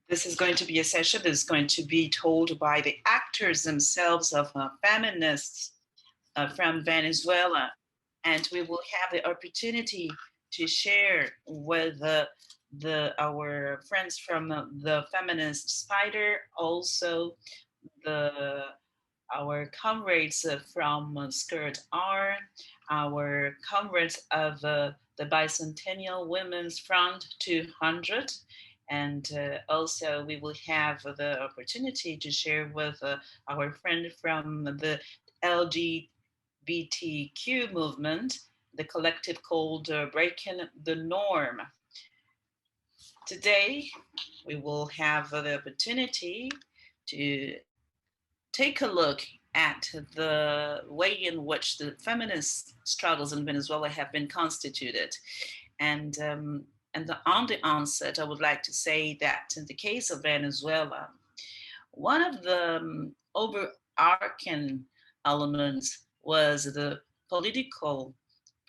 This is going to be a session that is going to be told by the actors themselves of feminists from Venezuela. And we will have the opportunity to share with our friends from the Feminist Spider, also our comrades from Skirt R, our comrades of the Bicentennial Women's Front 200, and also we will have the opportunity to share with our friend from the LGBTQ movement, the collective called Breaking the Norm. Today, we will have the opportunity to take a look at the way in which the feminist struggles in Venezuela have been constituted. And on the onset, I would like to say that in the case of Venezuela, one of the overarching elements was the political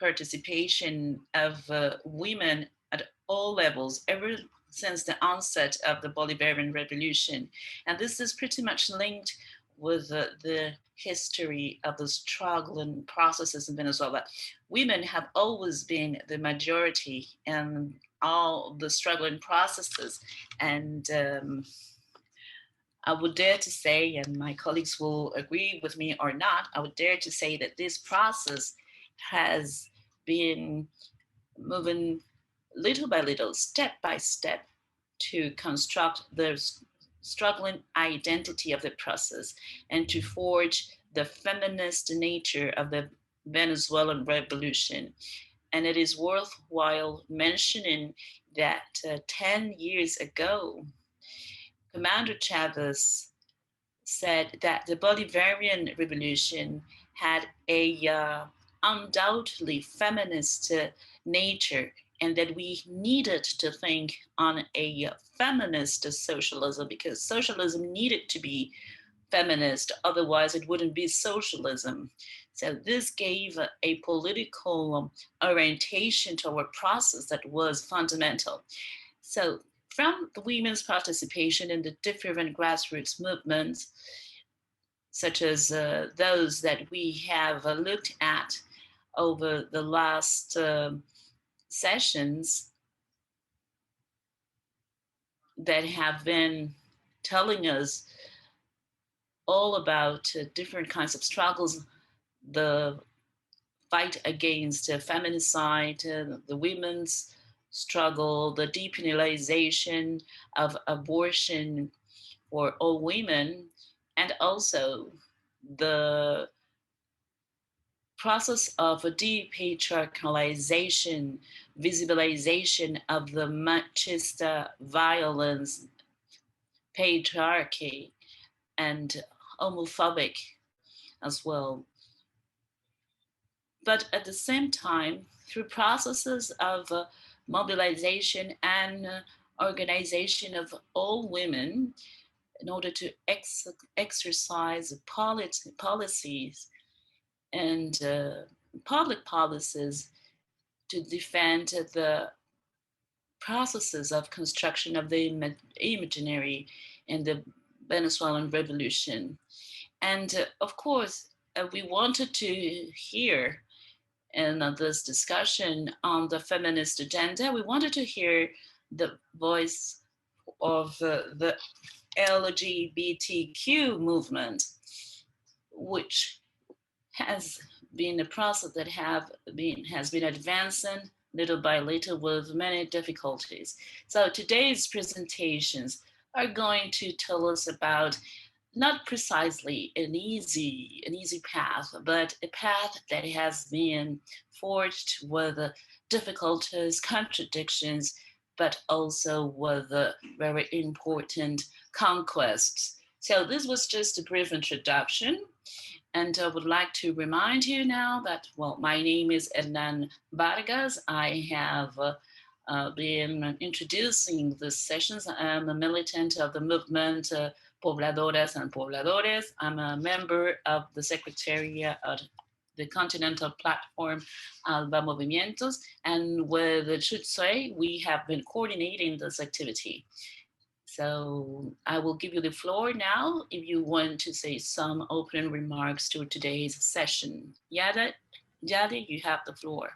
participation of women at all levels ever since the onset of the Bolivarian Revolution. And this is pretty much linked with the history of the struggle and processes in Venezuela. Women have always been the majority in all the struggling processes. And I would dare to say, and my colleagues will agree with me or not, I would dare to say that this process has been moving little by little, step by step, to construct the struggling identity of the process and to forge the feminist nature of the Venezuelan revolution. And it is worthwhile mentioning that 10 years ago, Commander Chavez said that the Bolivarian Revolution had a undoubtedly feminist nature, and that we needed to think on a feminist socialism because socialism needed to be feminist, otherwise it wouldn't be socialism. So this gave a political orientation to our process that was fundamental. So from the women's participation in the different grassroots movements, such as those that we have looked at over the last sessions that have been telling us all about different kinds of struggles, the fight against feminicide, the women's struggle, the depenalization of abortion for all women, and also the process of depatriarchalization, visibilization of the machista violence, patriarchy, and homophobic as well. But at the same time, through processes of mobilization and organization of all women in order to exercise policies and public policies to defend the processes of construction of the imaginary in the Venezuelan Revolution. And of course, we wanted to hear in this discussion on the feminist agenda, we wanted to hear the voice of the LGBTQ movement, which has been a process that has been advancing little by little with many difficulties. So today's presentations are going to tell us about not precisely an easy path, but a path that has been forged with difficulties, contradictions, but also with very important conquests. So this was just a brief introduction. And I would like to remind you now that, well, my name is Hernandez Vargas. I have been introducing these sessions. I'm a militant of the movement Pobladoras and Pobladores. I'm a member of the Secretariat of the Continental Platform ALBA Movimientos. And with Chutsue, we have been coordinating this activity. So I will give you the floor now if you want to say some opening remarks to today's session. Yada, you have the floor.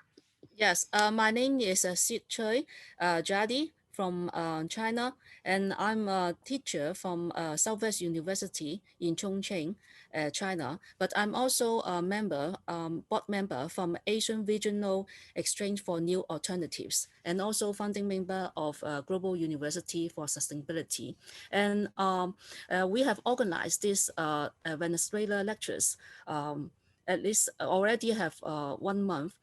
Yes, my name is Sid Choi Jadi from China, and I'm a teacher from Southwest University in Chongqing, China. But I'm also a member, board member from Asian Regional Exchange for New Alternatives, and also founding member of Global University for Sustainability. And we have organized this Venezuela lectures. At least already have 1 month.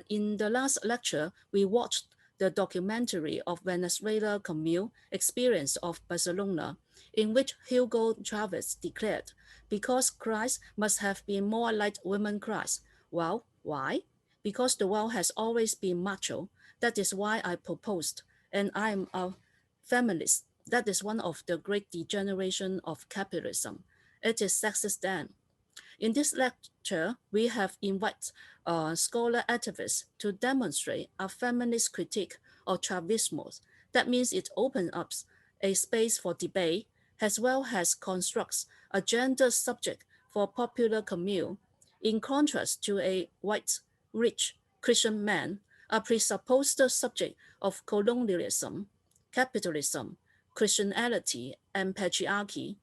In the last lecture, we watched the documentary of Venezuela Camille Experience of Barcelona, in which Hugo Chavez declared, because Christ must have been more like women Christ. Well, why? Because the world has always been macho. That is why I proposed, and I'm a feminist. That is one of the great degeneration of capitalism. It is sexist then. In this lecture, we have invited scholar activists to demonstrate a feminist critique of Chavismo. That means it opens up a space for debate as well as constructs a gender subject for popular commune. In contrast to a white, rich Christian man, a presupposed subject of colonialism, capitalism, Christianity, and patriarchy.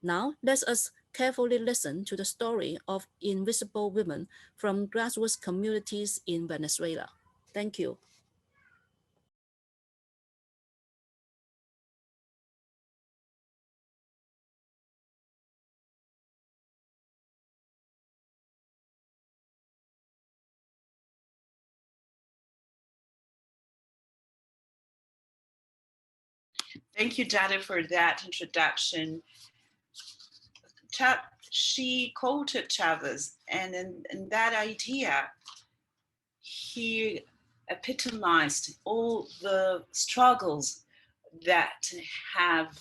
Now, let us carefully listen to the story of invisible women from grassroots communities in Venezuela. Thank you. Thank you, Jada, for that introduction. She quoted Chavez, and in that idea, he epitomized all the struggles that have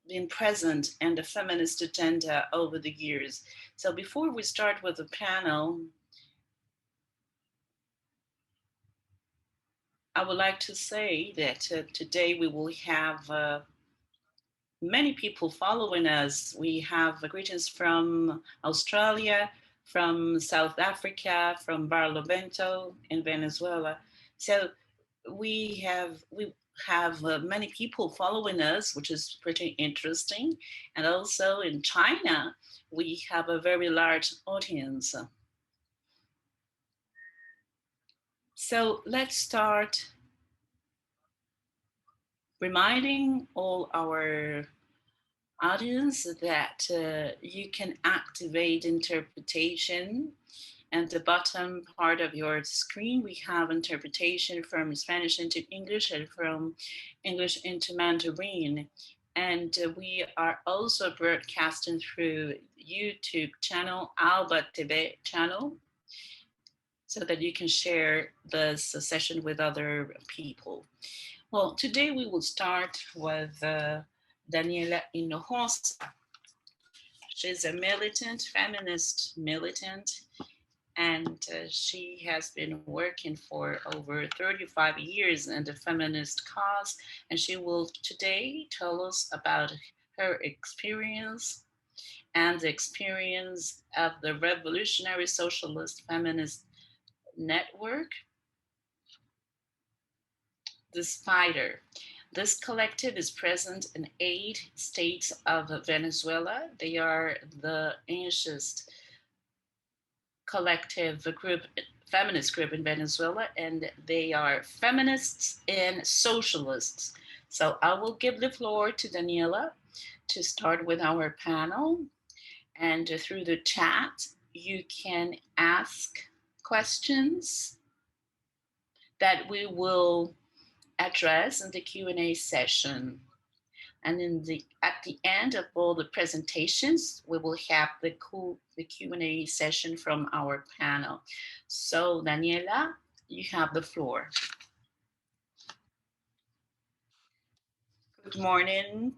been present in the feminist agenda over the years. So before we start with the panel, I would like to say that today we will have many people following us. We have greetings from Australia, from South Africa, from Barlovento in Venezuela. So we have many people following us, which is pretty interesting. And also in China, we have a very large audience. So let's start reminding all our audience that you can activate interpretation. And the bottom part of your screen, we have interpretation from Spanish into English and from English into Mandarin. And we are also broadcasting through YouTube channel, ALBA TV channel, so that you can share this session with other people. Well, today we will start with Daniella Inojosa. She's a militant, feminist militant, and she has been working for over 35 years in the feminist cause. And she will today tell us about her experience and the experience of the Revolutionary Socialist Feminist Network, the Spider. This collective is present in 8 states of Venezuela. They are the ancient collective group, feminist group in Venezuela, and they are feminists and socialists. So I will give the floor to Daniella to start with our panel. And through the chat, you can ask questions that we will address in the Q&A session. And at the end of all the presentations, we will have the Q&A session from our panel. So Daniela, you have the floor. Good morning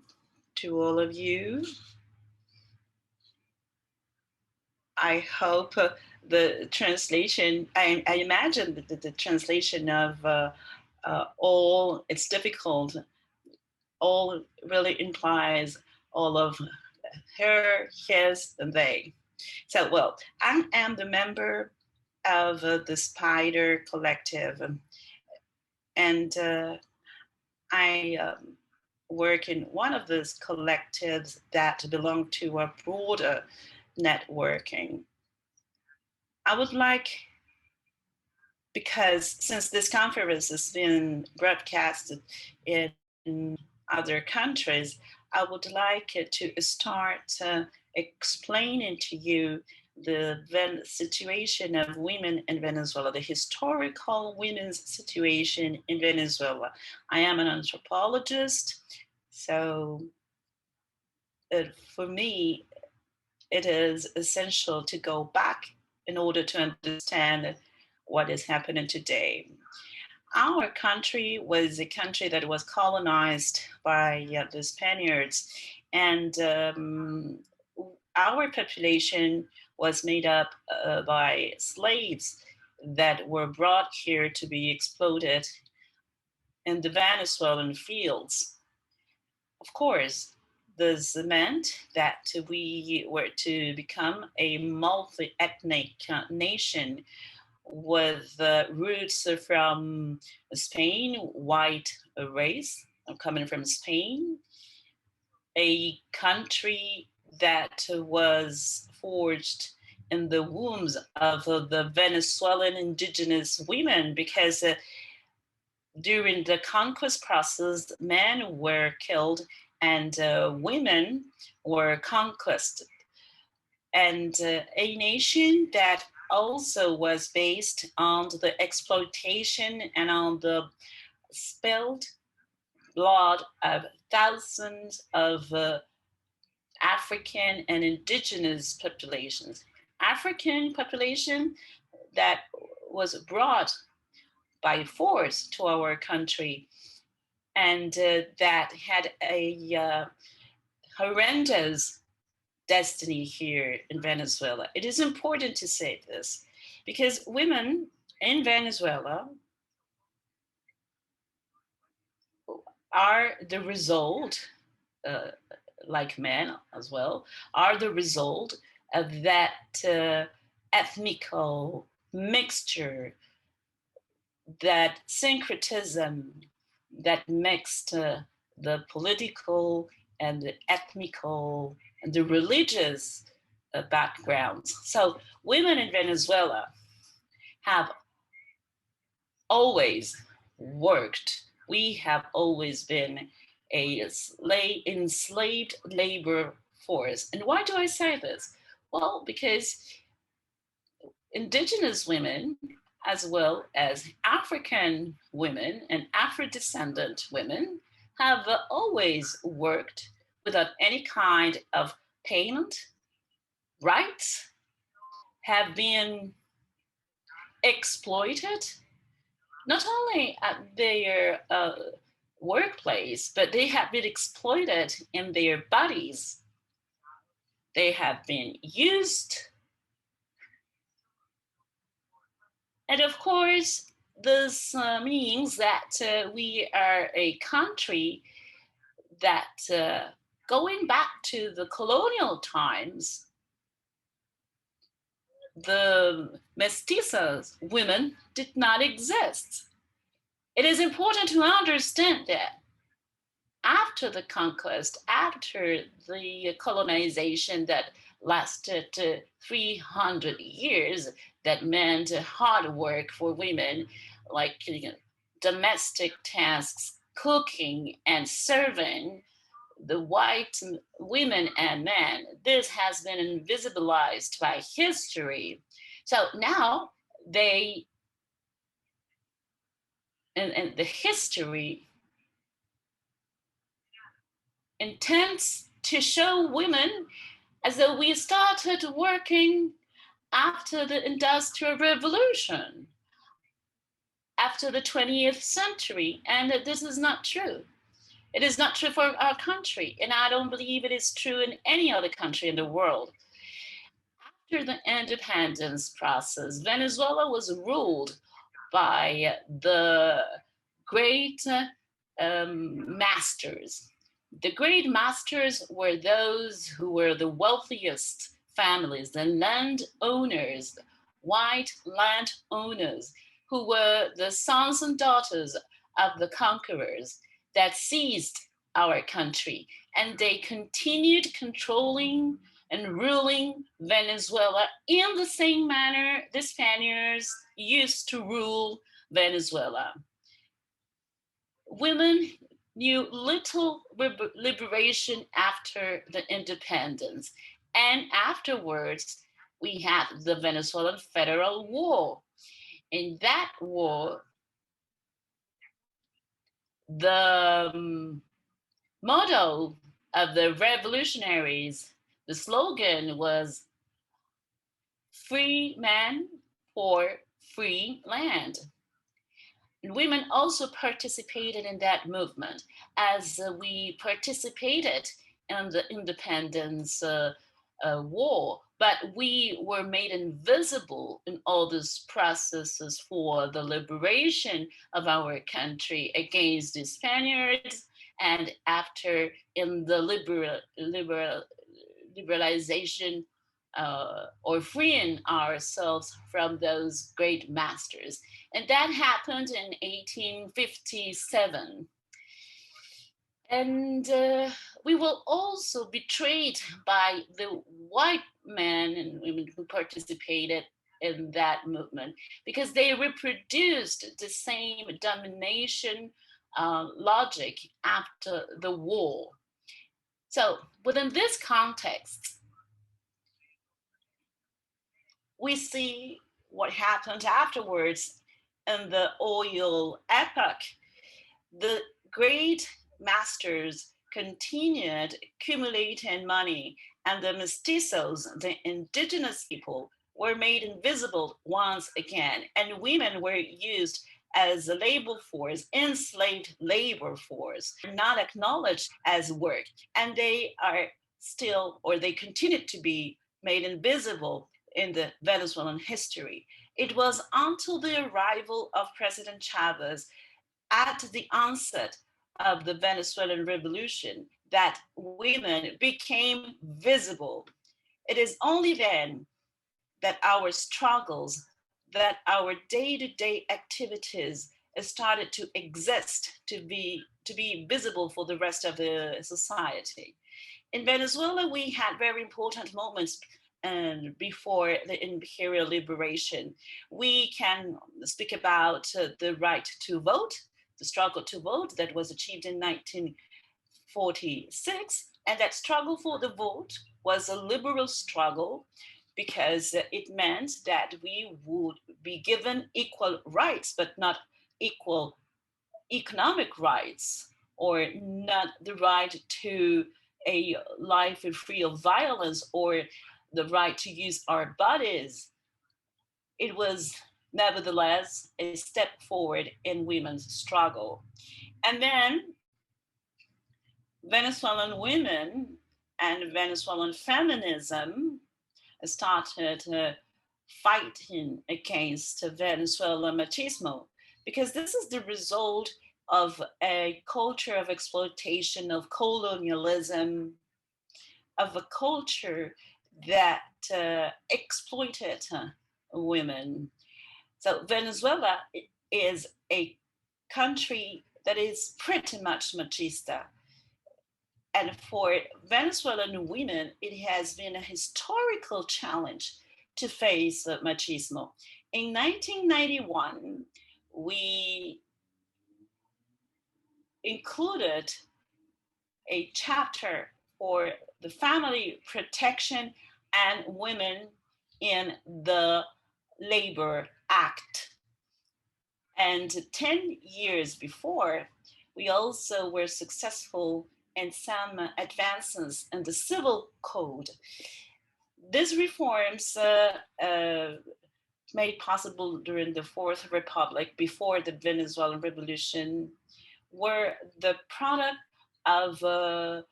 to all of you. I hope the translation, I imagine that the translation of all, it's difficult all really implies all of her, his, and they. So, well, I am the member of the Spider Collective, and I work in one of those collectives that belong to a broader networking. I would like, because since this conference has been broadcasted in other countries, I would like to start explaining to you the situation of women in Venezuela, the historical women's situation in Venezuela. I am an anthropologist, so for me, it is essential to go back in order to understand what is happening today. Our country was a country that was colonized by the Spaniards, and our population was made up by slaves that were brought here to be exploited in the Venezuelan fields. Of course, this meant that we were to become a multi-ethnic nation with roots from Spain, white race, coming from Spain, a country that was forged in the wombs of the Venezuelan indigenous women, because during the conquest process, men were killed and women were conquered. And a nation that also was based on the exploitation and on the spilled blood of thousands of African and indigenous populations. African population that was brought by force to our country, and that had a horrendous destiny here in Venezuela. It is important to say this because women in Venezuela are the result, like men as well, are the result of that ethnical mixture, that syncretism that mixed the political and the ethnical and the religious backgrounds. So women in Venezuela have always worked. We have always been a enslaved labor force. And why do I say this? Well, because indigenous women, as well as African women and Afro-descendant women, have always worked without any kind of payment, rights, have been exploited, not only at their workplace, but they have been exploited in their bodies. They have been used. And of course, this means that we are a country that, going back to the colonial times, the mestizas women did not exist. It is important to understand that after the conquest, after the colonization that lasted 300 years, that meant hard work for women, like domestic tasks, cooking and serving the white women and men. This has been invisibilized by history. So now they, and the history intends to show women as though we started working after the Industrial Revolution, after the 20th century, and this is not true. It is not true for our country, and I don't believe it is true in any other country in the world. After the independence process, Venezuela was ruled by the great masters. The great masters were those who were the wealthiest families, the landowners, white landowners, who were the sons and daughters of the conquerors that seized our country. And they continued controlling and ruling Venezuela in the same manner the Spaniards used to rule Venezuela. Women knew little liberation after the independence. And afterwards, we had the Venezuelan Federal War. In that war, the motto of the revolutionaries, the slogan was free man for free land. And women also participated in that movement as we participated in the independence war, but we were made invisible in all these processes for the liberation of our country against the Spaniards, and after in the liberalization or freeing ourselves from those great masters. And that happened in 1857. And we were also betrayed by the white men and women who participated in that movement, because they reproduced the same domination logic after the war. So within this context, we see what happened afterwards in the oil epoch. The great masters continued accumulating money, and the mestizos, the indigenous people, were made invisible once again, and women were used as a labor force, enslaved labor force, not acknowledged as work, and they are still, or they continue to be made invisible in the Venezuelan history. It was until the arrival of President Chavez at the onset of the Venezuelan Revolution that women became visible. It is only then that our struggles, that our day-to-day activities started to exist, to be visible for the rest of the society. In Venezuela, we had very important moments before the imperial liberation. We can speak about the right to vote, the struggle to vote that was achieved in 1946. And that struggle for the vote was a liberal struggle because it meant that we would be given equal rights, but not equal economic rights, or not the right to a life free of violence, or the right to use our bodies. It was nevertheless a step forward in women's struggle. And then Venezuelan women and Venezuelan feminism started fighting against Venezuelan machismo, because this is the result of a culture of exploitation, of colonialism, of a culture that exploited women. So Venezuela is a country that is pretty much machista. And for Venezuelan women, it has been a historical challenge to face machismo. In 1991, we included a chapter for the family protection and women in the Labor Act. And 10 years before, we also were successful in some advances in the civil code. These reforms made possible during the Fourth Republic, before the Venezuelan Revolution, were the product of a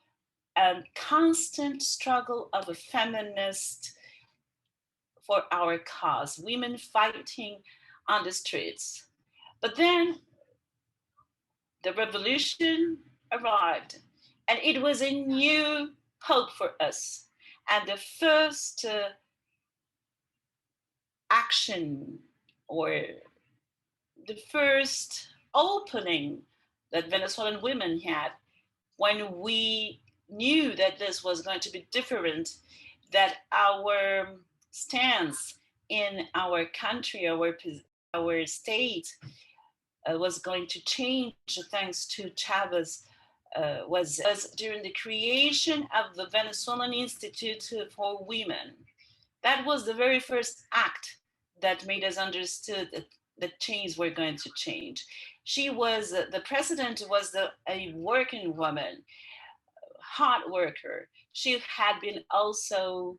constant struggle of a feminist for our cause, women fighting on the streets. But then the revolution arrived, and it was a new hope for us. And the first action, or the first opening that Venezuelan women had, when we knew that this was going to be different, that our stance in our country, our state, was going to change thanks to Chavez, was during the creation of the Venezuelan Institute for Women. That was the very first act that made us understood that things were going to change. She was, the president was a working woman, hard worker. She had been also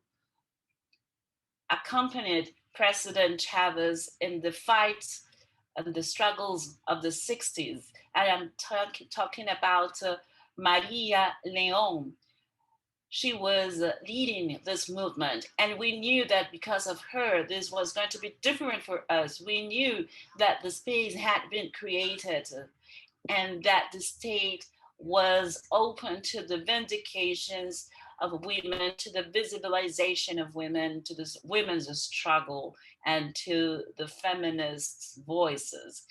accompanied President Chavez in the fights and the struggles of the 60s. And I'm talking about Maria León. She was leading this movement, and we knew that because of her, this was going to be different for us. We knew that the space had been created and that the state was open to the vindications of women, to the visibilization of women, to this women's struggle, and to the feminist voices.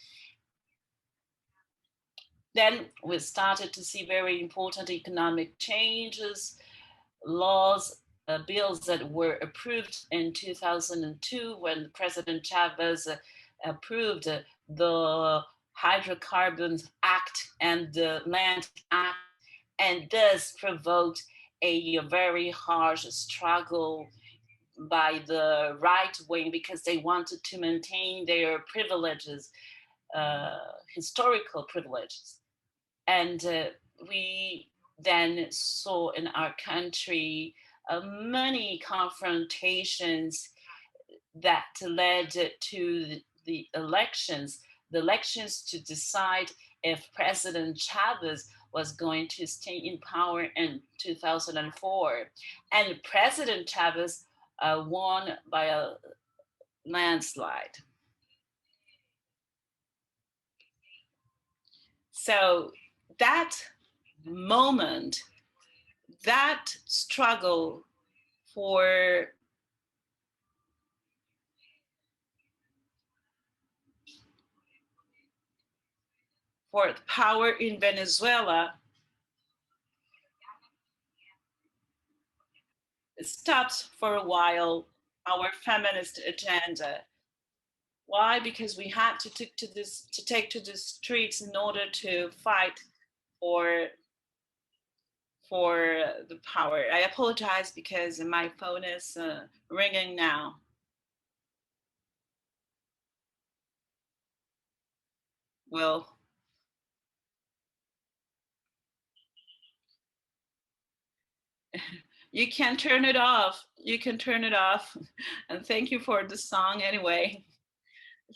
Then we started to see very important economic changes, laws, bills that were approved in 2002 when President Chavez approved the Hydrocarbons Act and the Land Act, and this provoked a very harsh struggle by the right wing because they wanted to maintain their privileges, historical privileges. And we then saw in our country many confrontations that led to the elections to decide if President Chavez was going to stay in power in 2004. And President Chavez won by a landslide. So that moment, that struggle for power in Venezuela stopped for a while our feminist agenda. Why? Because we had to take to the streets in order to fight for the power. I apologize because my phone is ringing now. Well, you can turn it off. You can turn it off. And thank you for the song anyway.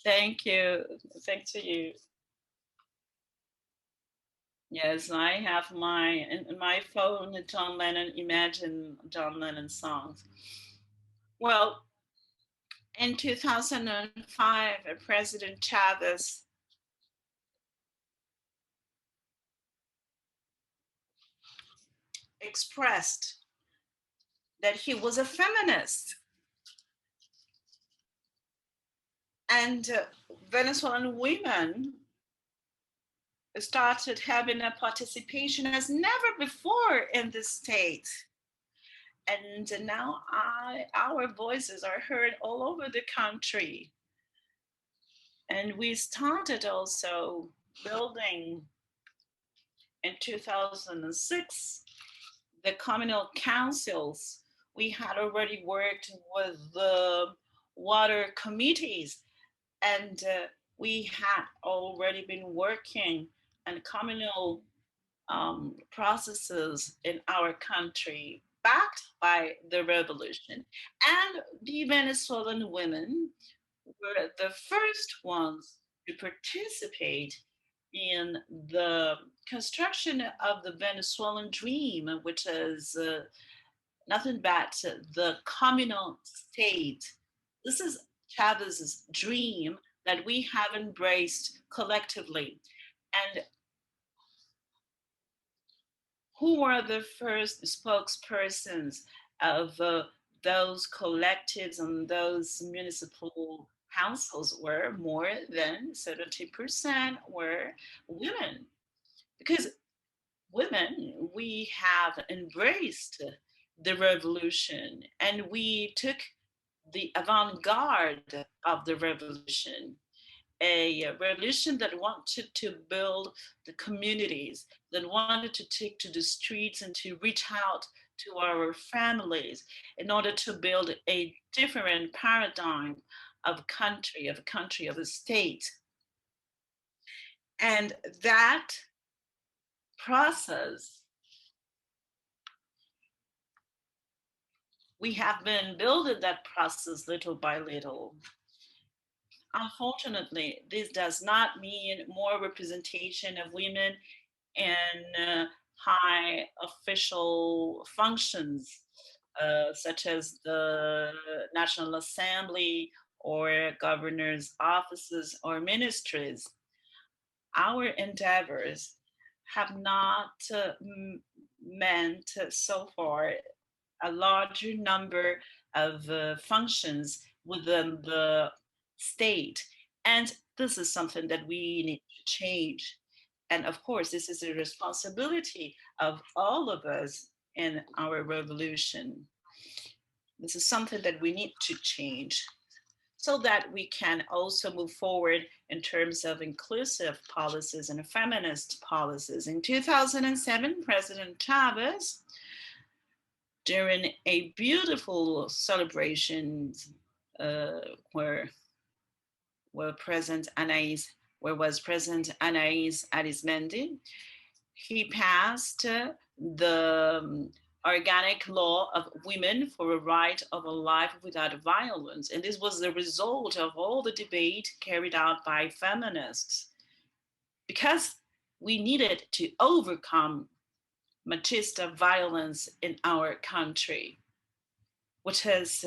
Thank you. Thanks to you. Yes, I have my phone, John Lennon, Imagine John Lennon songs. Well, in 2005, President Chavez expressed that he was a feminist. And Venezuelan women started having a participation as never before in the state. And now our voices are heard all over the country. And we started also building in 2006 the communal councils. We had already worked with the water committees, and we had already been working on communal processes in our country, backed by the revolution. And the Venezuelan women were the first ones to participate in the construction of the Venezuelan dream, which is nothing but the communal state. This is Chavez's dream that we have embraced collectively. And who were the first spokespersons of those collectives and those municipal councils were more than 70% were women. Because women, we have embraced the revolution and we took the avant-garde of the revolution, a revolution that wanted to build the communities, that wanted to take to the streets and to reach out to our families in order to build a different paradigm of a country, of a state. And that process, we have been building that process little by little. Unfortunately, this does not mean more representation of women in high official functions, such as the National Assembly or governors' offices or ministries. Our endeavors have not meant so far a larger number of functions within the state. And this is something that we need to change. And of course, this is a responsibility of all of us in our revolution. This is something that we need to change so that we can also move forward in terms of inclusive policies and feminist policies. In 2007, President Chavez, during a beautiful celebration where was present Anahí Arizmendi, he passed the organic law of women for a right of a life without violence. And this was the result of all the debate carried out by feminists, because we needed to overcome machista violence in our country, which is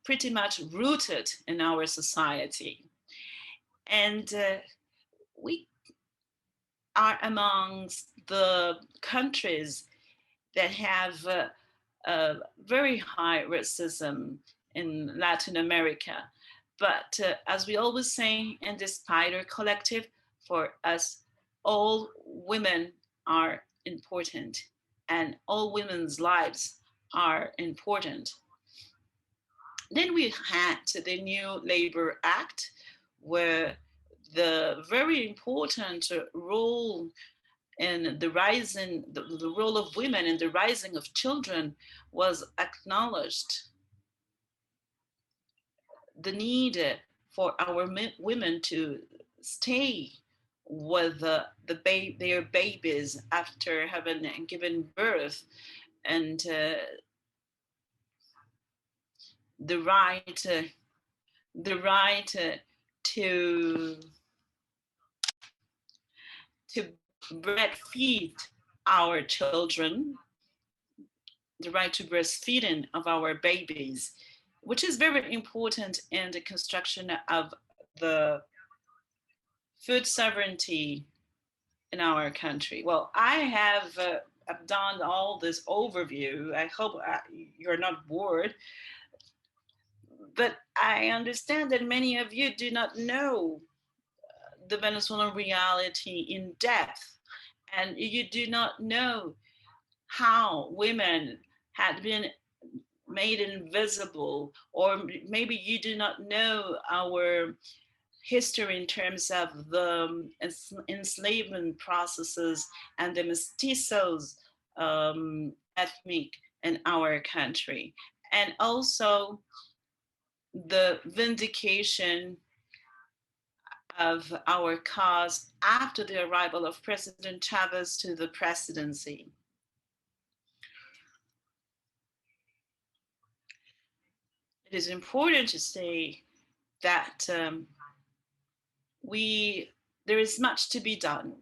pretty much rooted in our society. And we are amongst the countries that have very high racism in Latin America. But as we always say in the Spider Collective, for us, all women are important and all women's lives are important. Then we had the new Labor Act, where the very important role in the rising, the role of women in the rising of children was acknowledged. The need for our women to stay with their babies after having given birth, and the right to breastfeed our children, the right to breastfeeding of our babies, which is very important in the construction of the food sovereignty in our country. Well, I have done all this overview. I hope you're not bored, but I understand that many of you do not know the Venezuelan reality in depth, and you do not know how women had been made invisible, or maybe you do not know our history in terms of the enslavement processes and the mestizos ethnic in our country, and also the vindication of our cause after the arrival of President Chavez to the presidency. It is important to say that there is much to be done,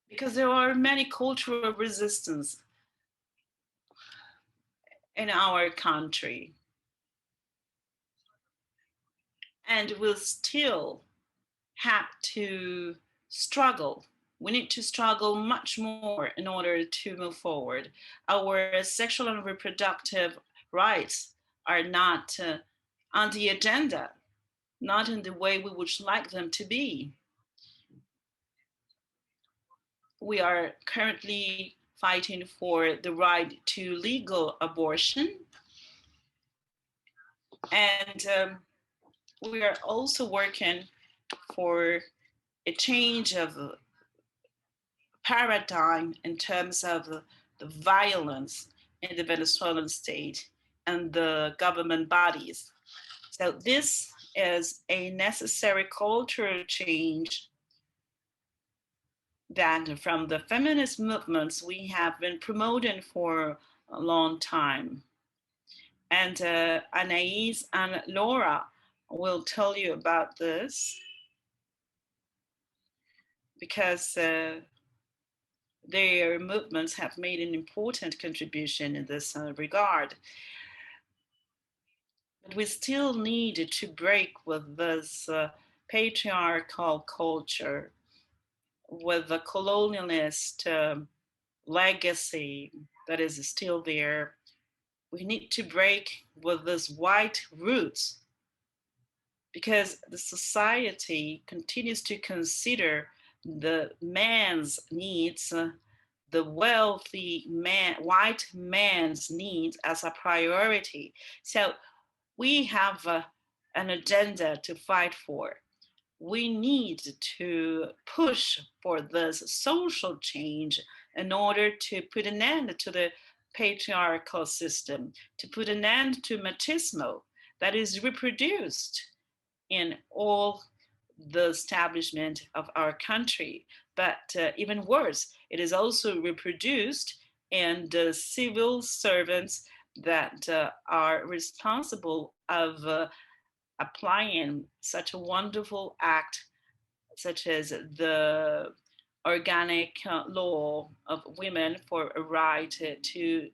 because there are many cultural resistance in our country, and we'll still have to struggle We need to struggle much more in order to move forward. Our sexual and reproductive rights are not on the agenda, not in the way we would like them to be. We are currently fighting for the right to legal abortion. And we are also working for a change of paradigm in terms of the violence in the Venezuelan state and the government bodies. So this is a necessary cultural change that from the feminist movements we have been promoting for a long time. And Anahí and Laura will tell you about this because their movements have made an important contribution in this regard. But we still need to break with this patriarchal culture, with the colonialist legacy that is still there. We need to break with this white roots because the society continues to consider the man's needs, the wealthy man, white man's needs as a priority. So we have an agenda to fight for. We need to push for this social change in order to put an end to the patriarchal system, to put an end to machismo that is reproduced in all the establishment of our country. But even worse, it is also reproduced in the civil servants that are responsible of applying such a wonderful act, such as the organic law of women for a right to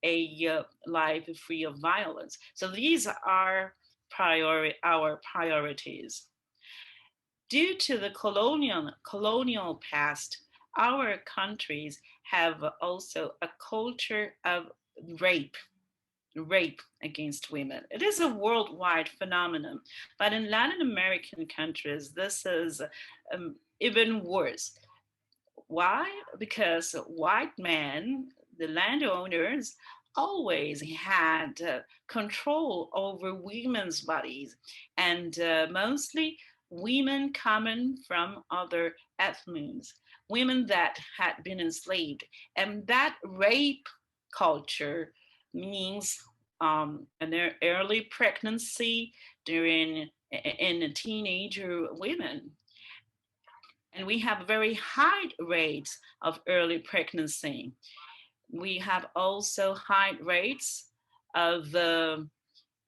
a life free of violence. So these are our priorities. Due to the colonial past, our countries have also a culture of rape against women. It is a worldwide phenomenon, but in Latin American countries, this is even worse. Why? Because white men, the landowners, always had control over women's bodies, and mostly women coming from other ethnies, women that had been enslaved. And that rape culture means an early pregnancy during in teenager women. And we have very high rates of early pregnancy. We have also high rates of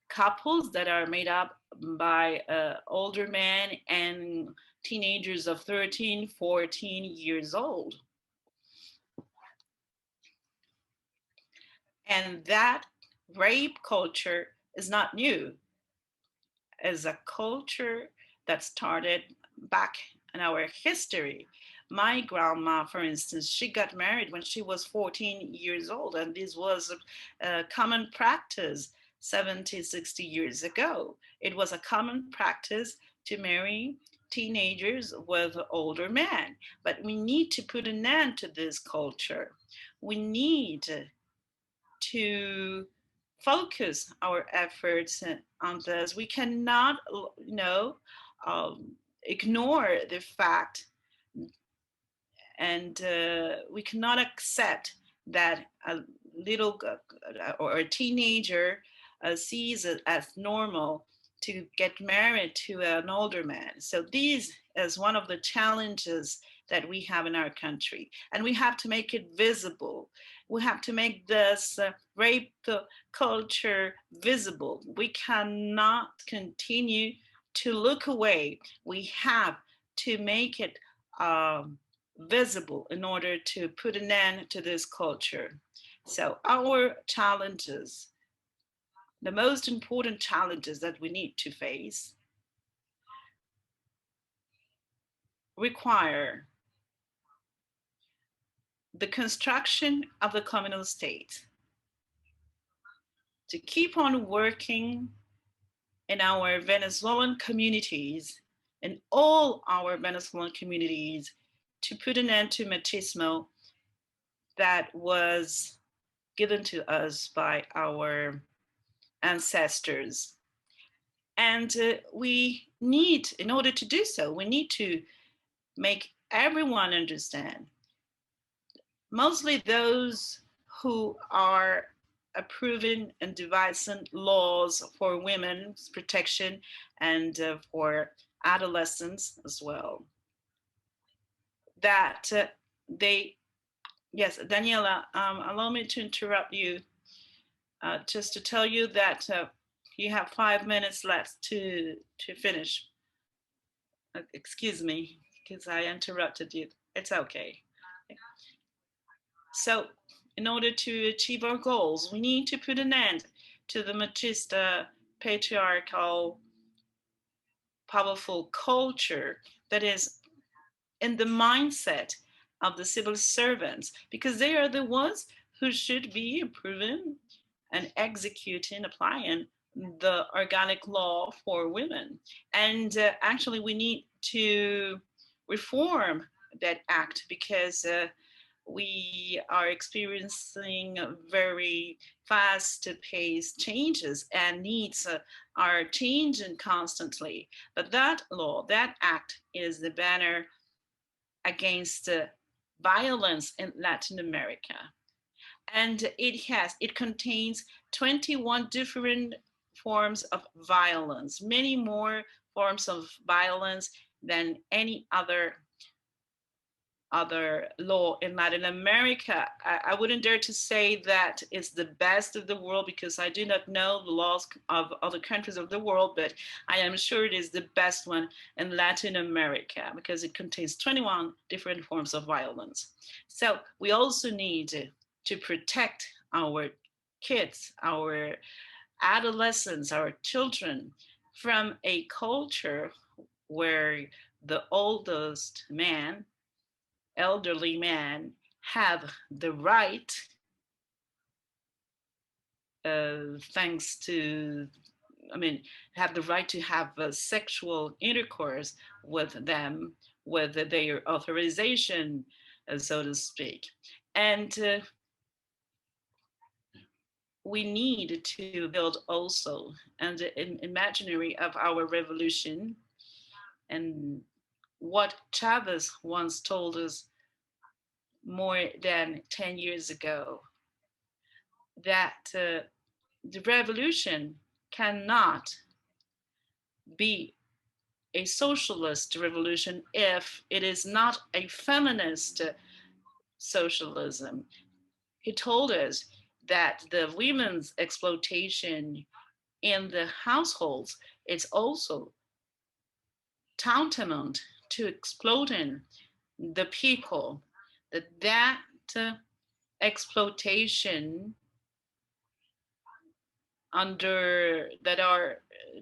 couples that are made up by older men and teenagers of 13, 14 years old. And that rape culture is not new. It's a culture that started back in our history. My grandma, for instance, she got married when she was 14 years old, and this was a common practice 70, 60 years ago. It was a common practice to marry teenagers with older men. But we need to put an end to this culture. We need to focus our efforts on this. We cannot, ignore the fact, and we cannot accept that a little or a teenager sees it as normal to get married to an older man. So these is one of the challenges that we have in our country, and we have to make it visible. We have to make this rape culture visible. We cannot continue to look away. We have to make it visible in order to put an end to this culture. So our challenges, the most important challenges that we need to face, require the construction of the communal state, to keep on working in our Venezuelan communities, in all our Venezuelan communities, to put an end to machismo that was given to us by our ancestors. And we need, in order to do so, we need to make everyone understand, mostly those who are approving and devising laws for women's protection and for adolescents as well, that they, yes, Daniela, allow me to interrupt you just to tell you that you have 5 minutes left to finish. Excuse me, because I interrupted you. It's okay. So, in order to achieve our goals, we need to put an end to the machista, patriarchal, powerful culture that is in the mindset of the civil servants, because they are the ones who should be approving and executing, applying the organic law for women. And actually, we need to reform that act because we are experiencing very fast-paced changes and needs are changing constantly. But that law, that act is the banner against violence in Latin America. And it contains 21 different forms of violence, many more forms of violence than any other law in Latin America. I wouldn't dare to say that it's the best of the world because I do not know the laws of other countries of the world, but I am sure it is the best one in Latin America because it contains 21 different forms of violence. So we also need to protect our kids, our adolescents, our children from a culture where the oldest man, elderly man, have the right, thanks to, have the right to have sexual intercourse with them, with their authorization, so to speak. And we need to build also an imaginary of our revolution. And what Chavez once told us more than 10 years ago, that the revolution cannot be a socialist revolution if it is not a feminist socialism. He told us that the women's exploitation in the households is also tantamount to exploiting the people, that exploitation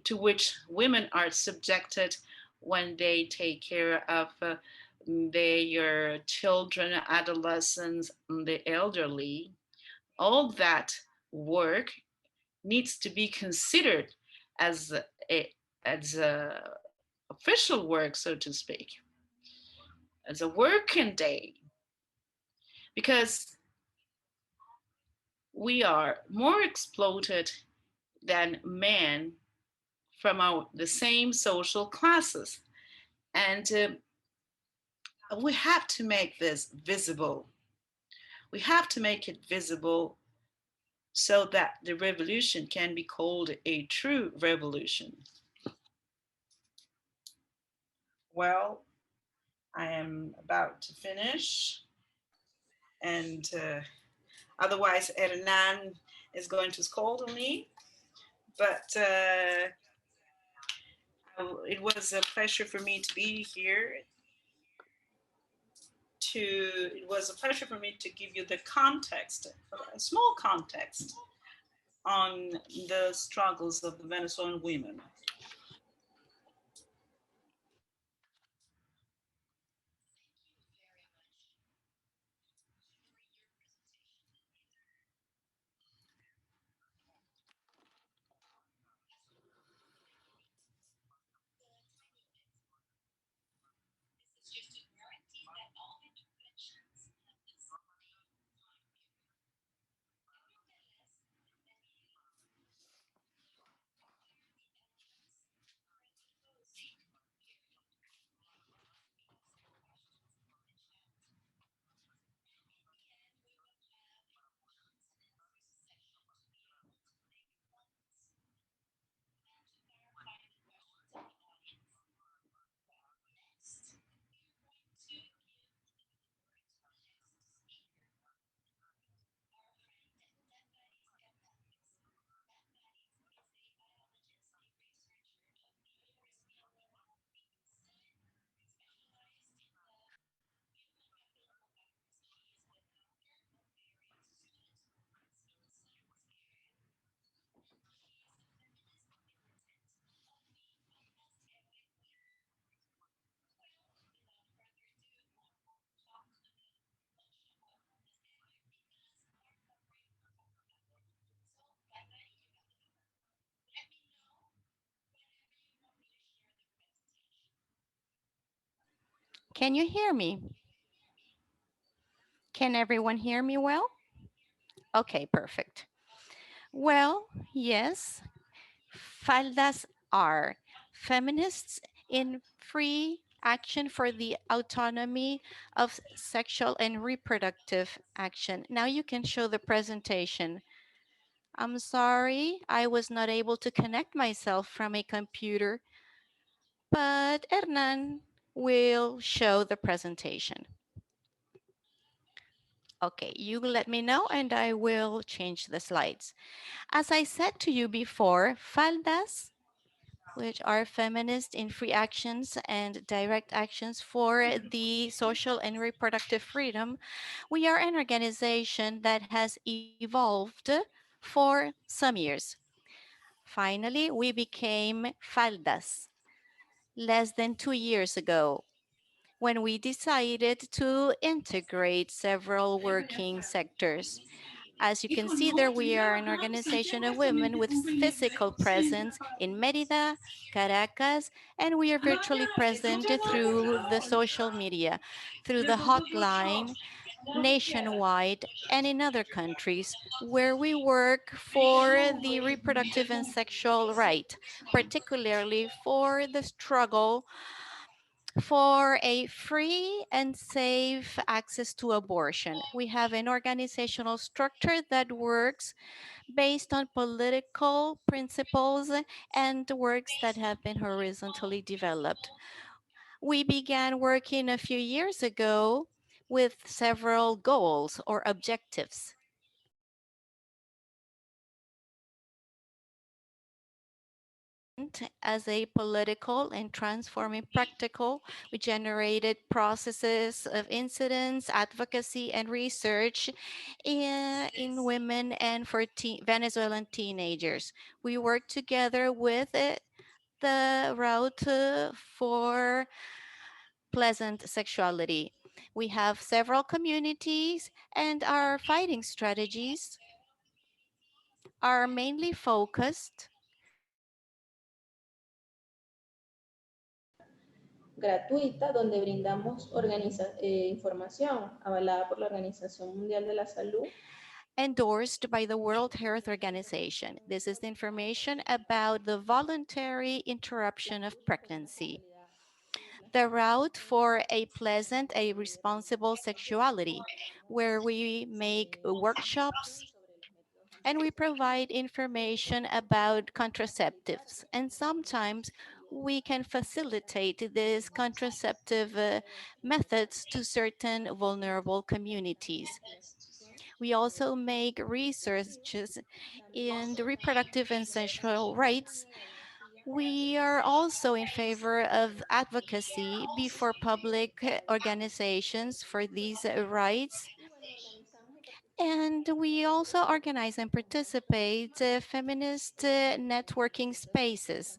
to which women are subjected when they take care of their children, adolescents, and the elderly, all that work needs to be considered as a official work, so to speak, as a working day, because we are more exploited than men from the same social classes. And we have to make this visible. We have to make it visible so that the revolution can be called a true revolution. Well, I am about to finish, and otherwise Hernan is going to scold me. But it was a pleasure for me to be here. It was a pleasure for me to give you the context, a small context on the struggles of the Venezuelan women. Can you hear me? Can everyone hear me well? Okay, perfect. Well, yes, FALDAS-R, Feminists in Free Action for the Autonomy of Sexual and Reproductive Action. Now you can show the presentation. I'm sorry, I was not able to connect myself from a computer, but Hernan will show the presentation. Okay, you let me know and I will change the slides. As I said to you before, faldas, which are feminist in free actions and direct actions for the social and reproductive freedom, we are an organization that has evolved for some years. Finally, we became faldas less than 2 years ago when we decided to integrate several working sectors. As you can see there, we are an organization of women with physical presence in Mérida, Caracas, and we are virtually present through the social media, through the hotline, nationwide, and in other countries where we work for the reproductive and sexual right, particularly for the struggle for a free and safe access to abortion. We have an organizational structure that works based on political principles and works that have been horizontally developed. We began working a few years ago with several goals or objectives. As a political and transforming practical, we generated processes of incidents, advocacy, and research in women and for Venezuelan teenagers. We worked together with the route for pleasant sexuality. We have several communities, and our fighting strategies are mainly focused gratuita donde brindamos información avalada por la Organización Mundial de la Salud. Endorsed by the World Health Organization. This is the information about the voluntary interruption of pregnancy, the route for a pleasant, a responsible sexuality, where we make workshops and we provide information about contraceptives. And sometimes we can facilitate these contraceptive methods to certain vulnerable communities. We also make researches in the reproductive and sexual rights. We are also in favor of advocacy before public organizations for these rights. And we also organize and participate feminist networking spaces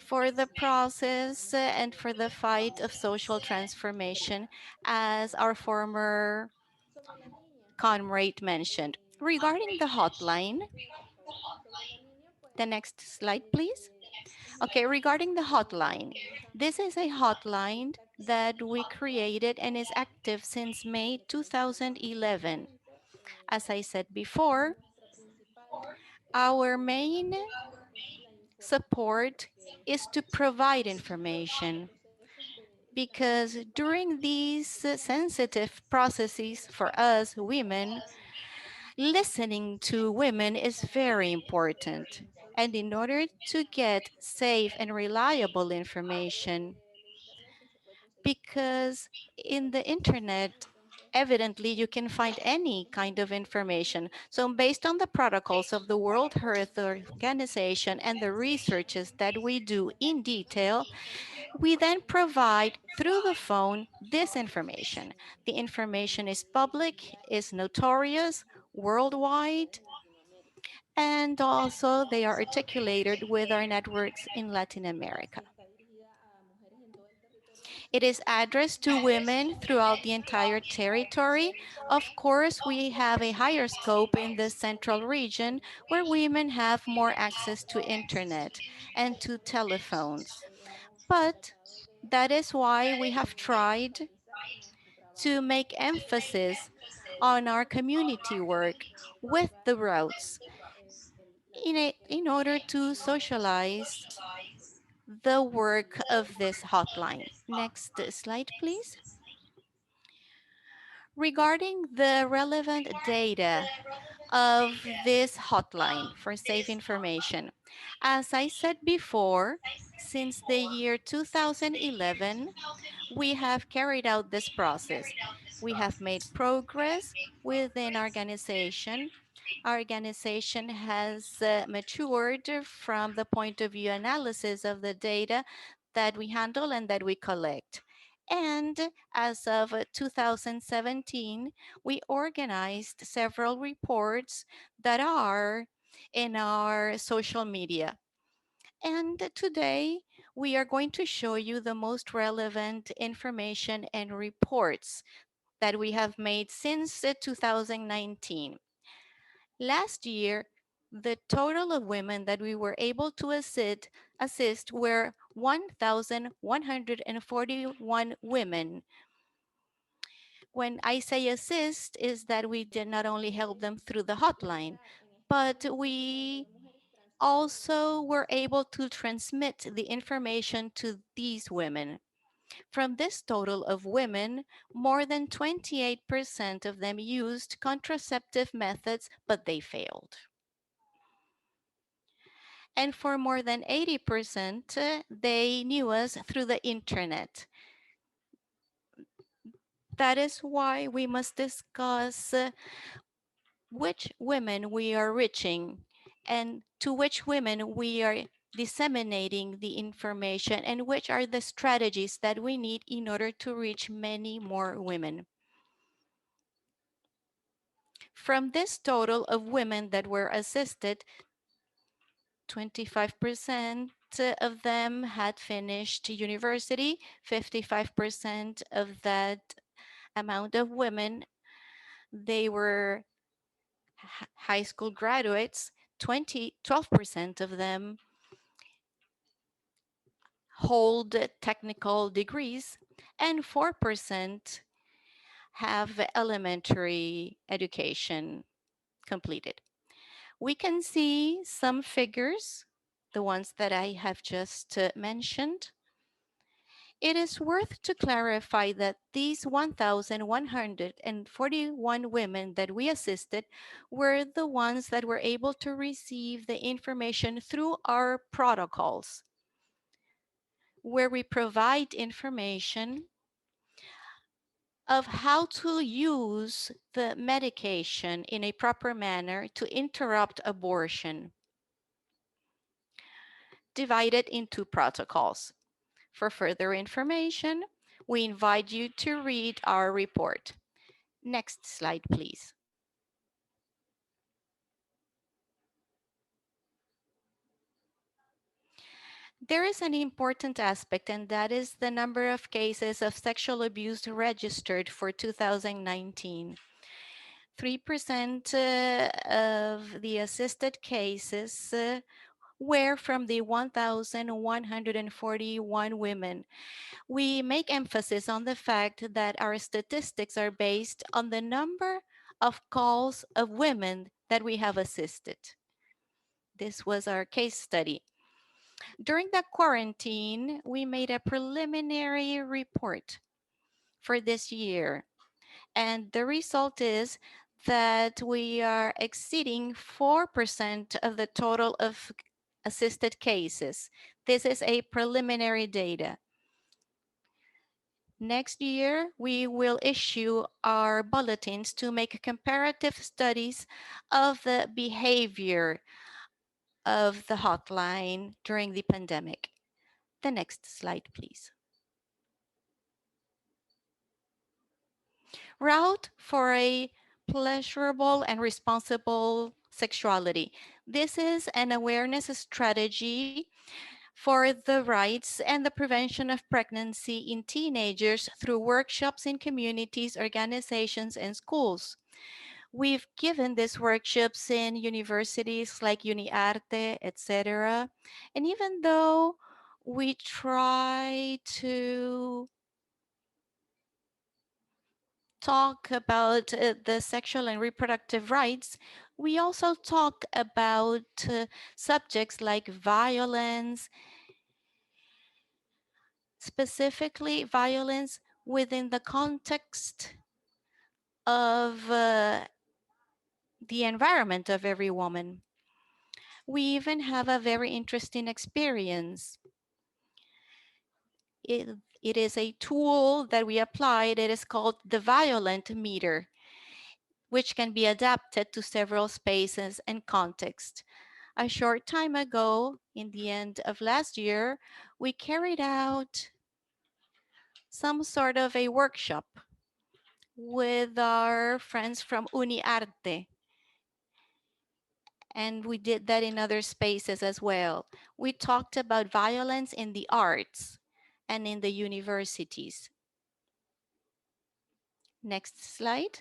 for the process and for the fight of social transformation, as our former comrade mentioned. Regarding the hotline, the next slide, please. Okay, regarding the hotline, this is a hotline that we created and is active since May 2011. As I said before, our main support is to provide information because during these sensitive processes for us women, listening to women is very important. And in order to get safe and reliable information, because in the internet, evidently you can find any kind of information. So based on the protocols of the World Health Organization and the researches that we do in detail, we then provide through the phone this information. The information is public, is notorious, worldwide, and also they are articulated with our networks in Latin America. It is addressed to women throughout the entire territory. Of course, we have a higher scope in the central region where women have more access to internet and to telephones. But That is why we have tried to make emphasis on our community work with the routes in order to socialize the work of this hotline. Next slide, please. Regarding the relevant data of this hotline for safe information, as I said before, since the year 2011, we have carried out this process. We have made progress within our organization. Our organization has matured from the point of view analysis of the data that we handle and that we collect. And as of 2017, we organized several reports that are in our social media. And today, we are going to show you the most relevant information and reports that we have made since 2019. Last year, the total of women that we were able to assist were 1,141 women. When I say assist, is that we did not only help them through the hotline, but we also were able to transmit the information to these women. From this total of women, more than 28% of them used contraceptive methods, but they failed. And for more than 80%, they knew us through the internet. That is why we must discuss which women we are reaching and to which women we are disseminating the information and which are the strategies that we need in order to reach many more women. From this total of women that were assisted, 25% of them had finished university, 55% of that amount of women, they were high school graduates, 12% of them hold technical degrees, and 4% have elementary education completed. We can see some figures, the ones that I have just mentioned. It is worth to clarify that these 1,141 women that we assisted were the ones that were able to receive the information through our protocols, where we provide information of how to use the medication in a proper manner to interrupt abortion, divided into protocols. For further information, we invite you to read our report. Next slide, please. There is an important aspect, and that is the number of cases of sexual abuse registered for 2019. 3% of the assisted cases were from the 1,141 women. We make emphasis on the fact that our statistics are based on the number of calls of women that we have assisted. This was our case study. During the quarantine, we made a preliminary report for this year. And the result is that we are exceeding 4% of the total of assisted cases. This is a preliminary data. Next year, we will issue our bulletins to make comparative studies of the behavior of the hotline during the pandemic. The next slide, please. Route for a pleasurable and responsible sexuality. This is an awareness strategy for the rights and the prevention of pregnancy in teenagers through workshops in communities, organizations, and schools. We've given these workshops in universities like UniArte, etc. And even though we try to talk about the sexual and reproductive rights, we also talk about subjects like violence, specifically violence within the context of the environment of every woman. We even have a very interesting experience. It is a tool that we applied. It is called the violent meter, which can be adapted to several spaces and contexts. A short time ago, in the end of last year, we carried out some sort of a workshop with our friends from UniArte, and we did that in other spaces as well. We talked about violence in the arts and in the universities. Next slide.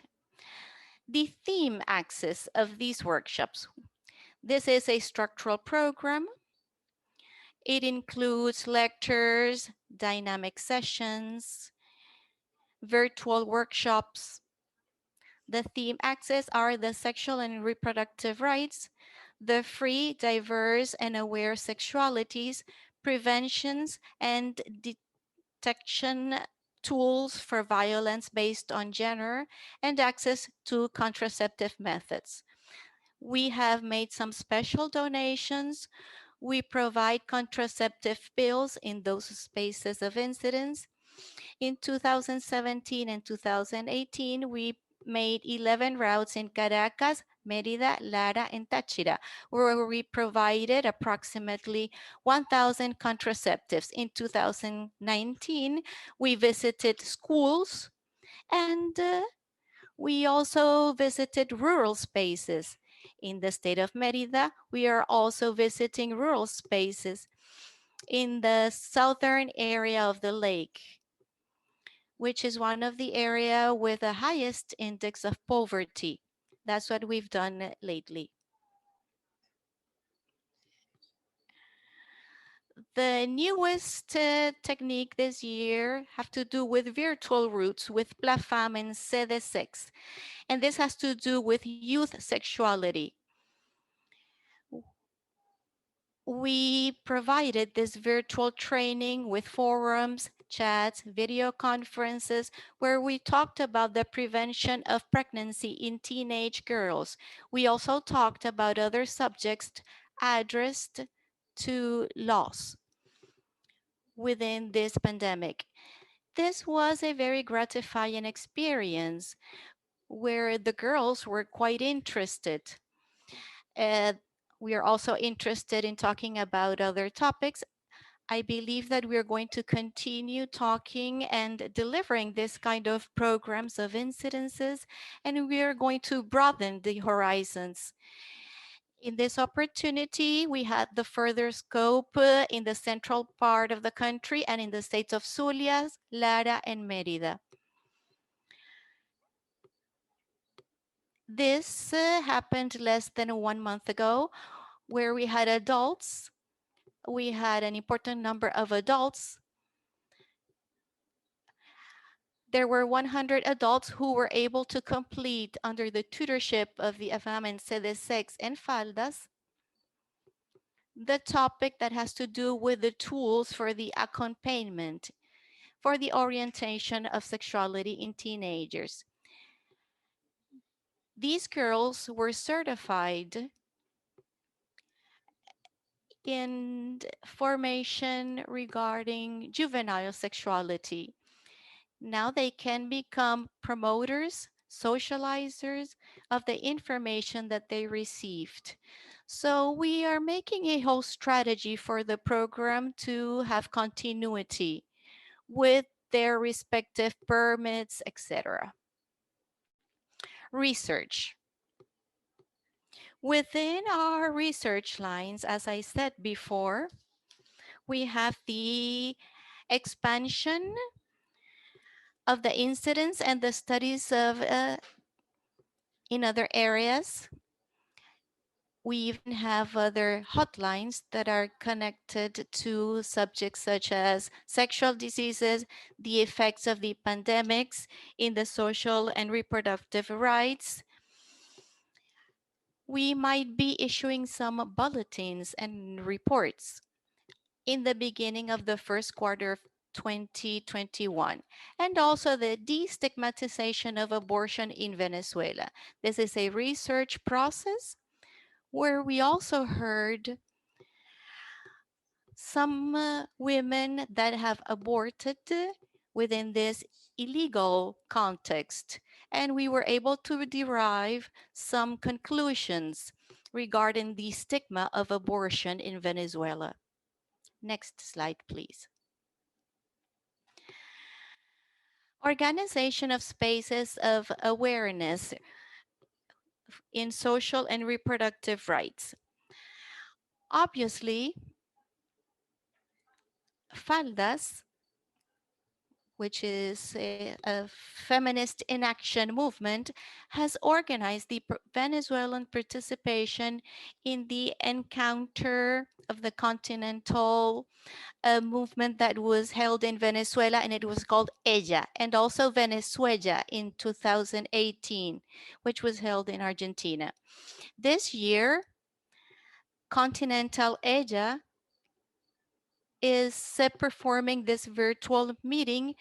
The theme axis of these workshops. This is a structural program. It includes lectures, dynamic sessions, virtual workshops. The theme axes are the sexual and reproductive rights, the free, diverse, and aware sexualities, preventions, and detection tools for violence based on gender, and access to contraceptive methods. We have made some special donations. We provide contraceptive pills in those spaces of incidence. In 2017 and 2018, we made 11 routes in Caracas, Mérida, Lara, and Táchira, where we provided approximately 1,000 contraceptives. In 2019, we visited schools, and we also visited rural spaces. In the state of Mérida, we are also visiting rural spaces in the southern area of the lake, which is one of the area with the highest index of poverty. That's what we've done lately. The newest technique this year have to do with virtual routes with PLAFAM and CD6, and this has to do with youth sexuality. We provided this virtual training with forums, chats, video conferences, where we talked about the prevention of pregnancy in teenage girls. We also talked about other subjects addressed to loss within this pandemic. This was a very gratifying experience where the girls were quite interested. We are also interested in talking about other topics. I believe that we're going to continue talking and delivering this kind of programs of incidences, and we are going to broaden the horizons. In this opportunity, we had the further scope in the central part of the country and in the states of Zulia, Lara, and Mérida. This happened less than 1 month ago, where we had adults. We had an important number of adults. There were 100 adults who were able to complete under the tutorship of the AFAM and CD6 and FALDAS the topic that has to do with the tools for the accompaniment for the orientation of sexuality in teenagers. These girls were certified in formation regarding juvenile sexuality. Now they can become promoters, socializers of the information that they received. So we are making a whole strategy for the program to have continuity with their respective permits, etc. Research. Within our research lines, as I said before, we have the expansion of the incidents and the studies of in other areas. We even have other hotlines that are connected to subjects such as sexual diseases, the effects of the pandemics in the social and reproductive rights. We might be issuing some bulletins and reports in the beginning of the first quarter of 2021, and also the destigmatization of abortion in Venezuela. This is a research process where we also heard some women that have aborted within this illegal context, and we were able to derive some conclusions regarding the stigma of abortion in Venezuela. Next slide, please. Organization of spaces of awareness in social and reproductive rights. Obviously, FALDAS, which is a feminist in action movement, has organized the Venezuelan participation in the encounter of the continental movement that was held in Venezuela, and it was called Ella, and also Venezuela in 2018, which was held in Argentina. This year, Continental Ella is performing this virtual meeting,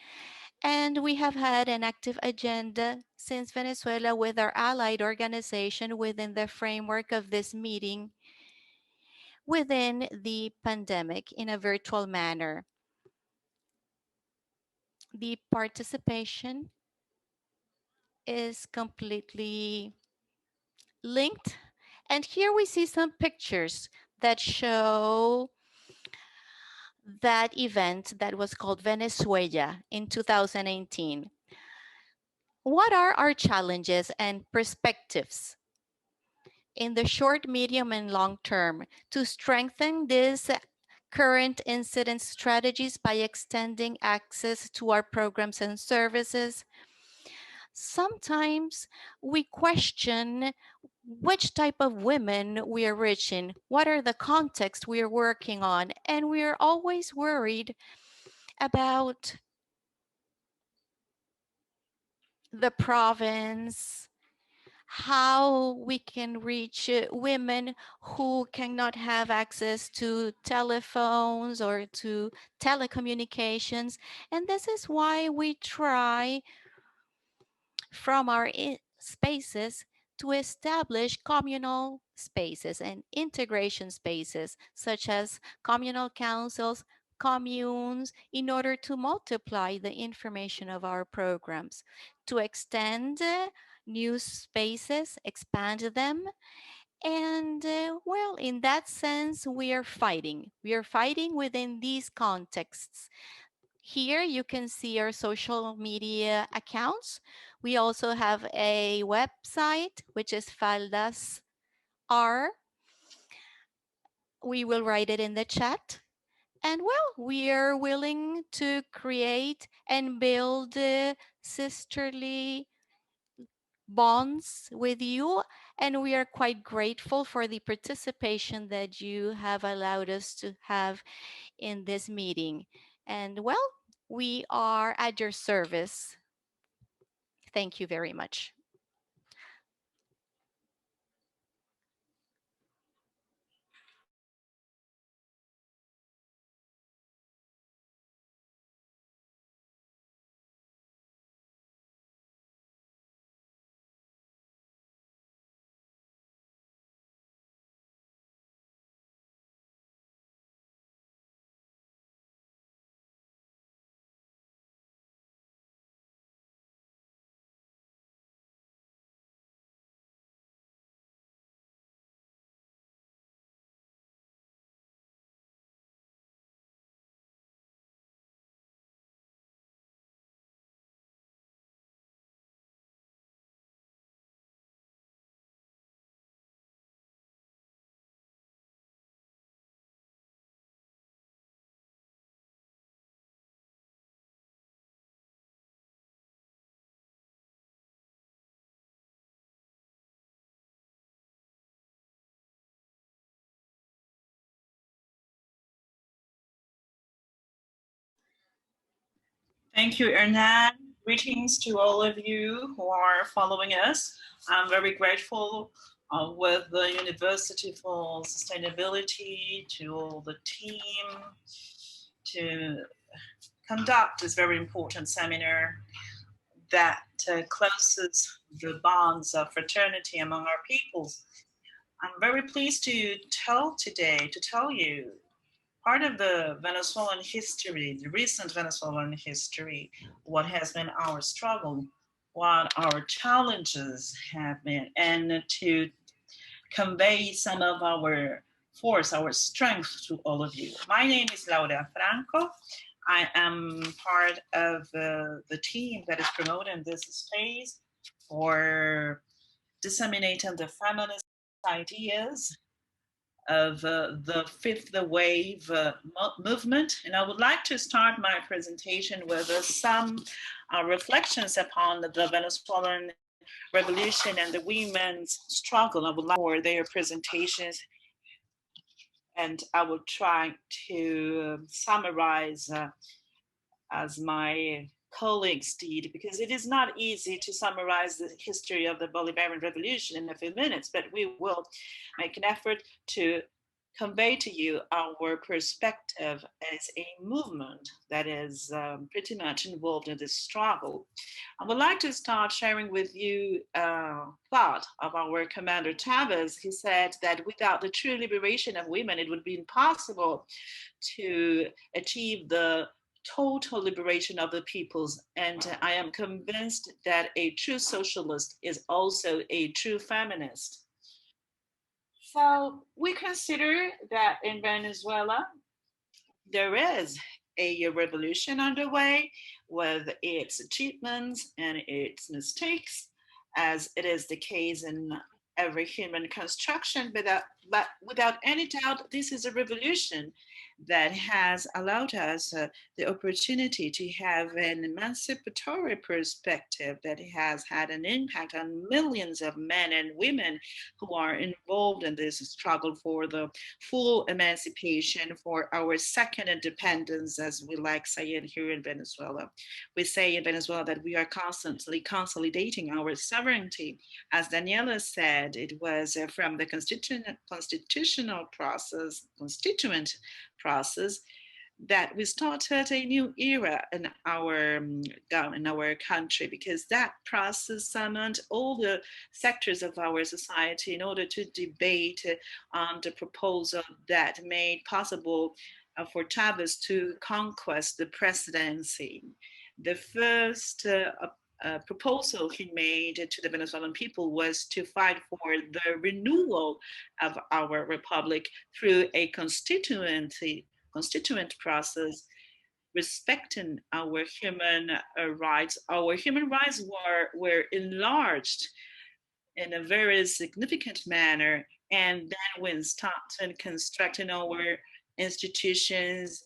and we have had an active agenda since Venezuela with our allied organization within the framework of this meeting within the pandemic in a virtual manner. The participation is completely linked, and here we see some pictures that show that event that was called Venezuela in 2018. What are our challenges and perspectives in the short, medium, and long term to strengthen these current incident strategies by extending access to our programs and services? Sometimes we question which type of women we are reaching, what are the contexts we are working on, and we are always worried about the province, how we can reach women who cannot have access to telephones or to telecommunications. And this is why we try from our spaces to establish communal spaces and integration spaces, such as communal councils, communes, in order to multiply the information of our programs, to extend new spaces, expand them. And well, in that sense, we are fighting. We are fighting within these contexts. Here you can see our social media accounts. We also have a website, which is FALDAS-R. We will write it in the chat. And well, we are willing to create and build sisterly bonds with you, and we are quite grateful for the participation that you have allowed us to have in this meeting. And well, we are at your service. Thank you very much. Thank you, Hernan. Greetings to all of you who are following us. I'm very grateful with the University for Sustainability, to all the team, to conduct this very important seminar that closes the bonds of fraternity among our peoples. I'm very pleased to tell you part of the Venezuelan history, the recent Venezuelan history, what has been our struggle, what our challenges have been, and to convey some of our force, our strength to all of you. My name is Laura Franco. I am part of the team that is promoting this space for disseminating the feminist ideas of the fifth wave movement. And I would like to start my presentation with some reflections upon the Venezuelan revolution and the women's struggle. I would like for their presentations, and I will try to summarize as my colleagues did, because it is not easy to summarize the history of the Bolivarian Revolution in a few minutes, but we will make an effort to convey to you our perspective as a movement that is pretty much involved in this struggle. I would like to start sharing with you a thought of our commander Chavez. He said that without the true liberation of women, it would be impossible to achieve the total liberation of the peoples. And I am convinced that a true socialist is also a true feminist. So we consider that in Venezuela, there is a revolution underway with its achievements and its mistakes, as it is the case in every human construction, but without any doubt, this is a revolution that has allowed us the opportunity to have an emancipatory perspective that has had an impact on millions of men and women who are involved in this struggle for the full emancipation, for our second independence, as we like saying here in Venezuela. We say in Venezuela that we are constantly consolidating our sovereignty. As Daniella said, it was from the constitutional process, constituent process, that we started a new era in our country, because that process summoned all the sectors of our society in order to debate on the proposal that made possible for Chavez to conquest the presidency. The first proposal he made to the Venezuelan people was to fight for the renewal of our republic through a constituent process, respecting our human rights. Our human rights were enlarged in a very significant manner, and then we started constructing our institutions.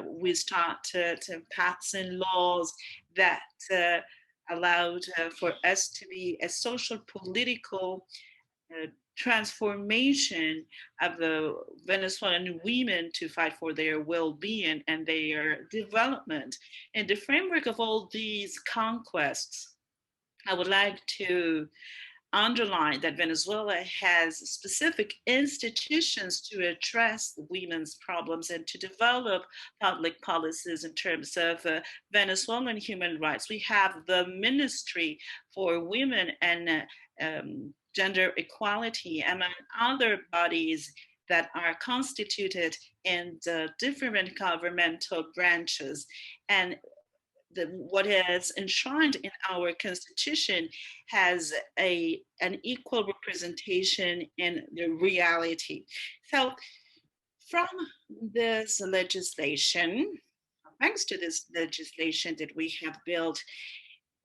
We started passing laws that allowed for us to be a social political transformation of the Venezuelan women to fight for their well-being and their development. In the framework of all these conquests, I would like to underline that Venezuela has specific institutions to address women's problems and to develop public policies in terms of Venezuelan human rights. We have the Ministry for Women and Gender Equality, among other bodies that are constituted in the different governmental branches. And what is enshrined in our constitution has an equal representation in the reality. So from this legislation, thanks to this legislation that we have built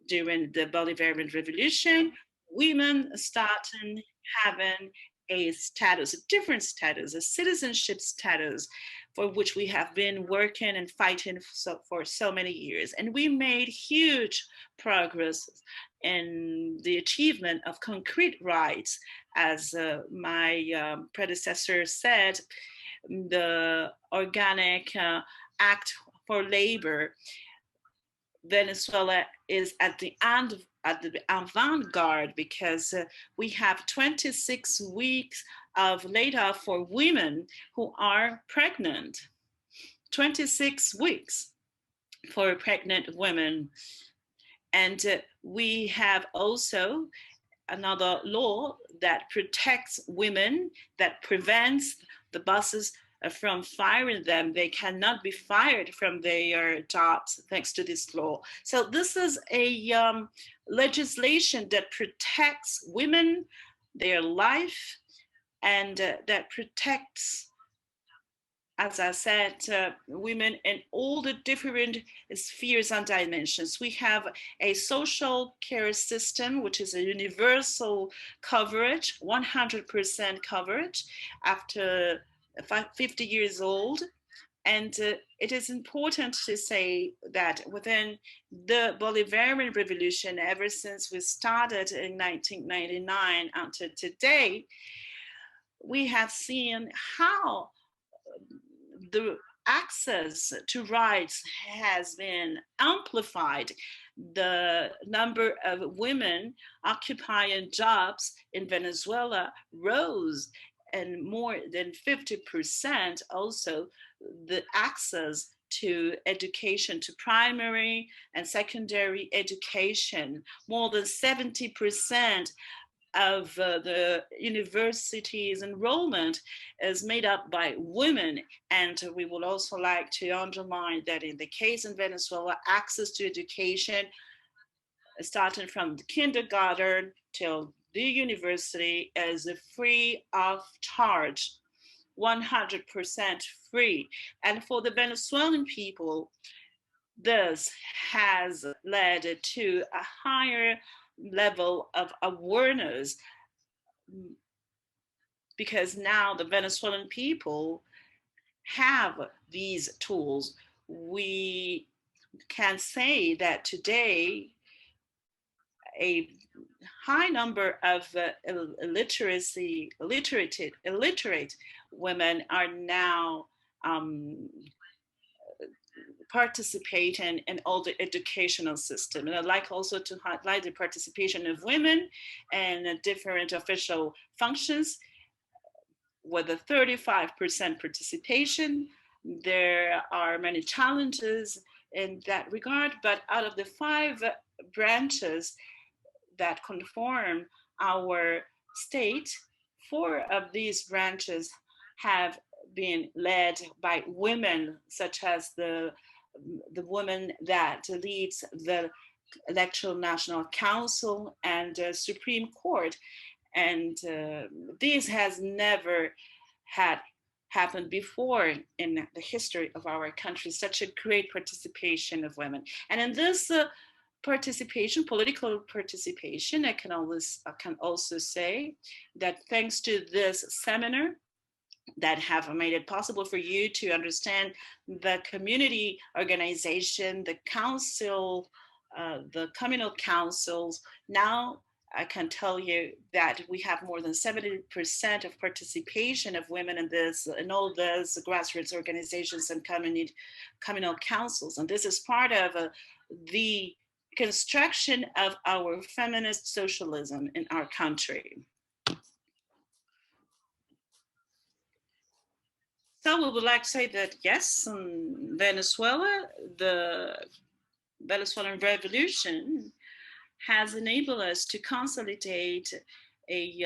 during the Bolivarian Revolution, women started having a status, a different status, a citizenship status, for which we have been working and fighting for so many years. And we made huge progress in the achievement of concrete rights. As my predecessor said, the Organic Act for Labor Venezuela is at the avant-garde, because we have 26 weeks of layoff for women who are pregnant. 26 weeks for pregnant women. And we have also another law that protects women, that prevents the bosses from firing them. They cannot be fired from their jobs thanks to this law. So this is a legislation that protects women, their life, and that protects, as I said, women in all the different spheres and dimensions. We have a social care system, which is a universal coverage, 100% coverage after 50 years old. And it is important to say that within the Bolivarian Revolution, ever since we started in 1999 until today, we have seen how the access to rights has been amplified. The number of women occupying jobs in Venezuela rose, and more than 50% also the access to education, to primary and secondary education. More than 70% of the university's enrollment is made up by women. And we would also like to underline that in the case in Venezuela, access to education, starting from the kindergarten till the university, is free of charge, 100% free. And for the Venezuelan people, this has led to a higher level of awareness, because now the Venezuelan people have these tools. We can say that today a high number of illiterate women are now participating in all the educational system. And I'd like also to highlight the participation of women in different official functions. With a 35% participation, there are many challenges in that regard, but out of the 5 branches that conform our state, 4 of these branches have been led by women, such as the woman that leads the Electoral National Council and Supreme Court. And this has never had happened before in the history of our country, such a great participation of women. And in this participation, political participation, I can also say that thanks to this seminar that have made it possible for you to understand the community organization, the council, the communal councils, now I can tell you that we have more than 70% of participation of women in all those grassroots organizations and communal councils. And this is part of the construction of our feminist socialism in our country. So we would like to say that yes, in Venezuela, the Venezuelan Revolution has enabled us to consolidate a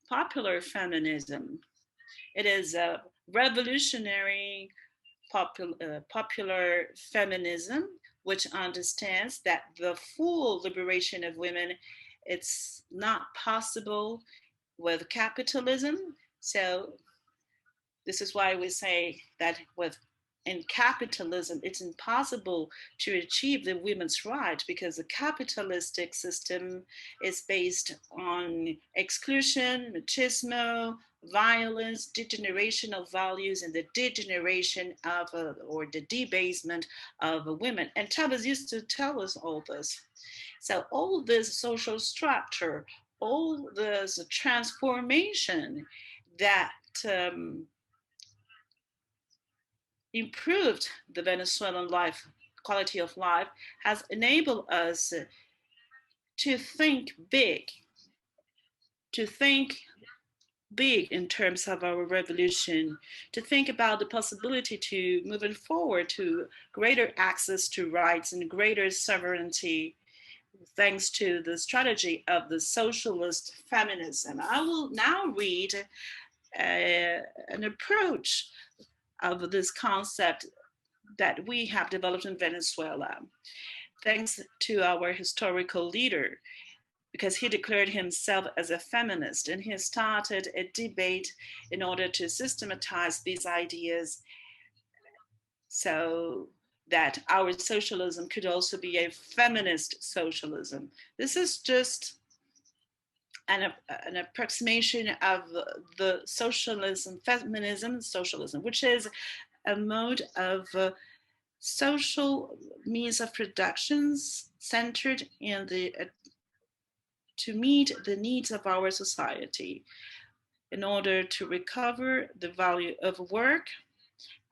popular feminism. It is a revolutionary popular feminism, which understands that the full liberation of women, it's not possible with capitalism. So this is why we say that in capitalism, it's impossible to achieve the women's right, because the capitalistic system is based on exclusion, machismo, violence, degeneration of values, and the degeneration of or the debasement of women. And Chavez used to tell us all this. So all this social structure, all this transformation that improved the Venezuelan life quality of life has enabled us to think big, to think big in terms of our revolution, to think about the possibility to moving forward to greater access to rights and greater sovereignty, thanks to the strategy of the socialist feminism. I will now read an approach of this concept that we have developed in Venezuela, thanks to our historical leader, because he declared himself as a feminist, and he started a debate in order to systematize these ideas so that our socialism could also be a feminist socialism. This is just an approximation of the socialism, feminism, socialism, which is a mode of social means of productions centered in the to meet the needs of our society in order to recover the value of work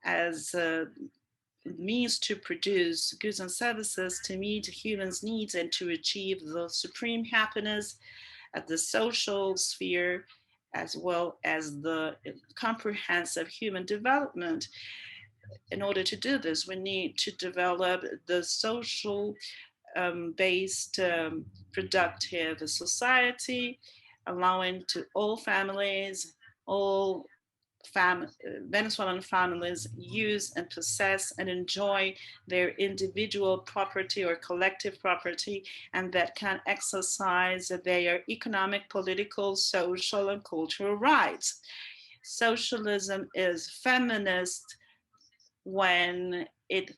as a means to produce goods and services to meet humans' needs and to achieve the supreme happiness at the social sphere, as well as the comprehensive human development. In order to do this, we need to develop the social based productive society, allowing to all families, all Venezuelan families use and possess and enjoy their individual property or collective property, and that can exercise their economic, political, social, and cultural rights. Socialism is feminist when it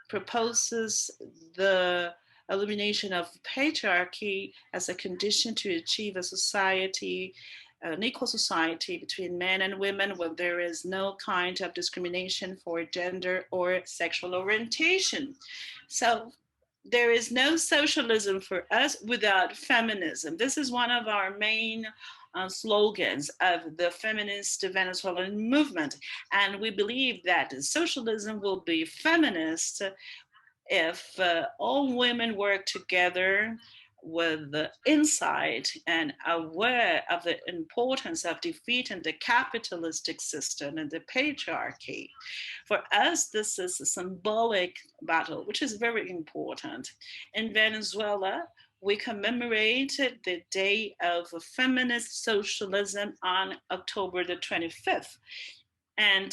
proposes the elimination of patriarchy as a condition to achieve a society, an equal society between men and women, where there is no kind of discrimination for gender or sexual orientation. So there is no socialism for us without feminism. This is one of our main slogans of the feminist Venezuelan movement. And we believe that socialism will be feminist if all women work together with the insight and aware of the importance of defeating the capitalistic system and the patriarchy. For us, this is a symbolic battle, which is very important. In Venezuela, we commemorated the day of feminist socialism on October the 25th. And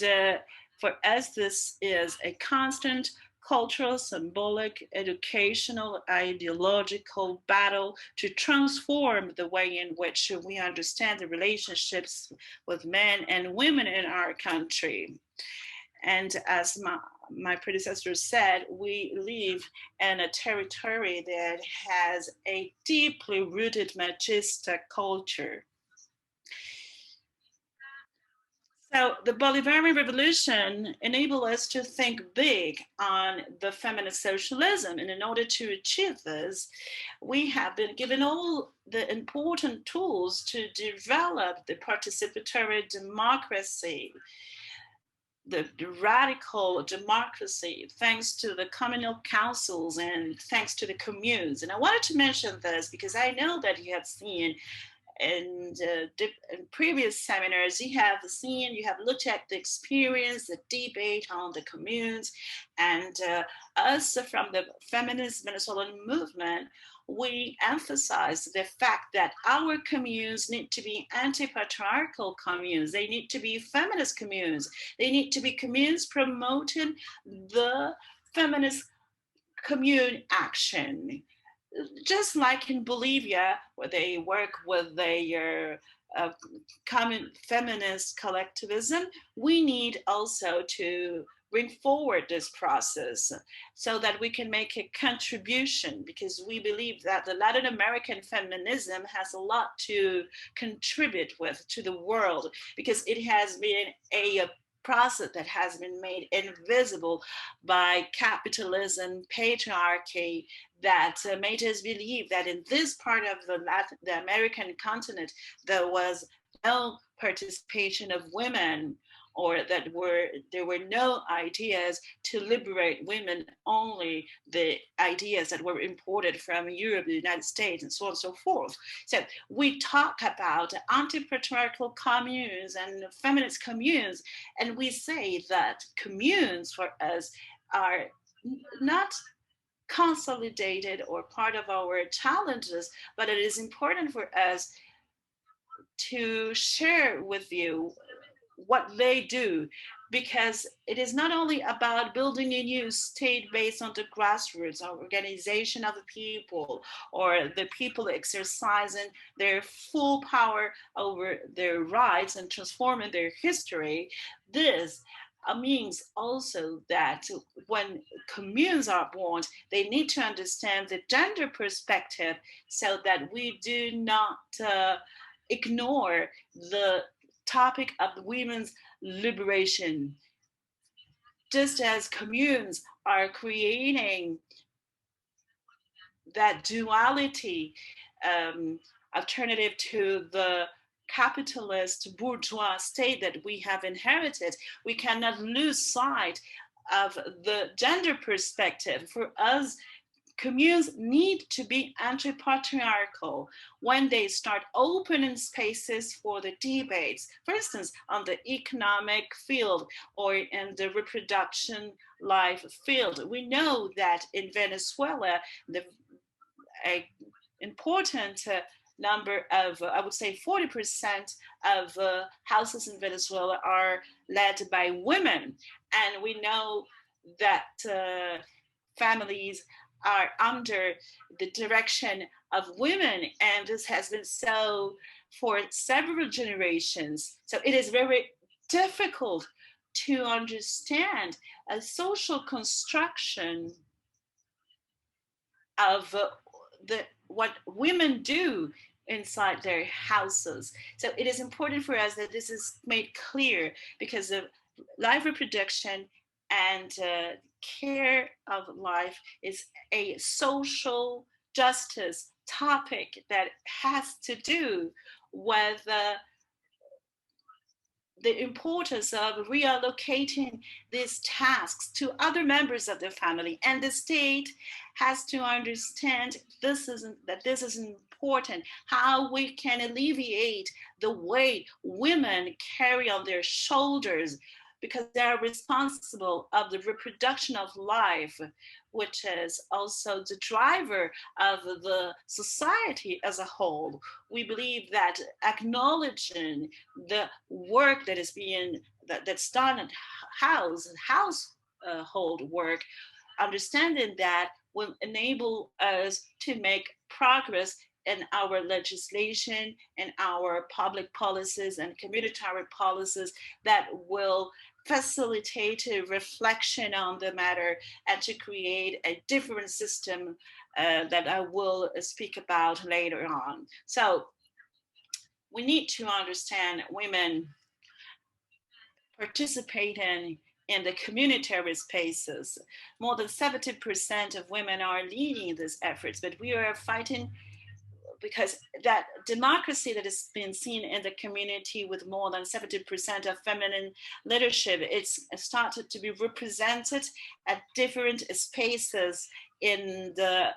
for us, this is a constant cultural, symbolic, educational, ideological battle to transform the way in which we understand the relationships with men and women in our country. And as my predecessor said, we live in a territory that has a deeply rooted machista culture. So the Bolivarian Revolution enabled us to think big on the feminist socialism. And in order to achieve this, we have been given all the important tools to develop the participatory democracy, the radical democracy, thanks to the communal councils and thanks to the communes. And I wanted to mention this because I know that you have seen in previous seminars, you have looked at the experience, the debate on the communes, and us from the feminist Venezuelan movement, we emphasize the fact that our communes need to be anti-patriarchal communes. They need to be feminist communes. They need to be communes promoting the feminist commune action. Just like in Bolivia, where they work with their common feminist collectivism, we need also to bring forward this process so that we can make a contribution, because we believe that the Latin American feminism has a lot to contribute with to the world, because it has been a process that has been made invisible by capitalism, patriarchy, that made us believe that in this part of the American continent, there was no participation of women or that there were no ideas to liberate women, only the ideas that were imported from Europe, the United States, and so on and so forth. So we talk about anti-patriarchal communes and feminist communes, and we say that communes for us are not consolidated or part of our challenges, but it is important for us to share with you what they do, because it is not only about building a new state based on the grassroots or organization of the people, or the people exercising their full power over their rights and transforming their history. This means also that when communes are born, they need to understand the gender perspective, so that we do not ignore the topic of women's liberation. Just as communes are creating that duality alternative to the capitalist bourgeois state that we have inherited, we cannot lose sight of the gender perspective. For us, communes need to be anti-patriarchal when they start opening spaces for the debates, for instance, on the economic field or in the reproduction life field. We know that in Venezuela, the important number of, I would say 40% of houses in Venezuela are led by women. And we know that families are under the direction of women, and this has been so for several generations. So it is very difficult to understand a social construction of what women do inside their houses. So it is important for us that this is made clear, because of life reproduction and care of life is a social justice topic that has to do with the importance of reallocating these tasks to other members of the family. And the state has to understand this is important, how we can alleviate the weight women carry on their shoulders, because they are responsible of the reproduction of life, which is also the driver of the society as a whole. We believe that acknowledging the work that is being that's done at household work, understanding that will enable us to make progress in our legislation and our public policies and communitary policies that will facilitate a reflection on the matter and to create a different system that I will speak about later on. So we need to understand women participating in the communitary spaces. More than 70% of women are leading these efforts, but we are fighting because that democracy that has been seen in the community with more than 70% of feminine leadership, it's started to be represented at different spaces in the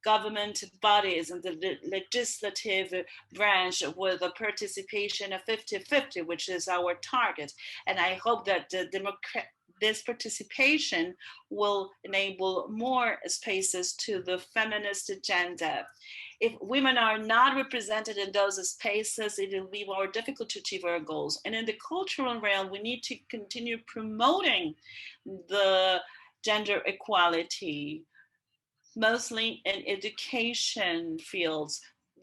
government bodies and the legislative branch, with a participation of 50-50, which is our target. And I hope that this participation will enable more spaces to the feminist agenda. If women are not represented in those spaces, it will be more difficult to achieve our goals. And in the cultural realm, we need to continue promoting the gender equality, mostly in education fields.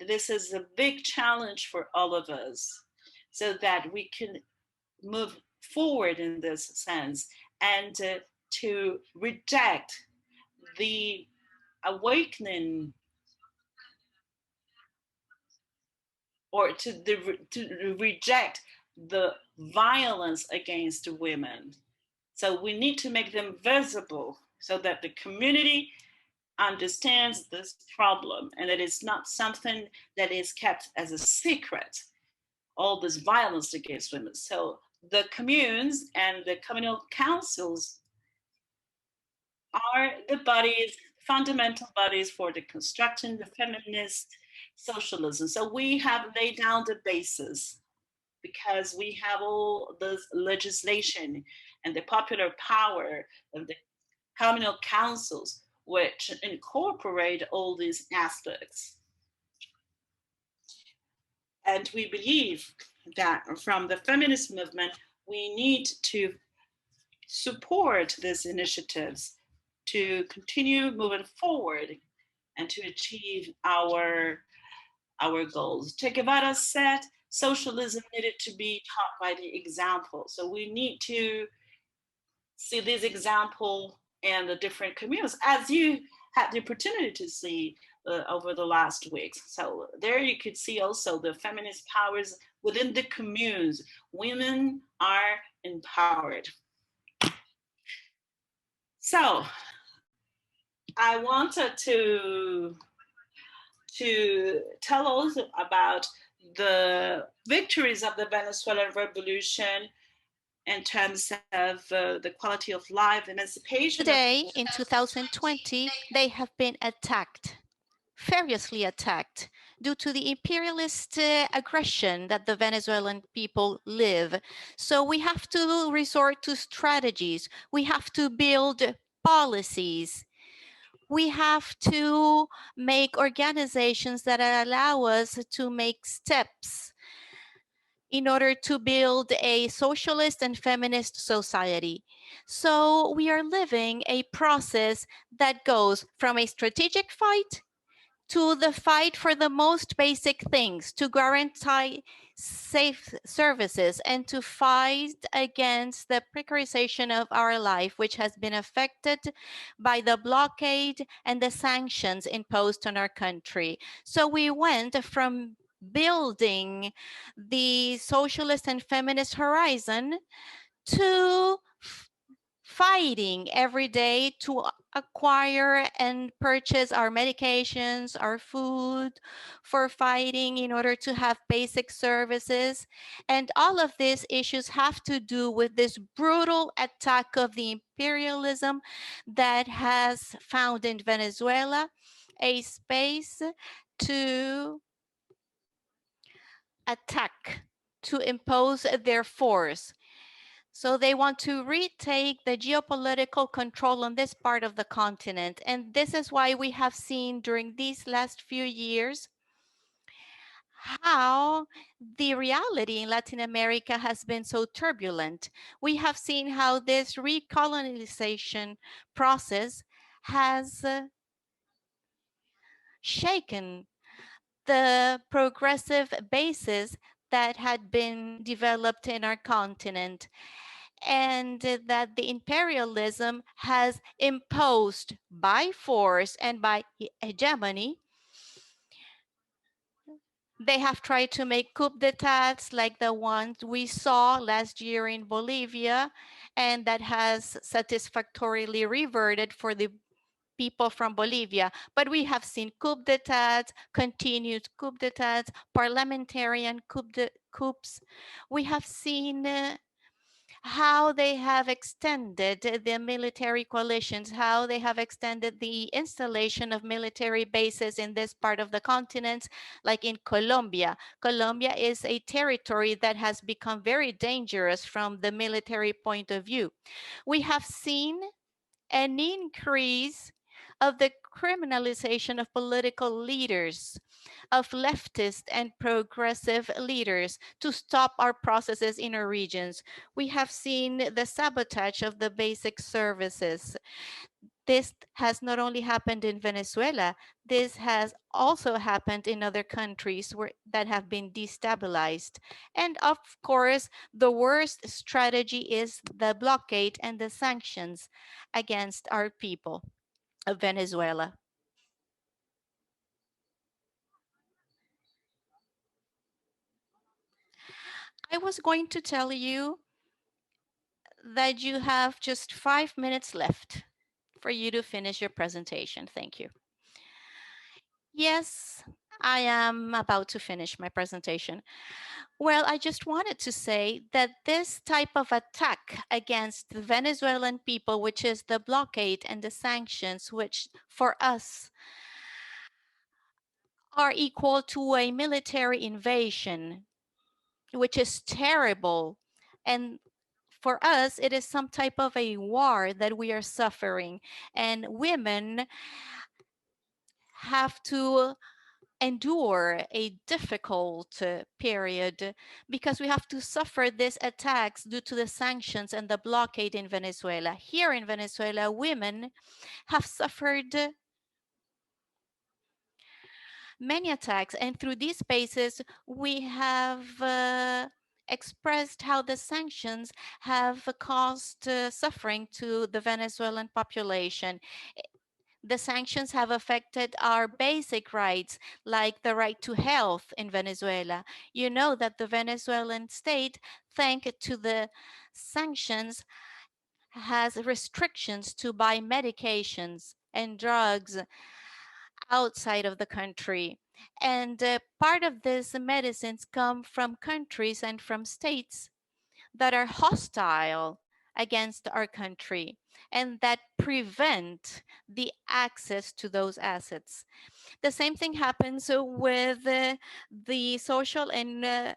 This is a big challenge for all of us, so that we can move forward in this sense, and to reject the awakening, or to reject the violence against women. So we need to make them visible, so that the community understands this problem, and it is not something that is kept as a secret, all this violence against women. So the communes and the communal councils are the bodies, fundamental bodies for the constructing the feminist socialism. So we have laid down the basis because we have all this legislation and the popular power of the communal councils, which incorporate all these aspects. And we believe that from the feminist movement, we need to support these initiatives to continue moving forward and to achieve our goals. Che Guevara said socialism needed to be taught by the example. So we need to see this example in the different communities, as you had the opportunity to see over the last weeks. So there you could see also the feminist powers within the communes. Women are empowered. So I wanted to tell us about the victories of the Venezuelan Revolution in terms of the quality of life, emancipation. Today, in 2020, they have been attacked, furiously attacked, due to the imperialist aggression that the Venezuelan people live. So we have to resort to strategies. We have to build policies. We have to make organizations that allow us to make steps in order to build a socialist and feminist society. So we are living a process that goes from a strategic fight to the fight for the most basic things, to guarantee safe services and to fight against the precarization of our life, which has been affected by the blockade and the sanctions imposed on our country. So we went from building the socialist and feminist horizon to fighting every day to acquire and purchase our medications, our food, for fighting in order to have basic services. And all of these issues have to do with this brutal attack of the imperialism that has found in Venezuela a space to attack, to impose their force. So they want to retake the geopolitical control on this part of the continent. And this is why we have seen during these last few years how the reality in Latin America has been so turbulent. We have seen how this recolonization process has shaken the progressive basis that had been developed in our continent, and that the imperialism has imposed by force and by hegemony. They have tried to make coup d'etats like the ones we saw last year in Bolivia, and that has satisfactorily reverted for the people from Bolivia. But we have seen coup d'etats, continued coup d'etats, parliamentarian coups. We have seen how they have extended the military coalitions, how they have extended the installation of military bases in this part of the continent, like in Colombia. Colombia is a territory that has become very dangerous from the military point of view. We have seen an increase of the criminalization of political leaders, of leftist and progressive leaders to stop our processes in our regions. We have seen the sabotage of the basic services. This has not only happened in Venezuela, this has also happened in other countries that have been destabilized. And of course, the worst strategy is the blockade and the sanctions against our people of Venezuela. I was going to tell you that you have just 5 minutes left for you to finish your presentation. Thank you. Yes, I am about to finish my presentation. Well, I just wanted to say that this type of attack against the Venezuelan people, which is the blockade and the sanctions, which for us are equal to a military invasion, which is terrible. And for us, it is some type of a war that we are suffering. And women have to endure a difficult period because we have to suffer these attacks due to the sanctions and the blockade in Venezuela. Here in Venezuela, women have suffered many attacks, and through these spaces, we have expressed how the sanctions have caused suffering to the Venezuelan population. The sanctions have affected our basic rights, like the right to health in Venezuela. You know that the Venezuelan state, thanks to the sanctions, has restrictions to buy medications and drugs outside of the country. And part of these medicines come from countries and from states that are hostile against our country and that prevent the access to those assets. The same thing happens with the social and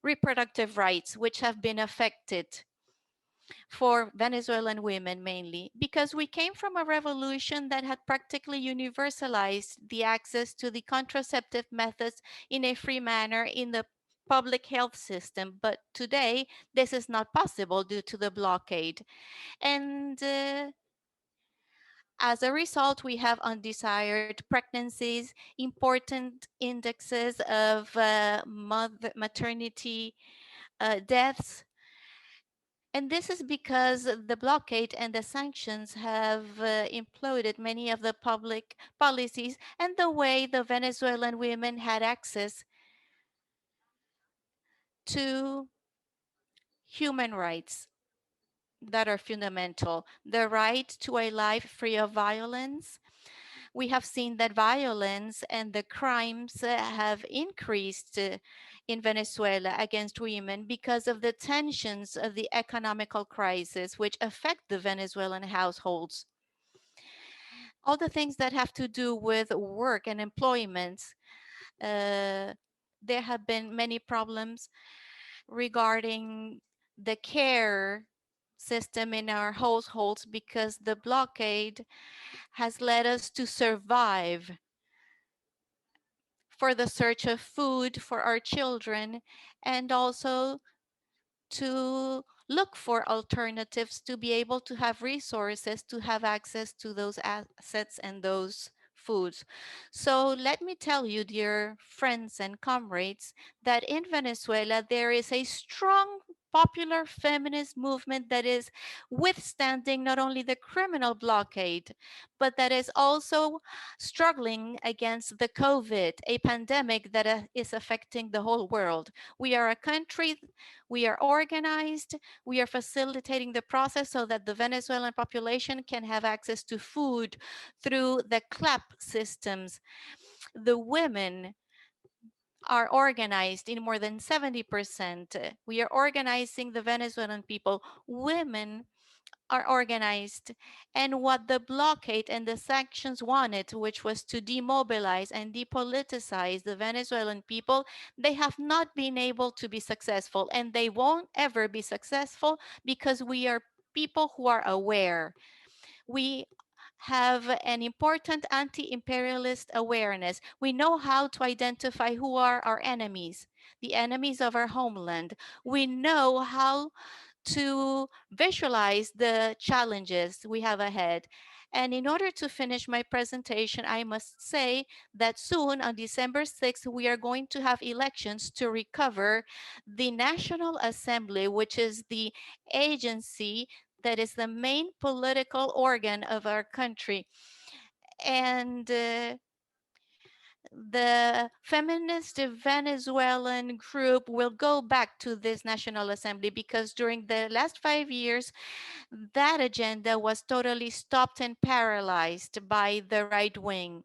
reproductive rights, which have been affected for Venezuelan women mainly, because we came from a revolution that had practically universalized the access to the contraceptive methods in a free manner in the public health system. But today, this is not possible due to the blockade. And as a result, we have undesired pregnancies, important indexes of maternity deaths. And this is because the blockade and the sanctions have imploded many of the public policies and the way the Venezuelan women had access to human rights that are fundamental. The right to a life free of violence. We have seen that violence and the crimes have increased in Venezuela against women because of the tensions of the economical crisis, which affect the Venezuelan households. All the things that have to do with work and employment, there have been many problems regarding the care system in our households because the blockade has led us to survive for the search of food for our children and also to look for alternatives to be able to have resources to have access to those assets and those foods. So let me tell you, dear friends and comrades, that in Venezuela there is a strong popular feminist movement that is withstanding not only the criminal blockade, but that is also struggling against the COVID, a pandemic that is affecting the whole world. We are a country, we are organized, we are facilitating the process so that the Venezuelan population can have access to food through the CLAP systems. The women are organized in more than 70%. We are organizing the Venezuelan people. Women are organized, and what the blockade and the sanctions wanted, which was to demobilize and depoliticize the Venezuelan people, they have not been able to be successful, and they won't ever be successful because we are people who are aware. We have an important anti-imperialist awareness. We know how to identify who are our enemies, the enemies of our homeland. We know how to visualize the challenges we have ahead. And in order to finish my presentation, I must say that soon on December 6th, we are going to have elections to recover the National Assembly, which is the agency that is the main political organ of our country. And the feminist Venezuelan group will go back to this National Assembly because during the last 5 years, that agenda was totally stopped and paralyzed by the right wing.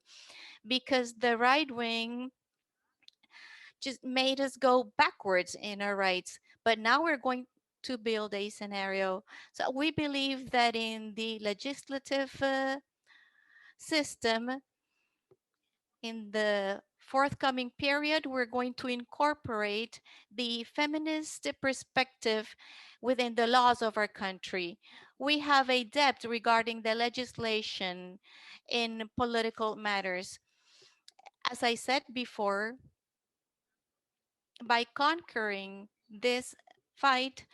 because the right wing just made us go backwards in our rights. But now we're going to build a scenario. So we believe that in the legislative system, in the forthcoming period, we're going to incorporate the feminist perspective within the laws of our country. We have a depth regarding the legislation in political matters. As I said before, by conquering this fight,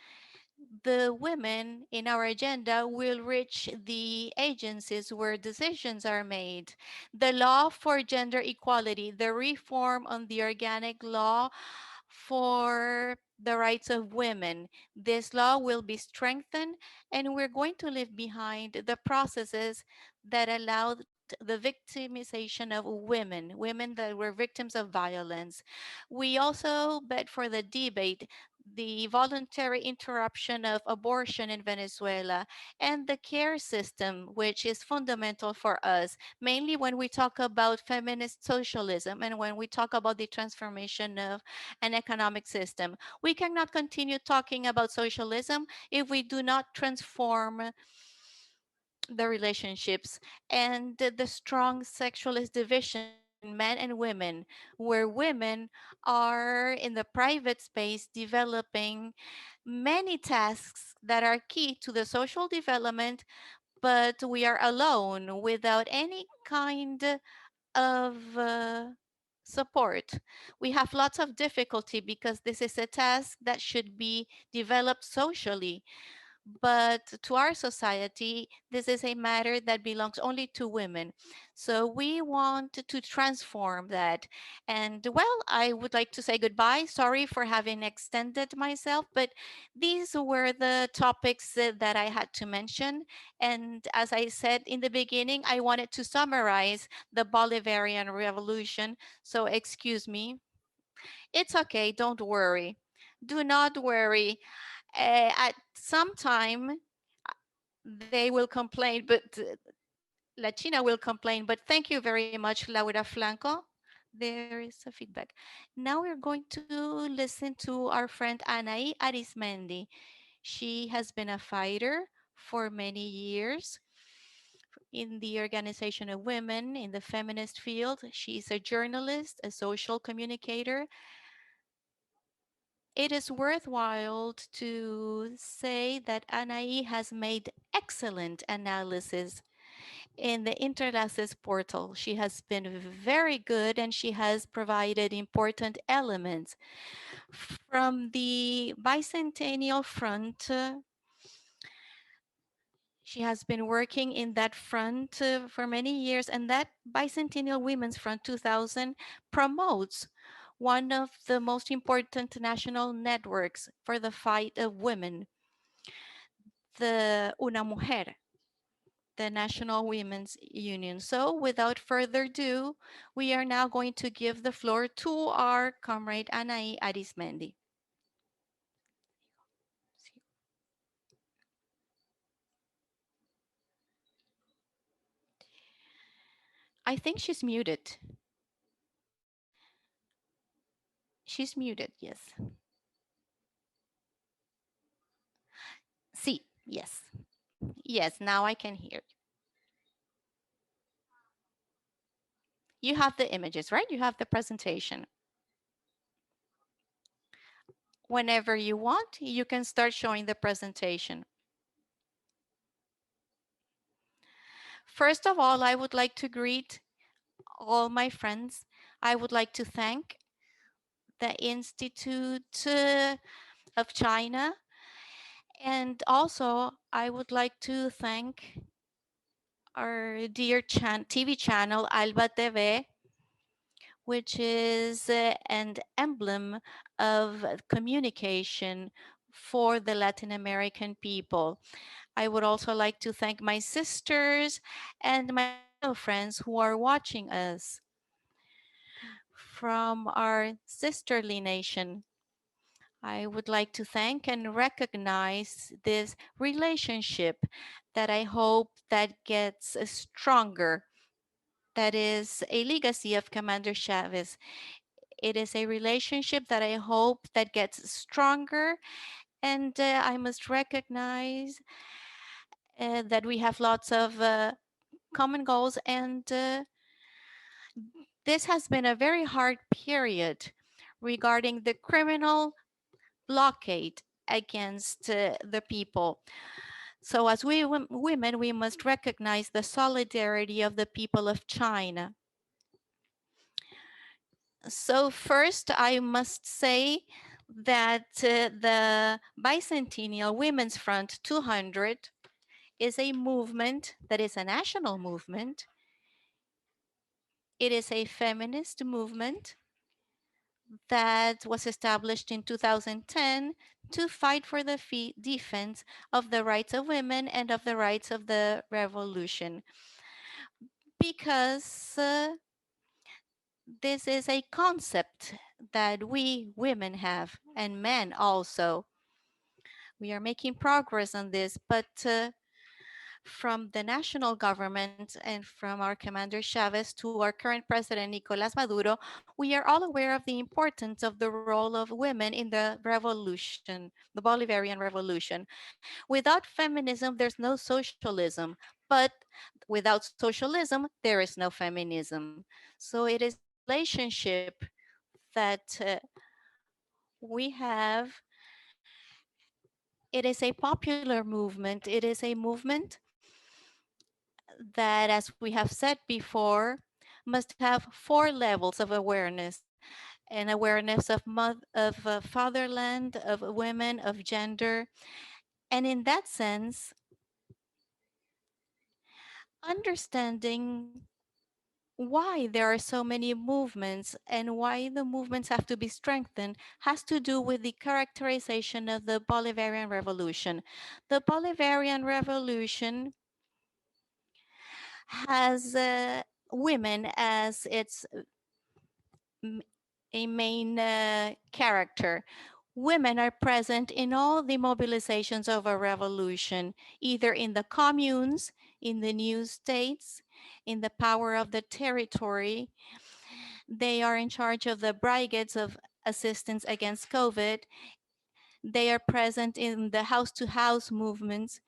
the women in our agenda will reach the agencies where decisions are made. The law for gender equality, the reform on the organic law for the rights of women. This law will be strengthened, and we're going to leave behind the processes that allowed the victimization of women, women that were victims of violence. We also bet for the debate the voluntary interruption of abortion in Venezuela and the care system, which is fundamental for us, mainly when we talk about feminist socialism and when we talk about the transformation of an economic system. We cannot continue talking about socialism if we do not transform the relationships and the strong sexualist division between men and women, where women are in the private space developing many tasks that are key to the social development, but we are alone without any kind of support. We have lots of difficulty because this is a task that should be developed socially, but to our society, this is a matter that belongs only to women. So we want to transform that. And well, I would like to say goodbye. Sorry for having extended myself, but these were the topics that I had to mention. And as I said in the beginning, I wanted to summarize the Bolivarian Revolution. So excuse me. It's okay, don't worry. Do not worry. At some time, they will complain, but La China will complain. But thank you very much, Laura Franco. There is a feedback. Now we're going to listen to our friend Anahí Arizmendi. She has been a fighter for many years in the organization of women in the feminist field. She's a journalist, a social communicator. It is worthwhile to say that Anahí has made excellent analysis in the Interlaces portal. She has been very good and she has provided important elements. From the Bicentennial front, she has been working in that front for many years, and that Bicentennial Women's Front 2000 promotes one of the most important national networks for the fight of women, the Una Mujer, the National Women's Union. So without further ado, we are now going to give the floor to our comrade Anahí Arizmendi. I think she's muted. She's muted, yes. See, yes. Yes, now I can hear. You have the images, right? You have the presentation. Whenever you want, you can start showing the presentation. First of all, I would like to greet all my friends. I would like to thank the Institute of China. And also, I would like to thank our dear TV channel, ALBA TV, which is an emblem of communication for the Latin American people. I would also like to thank my sisters and my Latino friends who are watching us from our sisterly nation. I would like to thank and recognize this relationship that I hope that gets stronger that is a legacy of Commander Chavez. It is a relationship that I hope that gets stronger, and I must recognize that we have lots of common goals, and this has been a very hard period regarding the criminal blockade against the people. So as women, we must recognize the solidarity of the people of China. So first, I must say that the Bicentennial Women's Front 200 is a movement that is a national movement. It is a feminist movement that was established in 2010 to fight for the defense of the rights of women and of the rights of the revolution. Because this is a concept that we women have, and men also. We are making progress on this, but from the national government and from our commander Chavez to our current president Nicolas Maduro, we are all aware of the importance of the role of women in the revolution, the Bolivarian revolution. Without feminism, there's no socialism, but without socialism, there is no feminism. So it is a relationship that we have. It is a popular movement. It is a movement that, as we have said before, must have four levels of awareness: an awareness of fatherland, of women, of gender. And in that sense, understanding why there are so many movements and why the movements have to be strengthened has to do with the characterization of the Bolivarian Revolution. The Bolivarian Revolution has women as its a main character. Women are present in all the mobilizations of a revolution, either in the communes, in the new states, in the power of the territory. They are in charge of the brigades of assistance against COVID. They are present in the house-to-house movements.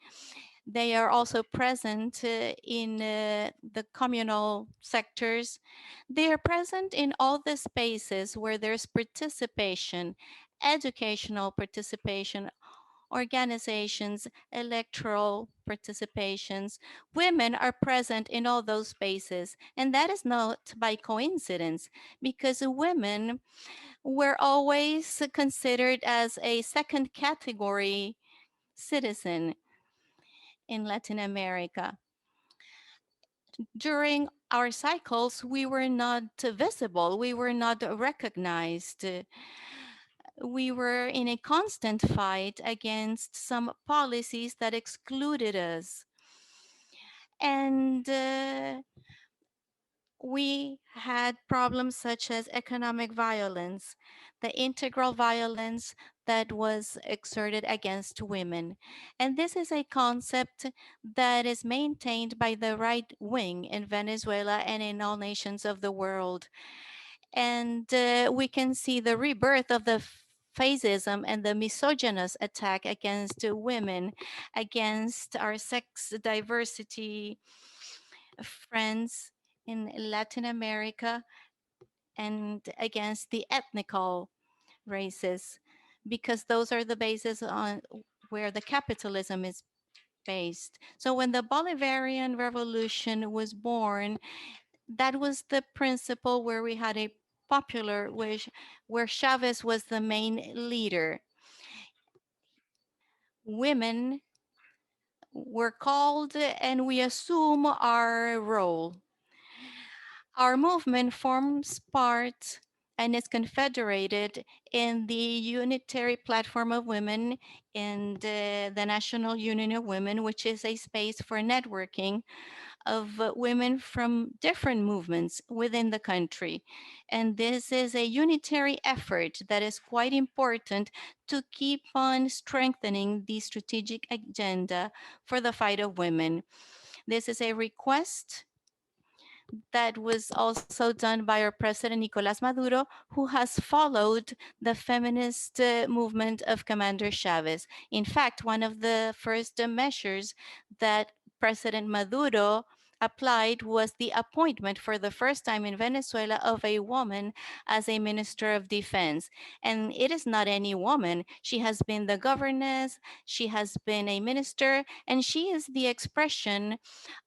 They are also present in the communal sectors. They are present in all the spaces where there's participation, educational participation, organizations, electoral participations. Women are present in all those spaces, and that is not by coincidence, because women were always considered as a second category citizen in Latin America. During our cycles, we were not visible, we were not recognized. We were in a constant fight against some policies that excluded us. And we had problems such as economic violence, the integral violence that was exerted against women. And this is a concept that is maintained by the right wing in Venezuela and in all nations of the world. And we can see the rebirth of the fascism and the misogynist attack against women, against our sex diversity friends in Latin America, and against the ethnical races, because those are the bases on where the capitalism is based. So when the Bolivarian Revolution was born, that was the principle where we had a popular wish, where Chavez was the main leader. Women were called and we assume our role. Our movement forms part and is confederated in the Unitary Platform of Women and the National Union of Women, which is a space for networking of women from different movements within the country. And this is a unitary effort that is quite important to keep on strengthening the strategic agenda for the fight of women. This is a request that was also done by our president, Nicolás Maduro, who has followed the feminist movement of Commander Chavez. In fact, one of the first measures that President Maduro applied was the appointment for the first time in Venezuela of a woman as a minister of defense. And it is not any woman. She has been the governess, she has been a minister, and she is the expression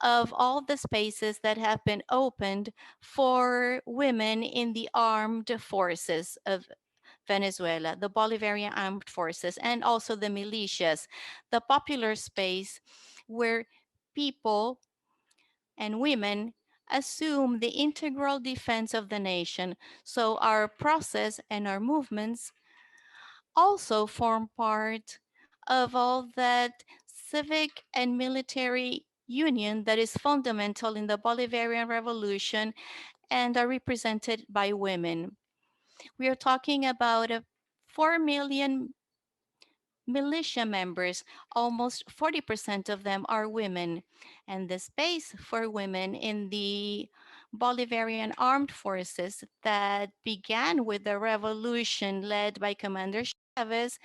of all the spaces that have been opened for women in the armed forces of Venezuela, the Bolivarian armed forces, and also the militias, the popular space where people and women assume the integral defense of the nation. So our process and our movements also form part of all that civic and military union that is fundamental in the Bolivarian Revolution and are represented by women. We are talking about 4 million militia members, almost 40% of them are women. And the space for women in the Bolivarian armed forces that began with the revolution led by Commander Chavez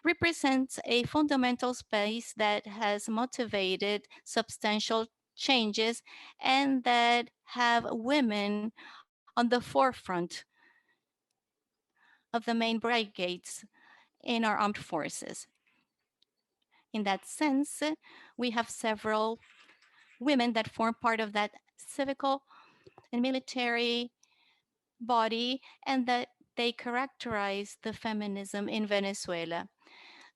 represents a fundamental space that has motivated substantial changes and that have women on the forefront of the main brigades in our armed forces. In that sense, we have several women that form part of that civical and military body and that they characterize the feminism in Venezuela.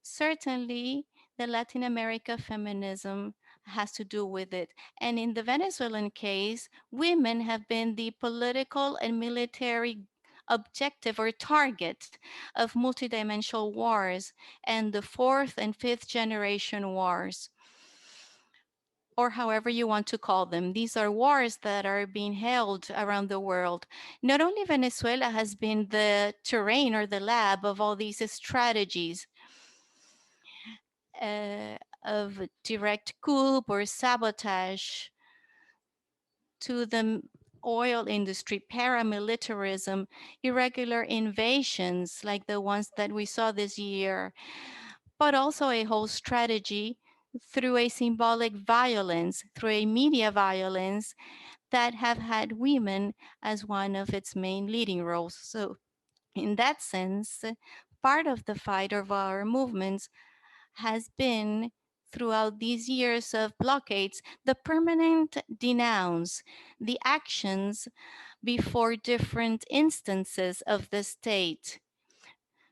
Certainly, the Latin America feminism has to do with it. And in the Venezuelan case, women have been the political and military objective or target of multidimensional wars and the fourth and fifth generation wars, or however you want to call them. These are wars that are being held around the world. Not only Venezuela has been the terrain or the lab of all these strategies of direct coup or sabotage to the oil industry, paramilitarism, irregular invasions like the ones that we saw this year, but also a whole strategy through a symbolic violence, through a media violence that have had women as one of its main leading roles. So in that sense, part of the fight of our movements has been throughout these years of blockades, the permanent denounce the actions before different instances of the state,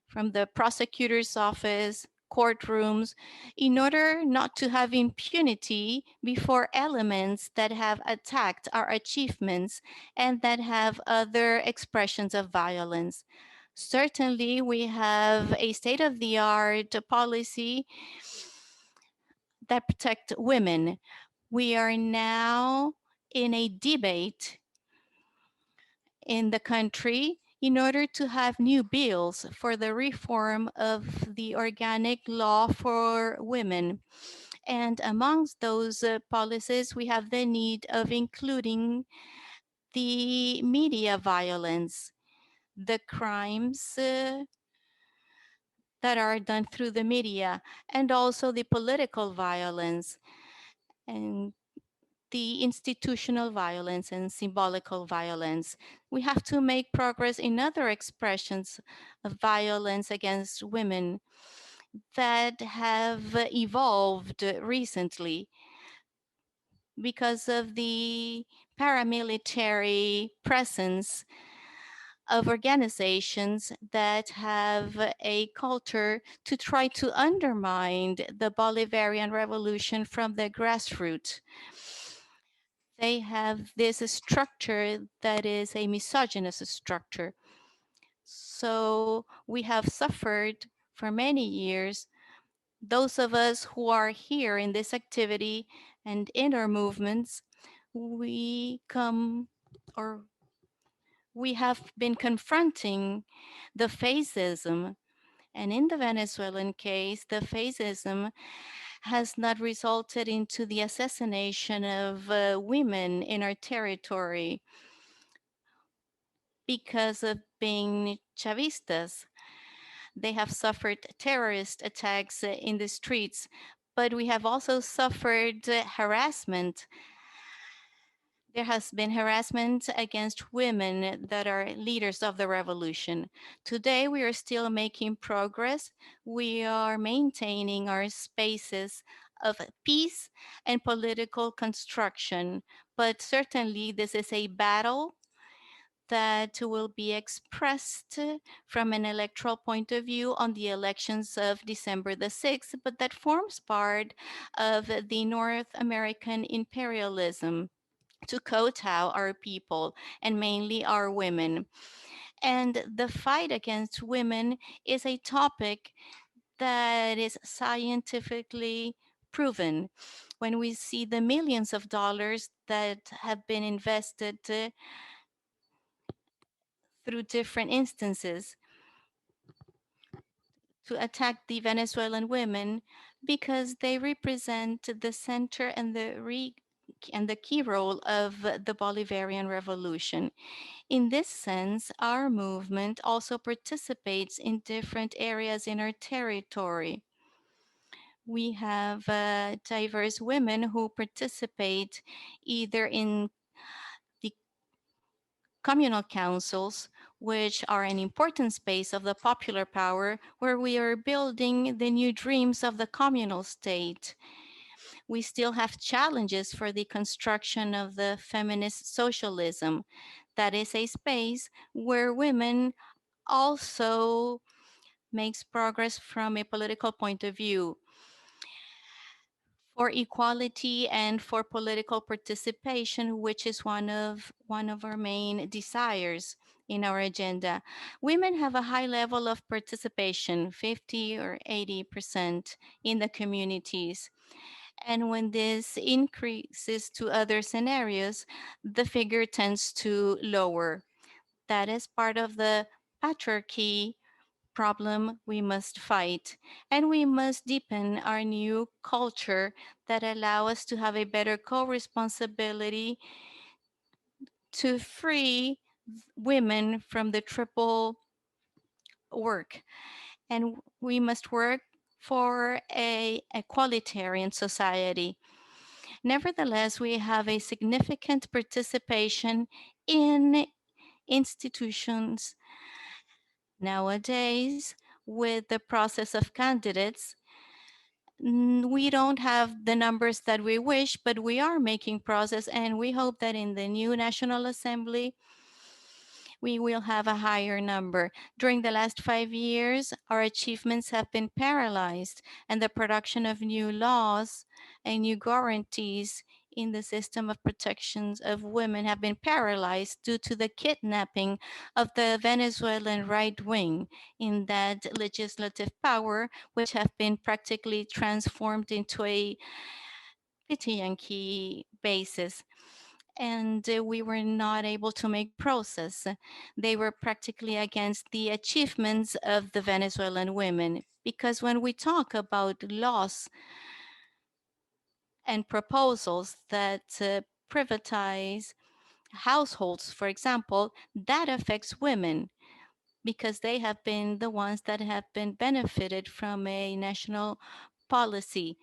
from the prosecutor's office, courtrooms, in order not to have impunity before elements that have attacked our achievements and that have other expressions of violence. Certainly, we have a state-of-the-art policy that protect women. We are now in a debate in the country in order to have new bills for the reform of the organic law for women. And amongst those policies, we have the need of including the media violence, the crimes that are done through the media, and also the political violence and the institutional violence and symbolical violence. We have to make progress in other expressions of violence against women that have evolved recently because of the paramilitary presence of organizations that have a culture to try to undermine the Bolivarian revolution from the grassroots. They have this structure that is a misogynist structure. So we have suffered for many years. Those of us who are here in this activity and in our movements, we come or we have been confronting the fascism. And in the Venezuelan case, the fascism has not resulted into the assassination of women in our territory because of being Chavistas. They have suffered terrorist attacks in the streets, but we have also suffered harassment. There has been harassment against women that are leaders of the revolution. Today, we are still making progress. We are maintaining our spaces of peace and political construction, but certainly this is a battle that will be expressed from an electoral point of view on the elections of December the 6th, but that forms part of the North American imperialism to kowtow our people and mainly our women. And the fight against women is a topic that is scientifically proven. When we see the millions of dollars that have been invested through different instances to attack the Venezuelan women because they represent the center and the key role of the Bolivarian revolution. In this sense, our movement also participates in different areas in our territory. We have diverse women who participate either in the communal councils, which are an important space of the popular power, where we are building the new dreams of the communal state. We still have challenges for the construction of the feminist socialism. That is a space where women also makes progress from a political point of view for equality and for political participation, which is one of our main desires in our agenda. Women have a high level of participation, 50 or 80% in the communities. And when this increases to other scenarios, the figure tends to lower. That is part of the patriarchy problem we must fight, and we must deepen our new culture that allow us to have a better co-responsibility to free women from the triple work. And we must work for a equalitarian society. Nevertheless, we have a significant participation in institutions nowadays with the process of candidates. We don't have the numbers that we wish, but we are making progress, and we hope that in the new National Assembly, we will have a higher number. During the last 5 years, our achievements have been paralyzed, and the production of new laws and new guarantees in the system of protections of women have been paralyzed due to the kidnapping of the Venezuelan right wing in that legislative power, which have been practically transformed into a Yankee basis. And we were not able to make process. They were practically against the achievements of the Venezuelan women. Because when we talk about laws and proposals that privatize households, for example, that affects women because they have been the ones that have been benefited from a national policy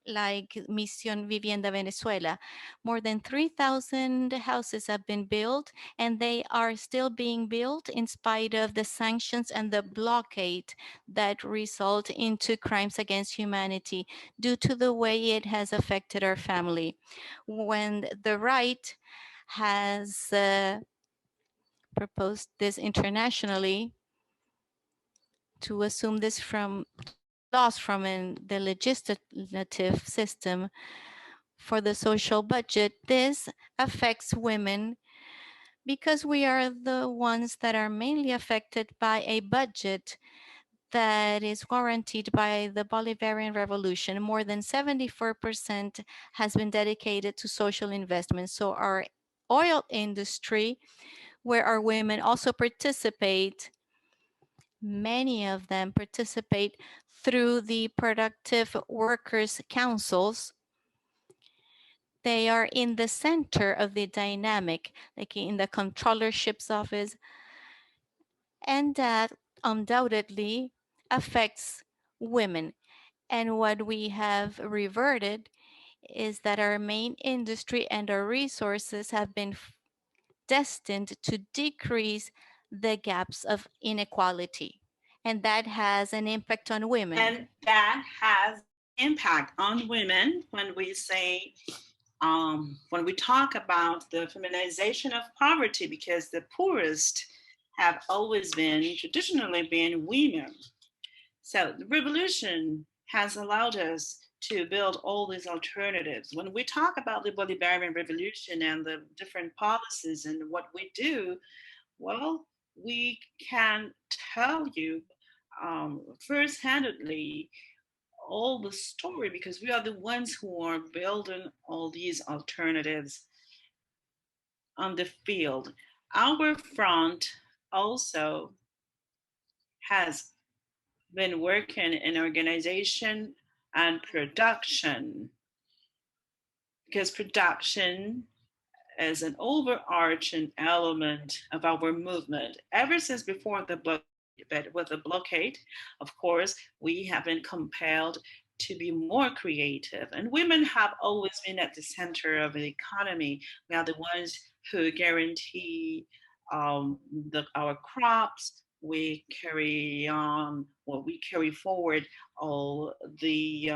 like Misión Vivienda Venezuela. More than 3,000 houses have been built, and they are still being built in spite of the sanctions and the blockade that result into crimes against humanity due to the way it has affected our family. When the right has proposed this internationally to assume this from loss from the legislative system for the social budget, this affects women because we are the ones that are mainly affected by a budget that is guaranteed by the Bolivarian Revolution. More than 74% has been dedicated to social investments. So our oil industry, where our women also participate, Many of them participate through the productive workers' councils. They are in the center of the dynamic, like in the controllership's office, and that undoubtedly affects women. And what we have reverted is that our main industry and our resources have been destined to decrease the gaps of inequality. And that has an impact on women. And that has impact on women when we say, when we talk about the feminization of poverty, because the poorest have always been, traditionally been women. So the revolution has allowed us to build all these alternatives. When we talk about the Bolivarian revolution and the different policies and what we do, well, we can tell you first-handedly all the story, because we are the ones who are building all these alternatives on the field. Our front also has been working in organization and production, because production is an overarching element of our movement ever since before the blockade. But with the blockade, of course, we have been compelled to be more creative. And women have always been at the center of the economy. We are the ones who guarantee our crops. We carry on, we carry forward all the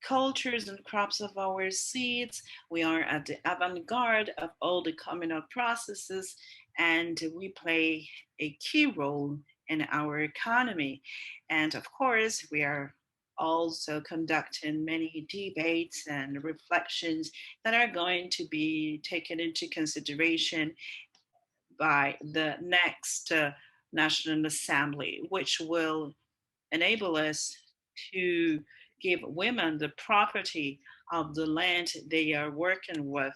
cultures and crops of our seeds. We are at the avant-garde of all the communal processes, and we play a key role in our economy. And of course, we are also conducting many debates and reflections that are going to be taken into consideration by the next National Assembly, which will enable us to give women the property of the land they are working with.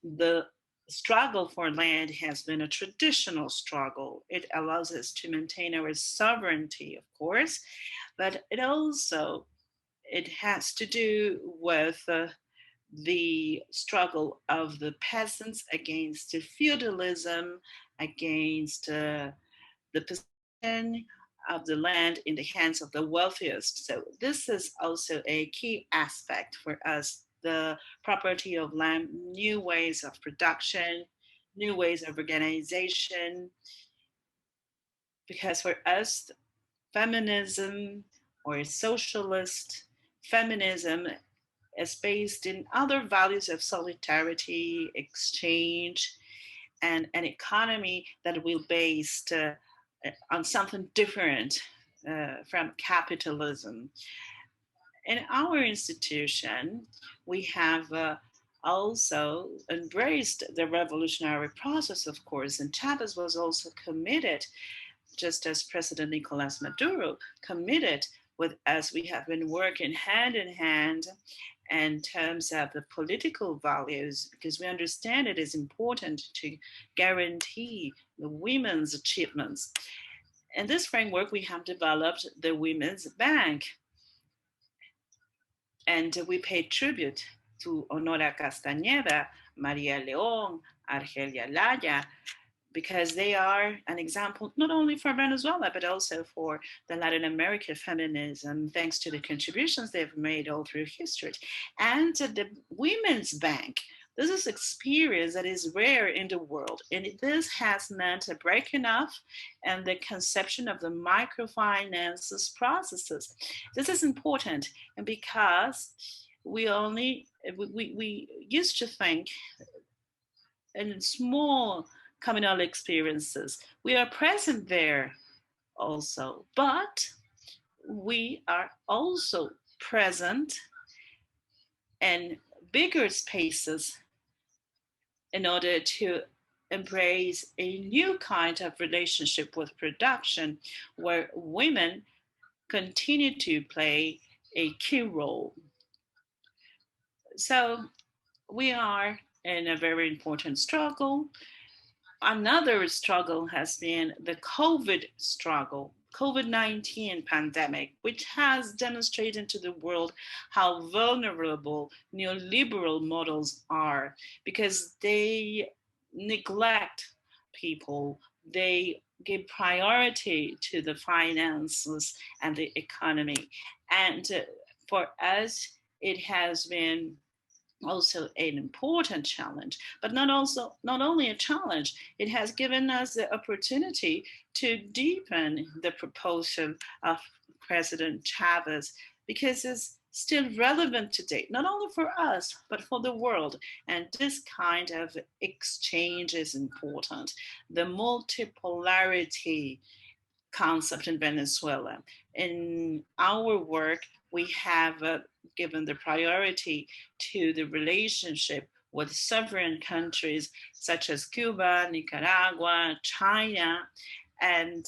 The struggle for land has been a traditional struggle. It allows us to maintain our sovereignty, of course, but it has to do with the struggle of the peasants against feudalism, against the position of the land in the hands of the wealthiest. So this is also a key aspect for us, the property of land, new ways of production, new ways of organization. Because for us, feminism or socialist feminism is based in other values of solidarity, exchange, and an economy that will be based on something different from capitalism. In our institution, we have also embraced the revolutionary process, of course, and Chavez was also committed, just as President Nicolas Maduro committed with us. We have been working hand in hand in terms of the political values, because we understand it is important to guarantee the women's achievements. In this framework, we have developed the Women's Bank, and we pay tribute to Honora Castañeda, Maria León, Argelia Laya, because they are an example not only for Venezuela, but also for the Latin American feminism, thanks to the contributions they've made all through history. And the Women's Bank, this is experience that is rare in the world. And this has meant a breaking off and the conception of the microfinances processes. This is important, and because we used to think in small communal experiences. We are present there also, but we are also present in bigger spaces in order to embrace a new kind of relationship with production, where women continue to play a key role. So we are in a very important struggle. Another struggle has been the COVID struggle, COVID-19 pandemic, which has demonstrated to the world how vulnerable neoliberal models are because they neglect people, they give priority to the finances and the economy. And for us, it has been also an important challenge, but not only a challenge, it has given us the opportunity to deepen the proposal of President Chavez because it's still relevant today, not only for us, but for the world. And this kind of exchange is important. The multipolarity concept in Venezuela. In our work, we have given the priority to the relationship with sovereign countries such as Cuba, Nicaragua, China, and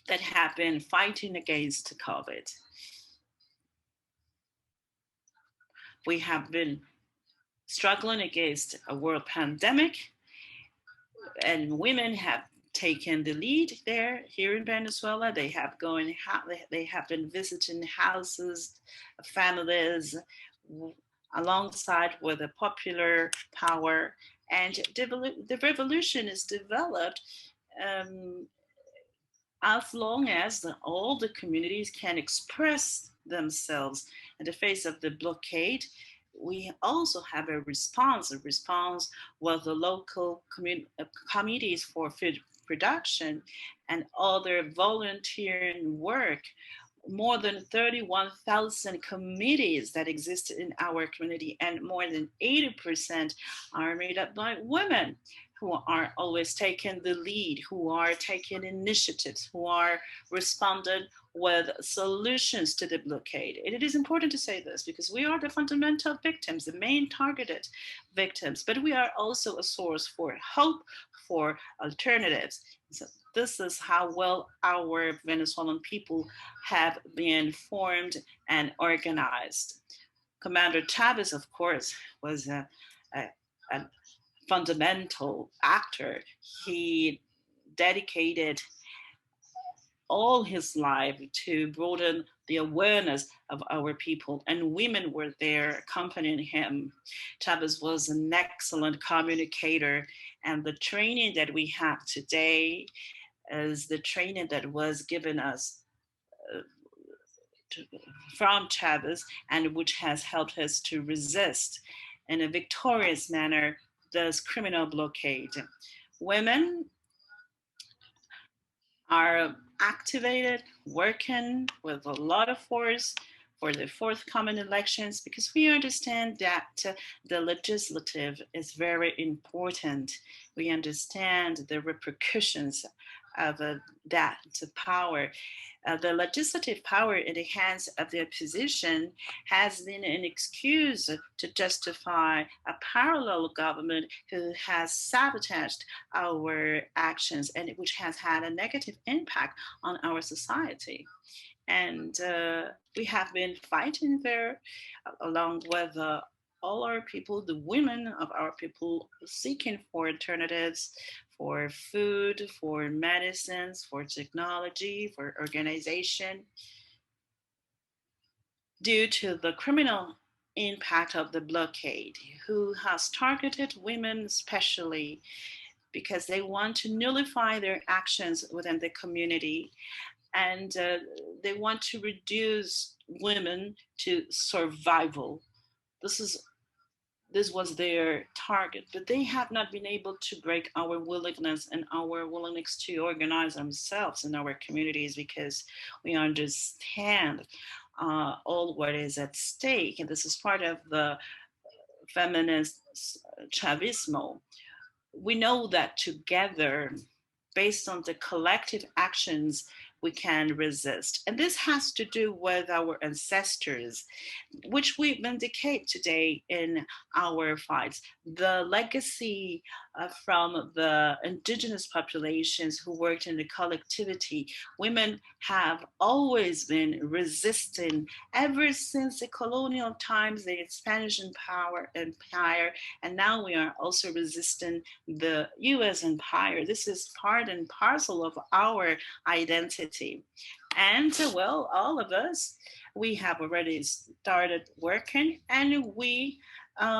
that have been fighting against COVID. We have been struggling against a world pandemic, and women have taken the lead there here in Venezuela. They have been visiting houses, families, alongside with the popular power, and the revolution is developed as long as all the communities can express themselves in the face of the blockade. We also have a response with the local committees for food production and other volunteering work. More than 31,000 committees that exist in our community, and more than 80% are made up by women who are always taking the lead, who are taking initiatives, who are responding with solutions to the blockade. And it is important to say this because we are the fundamental victims, the main targeted victims, but we are also a source for hope, for alternatives. So this is how well our Venezuelan people have been formed and organized. Commander Chavez, of course, was a fundamental actor. He dedicated all his life to broaden the awareness of our people, and women were there accompanying him. Chavez was an excellent communicator, and the training that we have today is the training that was given us from Chavez, and which has helped us to resist in a victorious manner this criminal blockade. Women are activated, working with a lot of force for the forthcoming elections because we understand that the legislative is very important. We understand the repercussions of that power. The legislative power in the hands of the opposition has been an excuse to justify a parallel government who has sabotaged our actions and which has had a negative impact on our society. And we have been fighting there along with all our people, the women of our people, seeking for alternatives, for food, for medicines, for technology, for organization. Due to the criminal impact of the blockade, who has targeted women especially because they want to nullify their actions within the community, and they want to reduce women to survival. This was their target, but they have not been able to break our willingness and our willingness to organize themselves in our communities because we understand all what is at stake. And this is part of the feminist Chavismo. We know that together, based on the collective actions, we can resist. And this has to do with our ancestors, which we vindicate today in our fights. The legacy from the indigenous populations who worked in the collectivity. Women have always been resisting ever since the colonial times, the Spanish empire, and now we are also resisting the US empire. This is part and parcel of our identity. And well, all of us, we have already started working, and we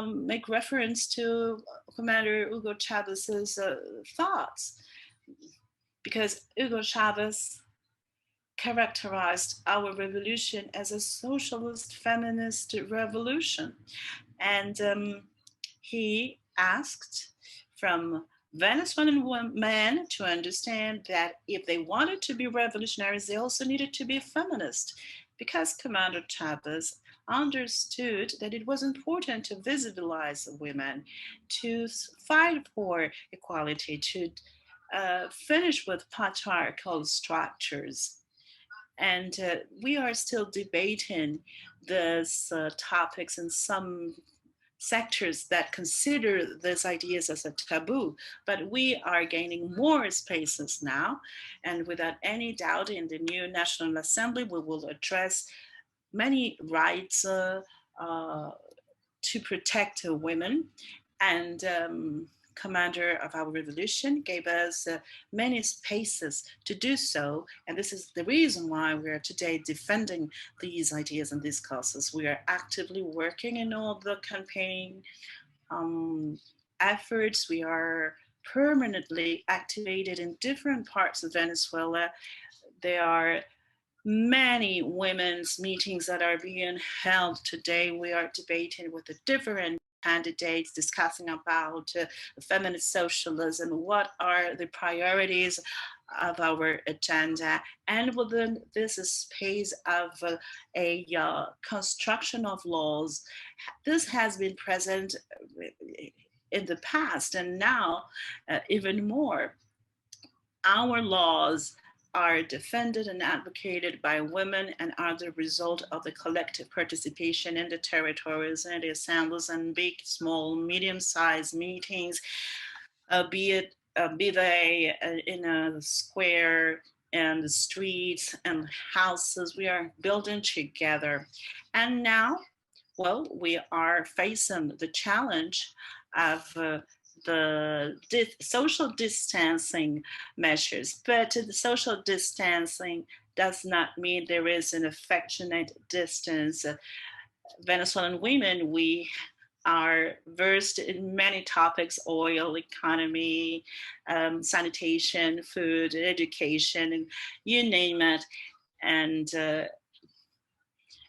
make reference to Commander Hugo Chavez's thoughts, because Hugo Chavez characterized our revolution as a socialist feminist revolution. And he asked from Venezuelan men to understand that if they wanted to be revolutionaries, they also needed to be feminist, because Commander Chavez understood that it was important to visibilize women, to fight for equality, to finish with patriarchal structures. And we are still debating these topics in some sectors that consider these ideas as a taboo, but we are gaining more spaces now. And without any doubt, in the new National Assembly, we will address many rights to protect women. And commander of our revolution gave us many spaces to do so. And this is the reason why we are today defending these ideas and these causes. We are actively working in all the campaign efforts. We are permanently activated in different parts of Venezuela. There are many women's meetings that are being held today. We are debating with the different candidates, discussing about feminist socialism, what are the priorities of our agenda, and within this space of a construction of laws. This has been present in the past, and now even more. Our laws are defended and advocated by women and are the result of the collective participation in the territories and the assemblies and big, small, medium-sized meetings, be they in a square and the streets and houses. We are building together. And now, well, we are facing the challenge of the social distancing measures, but the social distancing does not mean there is an affectionate distance. Venezuelan women, we are versed in many topics: oil, economy, sanitation, food, education, you name it. And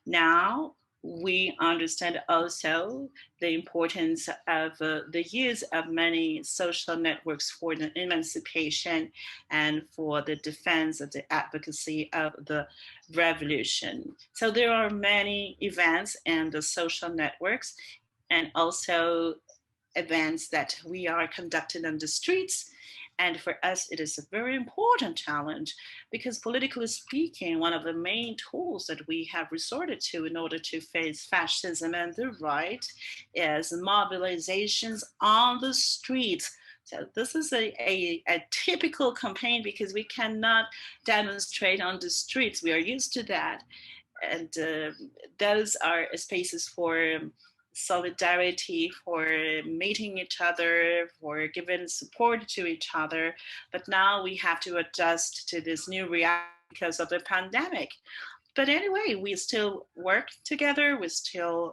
now we understand also the importance of the use of many social networks for the emancipation and for the defense of the advocacy of the revolution. So there are many events and the social networks, and also events that we are conducting on the streets. And for us, it is a very important challenge, because politically speaking, one of the main tools that we have resorted to in order to face fascism and the right is mobilizations on the streets. So this is a typical campaign, because we cannot demonstrate on the streets. We are used to that. And those are spaces for solidarity, for meeting each other, for giving support to each other. But now we have to adjust to this new reality because of the pandemic. But anyway, we still work together.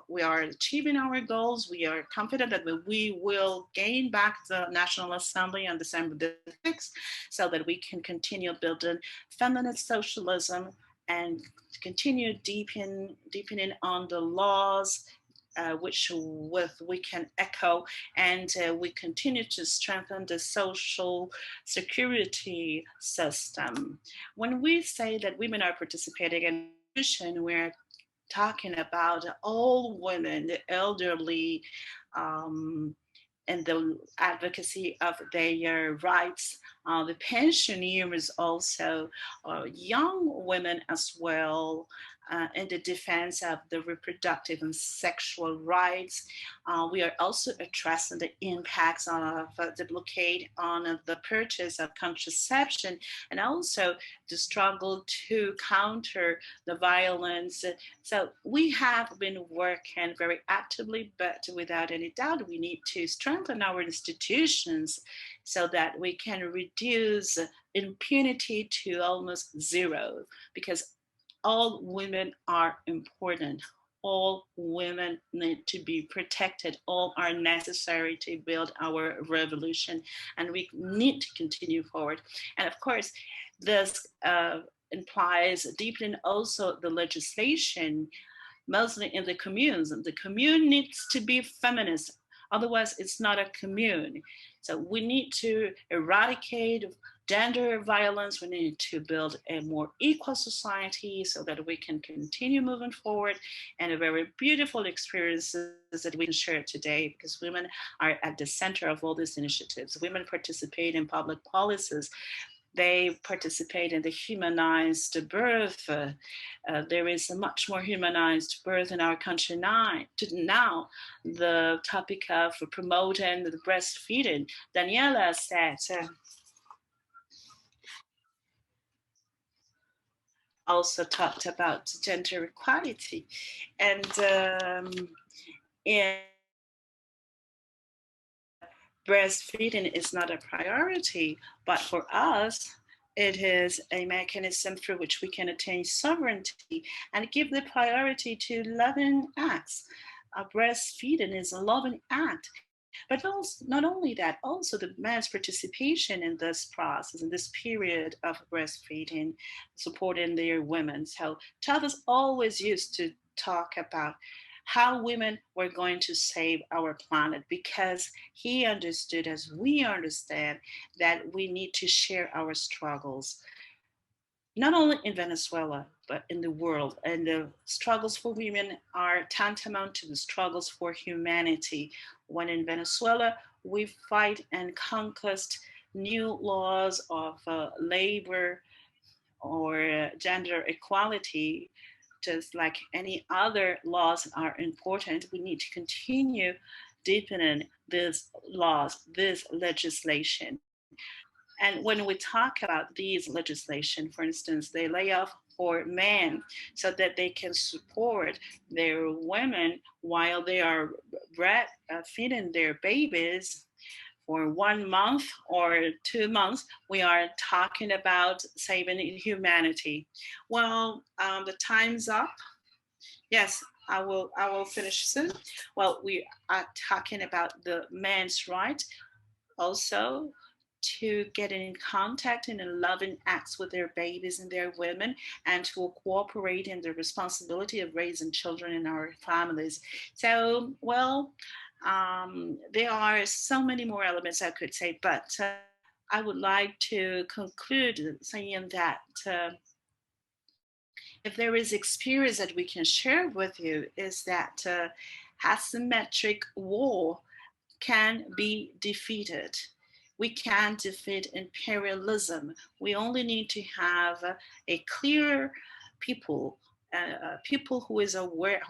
We are achieving our goals. We are confident that we will gain back the National Assembly on December the 6th, so that we can continue building feminist socialism and continue deepening on the laws which we can echo, and we continue to strengthen the social security system. When we say that women are participating in revolution, we're talking about all women, the elderly, and the advocacy of their rights the pensioners also, young women as well, in the defense of the reproductive and sexual rights. We are also addressing the impacts of the blockade on the purchase of contraception, and also the struggle to counter the violence. So we have been working very actively, but without any doubt, we need to strengthen our institutions so that we can reduce impunity to almost zero, because all women are important. All women need to be protected. All are necessary to build our revolution, and we need to continue forward. And of course, this implies deepening also the legislation, mostly in the communes. The commune needs to be feminist, otherwise it's not a commune. So we need to eradicate gender violence. We need to build a more equal society so that we can continue moving forward, and a very beautiful experiences that we can share today, because women are at the center of all these initiatives. Women participate in public policies. They participate in the humanized birth. There is a much more humanized birth in our country now. The topic of promoting the breastfeeding. Daniella said, also talked about gender equality, and breastfeeding is not a priority, but for us, it is a mechanism through which we can attain sovereignty and give the priority to loving acts. Breastfeeding is a loving act. But also, not only that, also the man's participation in this process, in this period of breastfeeding, supporting their women. So Chavez always used to talk about how women were going to save our planet, because he understood, as we understand, that we need to share our struggles, not only in Venezuela, but in the world. And the struggles for women are tantamount to the struggles for humanity. When in Venezuela, we fight and conquest new laws of labor or gender equality, just like any other laws are important, we need to continue deepening these laws, this legislation. And when we talk about these legislation, for instance, they lay off for men so that they can support their women while they are feeding their babies for 1 month or 2 months. We are talking about saving humanity. Well, the time's up. Yes, I will finish soon. Well, we are talking about the man's right also to get in contact and in loving acts with their babies and their women, and to cooperate in the responsibility of raising children in our families. So, well, there are so many more elements I could say, but I would like to conclude saying that if there is experience that we can share with you, is that asymmetric war can be defeated. We can defeat imperialism. We only need to have a clear people, people who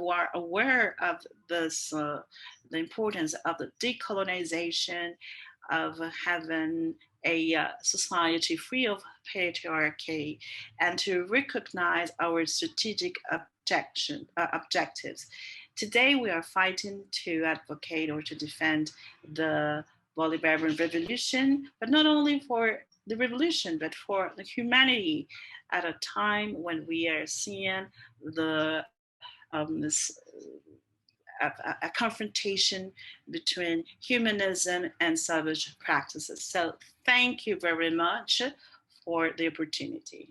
are aware of this, the importance of the decolonization, of having a society free of patriarchy, and to recognize our strategic objectives. Today, we are fighting to advocate or to defend the Bolivarian revolution, but not only for the revolution, but for the humanity at a time when we are seeing the a confrontation between humanism and savage practices. So thank you very much for the opportunity.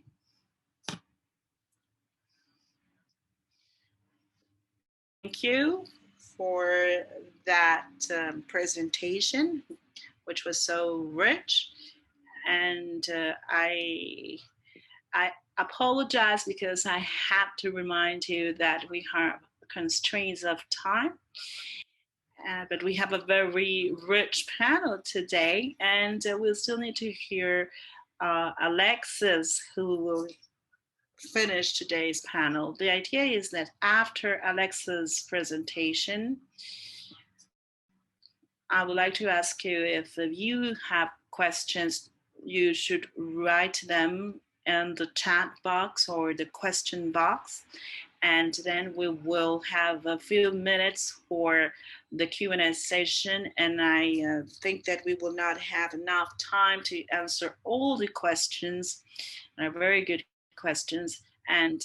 Thank you for that presentation, which was so rich. And I apologize because I have to remind you that we have constraints of time. but we have a very rich panel today, and we'll still need to hear Alexis, who will finish today's panel. The idea is that after Alexis' presentation, I would like to ask you if you have questions, you should write them in the chat box or the question box. And then we will have a few minutes for the Q&A session. And I think that we will not have enough time to answer all the questions. They're very good questions. And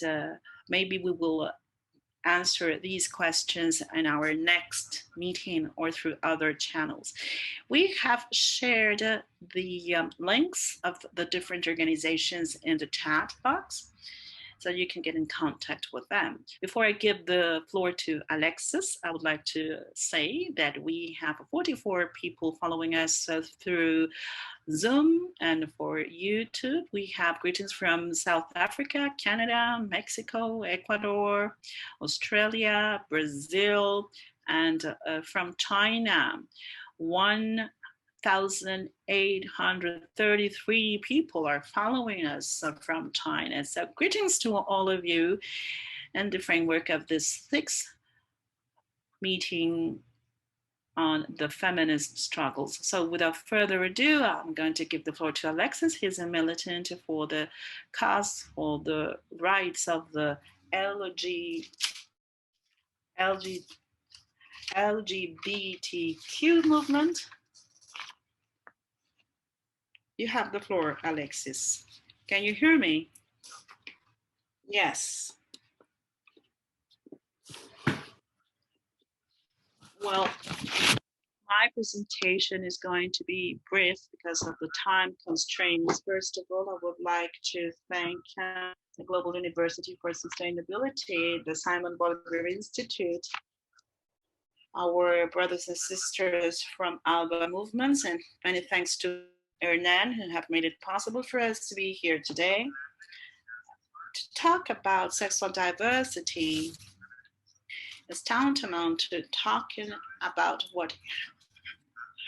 maybe we will answer these questions in our next meeting or through other channels. We have shared the links of the different organizations in the chat box, so you can get in contact with them. Before I give the floor to Alexis, I would like to say that we have 44 people following us through Zoom, and for YouTube, we have greetings from South Africa, Canada, Mexico, Ecuador, Australia, Brazil, and from China. 1,833 people are following us from China. So greetings to all of you in the framework of this 6th meeting on the feminist struggles. So without further ado, I'm going to give the floor to Alexis. He's a militant for the cause for the rights of the LGBTQ movement. You have the floor, Alexis. Can you hear me? Yes. Well, my presentation is going to be brief because of the time constraints. First of all, I would like to thank the Global University for Sustainability, the Simon Bolivar Institute, our brothers and sisters from ALBA movements, and many thanks to Hernandez, who have made it possible for us to be here today to talk about sexual diversity. Is tantamount to talking about what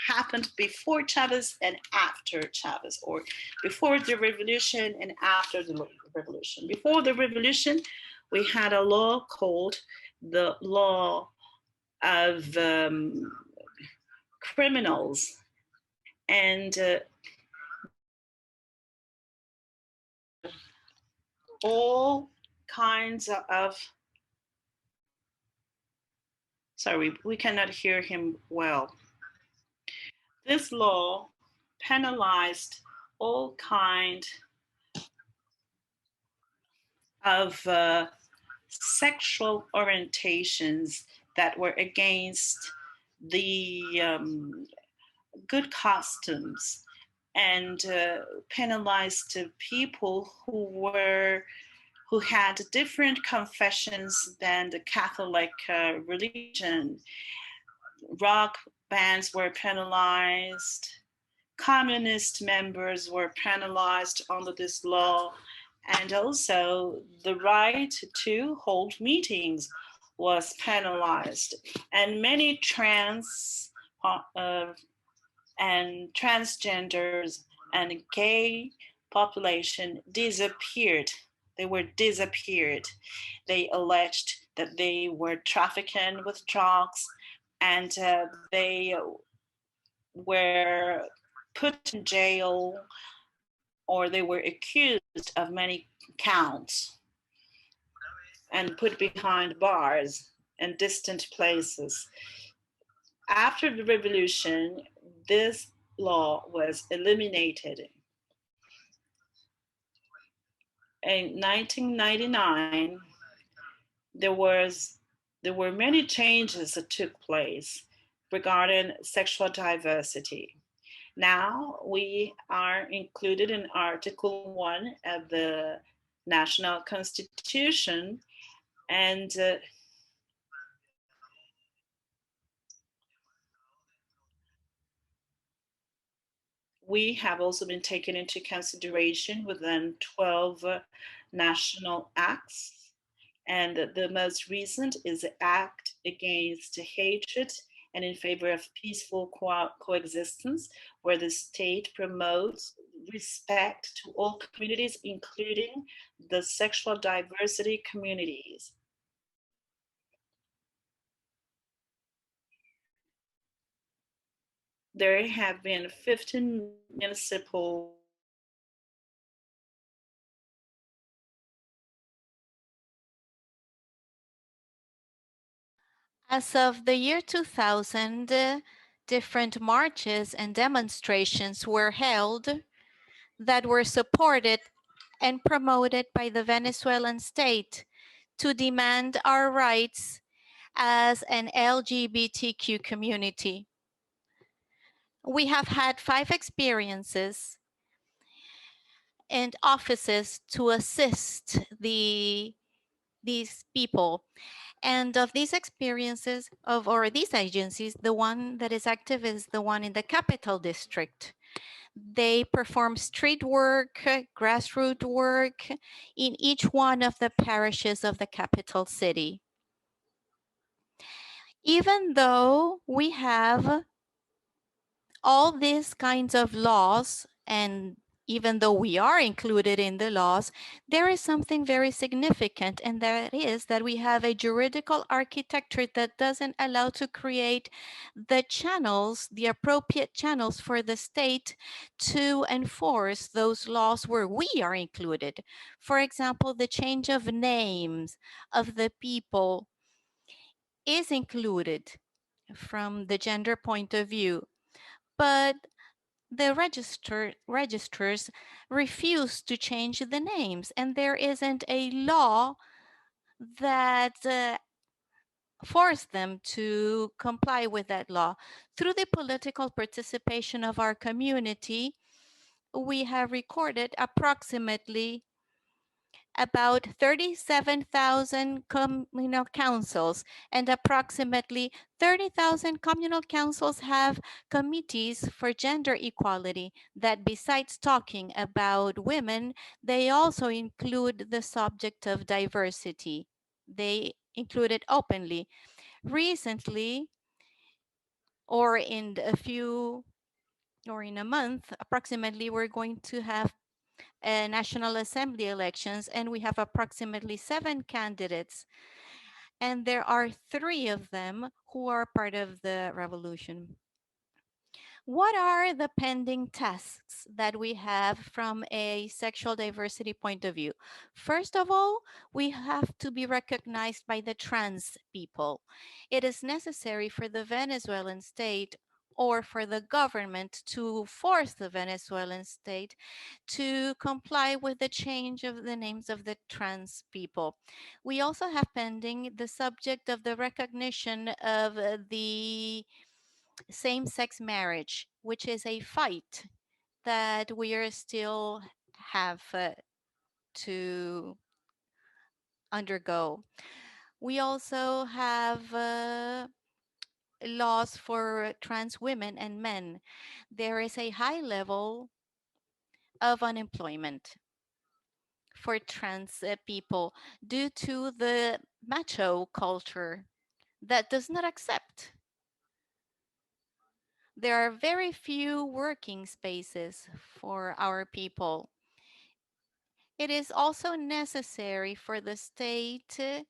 happened before Chavez and after Chavez, or before the revolution and after the revolution. Before the revolution, we had a law called the law of criminals, and all kinds of, sorry, we cannot hear him well. This law penalized all kinds of sexual orientations that were against the good customs, and penalized people who had different confessions than the Catholic religion. Rock bands were penalized, communist members were penalized under this law, and also the right to hold meetings was penalized. And many trans and transgenders and gay population disappeared. They were disappeared. They alleged that they were trafficking with drugs, and they were put in jail, or they were accused of many counts and put behind bars in distant places. After the revolution, this law was eliminated. In 1999, there were many changes that took place regarding sexual diversity. Now we are included in Article 1 of the National Constitution, and we have also been taken into consideration within 12 national acts. And the most recent is the Act Against Hatred and in favor of peaceful coexistence, where the state promotes respect to all communities, including the sexual diversity communities. There have been 15 municipal As of the year 2000, different marches and demonstrations were held that were supported and promoted by the Venezuelan state to demand our rights as an LGBTQ community. We have had 5 experiences and offices to assist these people. And of these experiences or these agencies, the one that is active is the one in the capital district. They perform street work, grassroots work in each one of the parishes of the capital city. Even though we have all these kinds of laws, and even though we are included in the laws, there is something very significant, and that is that we have a juridical architecture that doesn't allow to create the channels, the appropriate channels for the state to enforce those laws where we are included. For example, the change of names of the people is included from the gender point of view, but the registrars refuse to change the names, and there isn't a law that force them to comply with that law. Through the political participation of our community, we have recorded approximately about 37,000 communal councils, and approximately 30,000 communal councils have committees for gender equality that, besides talking about women, they also include the subject of diversity. They include it openly. Recently, or in a month approximately, we're going to have National Assembly elections, and we have approximately 7 candidates, and there are 3 of them who are part of the revolution. What are the pending tasks that we have from a sexual diversity point of view? First of all, we have to be recognized by the trans people. It is necessary for the Venezuelan state or for the government to force the Venezuelan state to comply with the change of the names of the trans people. We also have pending the subject of the recognition of the same-sex marriage, which is a fight that we are still have to undergo. We also have laws for trans women and men. There is a high level of unemployment for trans people due to the macho culture that does not accept. There are very few working spaces for our people. It is also necessary for the state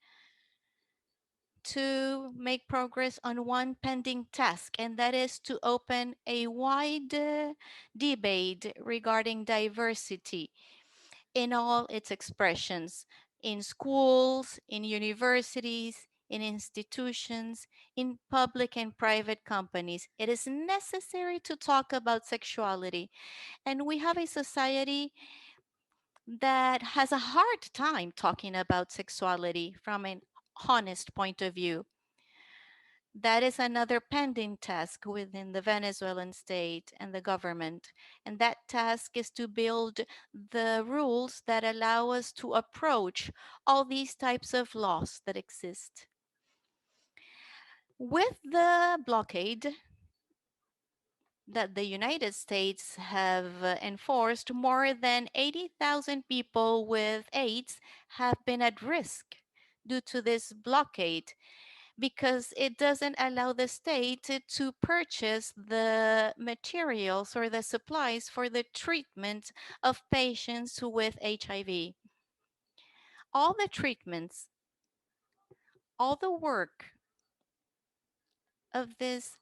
to make progress on one pending task, and that is to open a wide debate regarding diversity in all its expressions, in schools, in universities, in institutions, in public and private companies. It is necessary to talk about sexuality, and we have a society that has a hard time talking about sexuality from an honest point of view. That is another pending task within the Venezuelan state and the government. And that task is to build the rules that allow us to approach all these types of laws that exist. With the blockade that the United States have enforced, more than 80,000 people with AIDS have been at risk due to this blockade. because it doesn't allow the state to purchase the materials or the supplies for the treatment of patients with HIV. All the treatments, all the work of this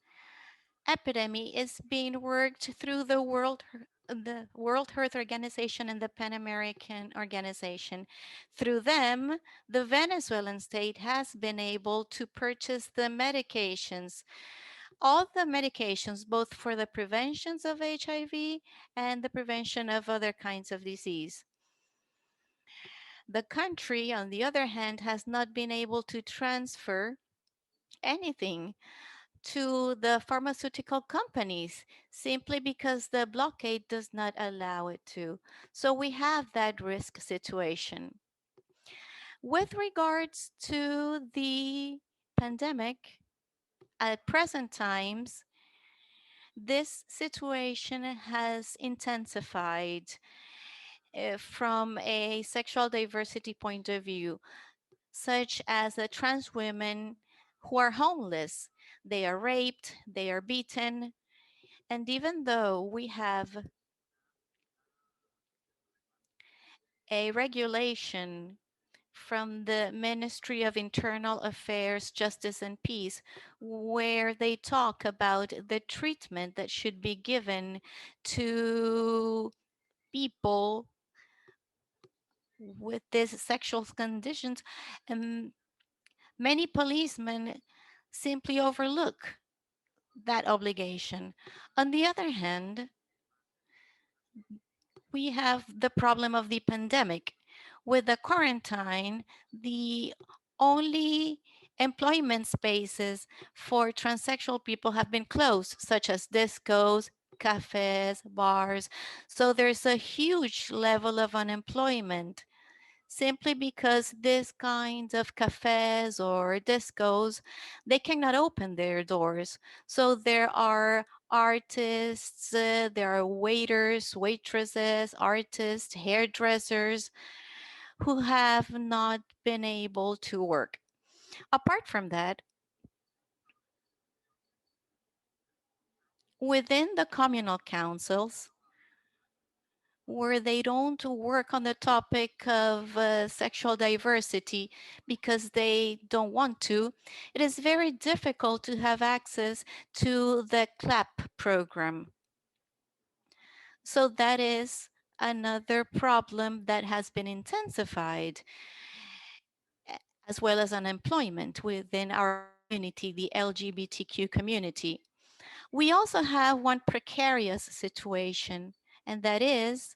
epidemic is being worked through the World Health Organization and the Pan American Organization. Through them, the Venezuelan state has been able to purchase the medications, all the medications, both for the preventions of HIV and the prevention of other kinds of disease. The country, on the other hand, has not been able to transfer anything to the pharmaceutical companies simply because the blockade does not allow it to. So we have that risk situation. With regards to the pandemic, at present times, this situation has intensified from a sexual diversity point of view, such as the trans women who are homeless. They are raped, they are beaten, and even though we have a regulation from the Ministry of Internal Affairs, Justice and Peace, where they talk about the treatment that should be given to people with these sexual conditions, um, many policemen simply overlook that obligation. On the other hand, we have the problem of the pandemic. With the quarantine, the only employment spaces for transsexual people have been closed, such as discos, cafes, bars. So there's a huge level of unemployment simply because these kinds of cafes or discos, they cannot open their doors. So there are artists, there are waiters, waitresses, artists, hairdressers who have not been able to work. Apart from that, within the communal councils, where they don't work on the topic of sexual diversity because they don't want to, it is very difficult to have access to the CLAP program. So that is another problem that has been intensified, as well as unemployment within our community, the LGBTQ community. We also have one precarious situation, and that is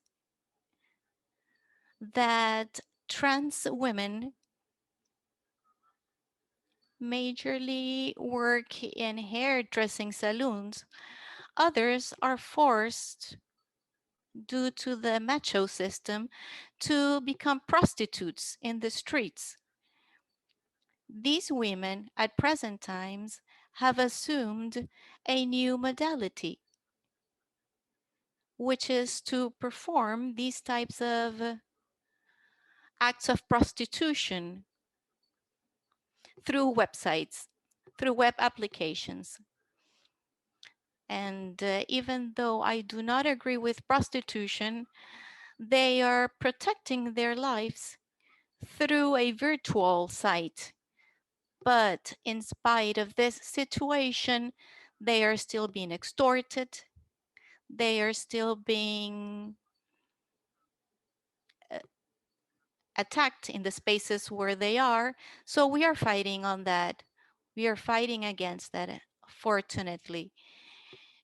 that trans women majorly work in hairdressing salons. Others are forced, due to the macho system, to become prostitutes in the streets. These women, at present times, have assumed a new modality, which is to perform these types of acts of prostitution through websites, through web applications. And even though I do not agree with prostitution, they are protecting their lives through a virtual site. But in spite of this situation, they are still being extorted. They are still being attacked in the spaces where they are. So we are fighting on that. We are fighting against that, fortunately.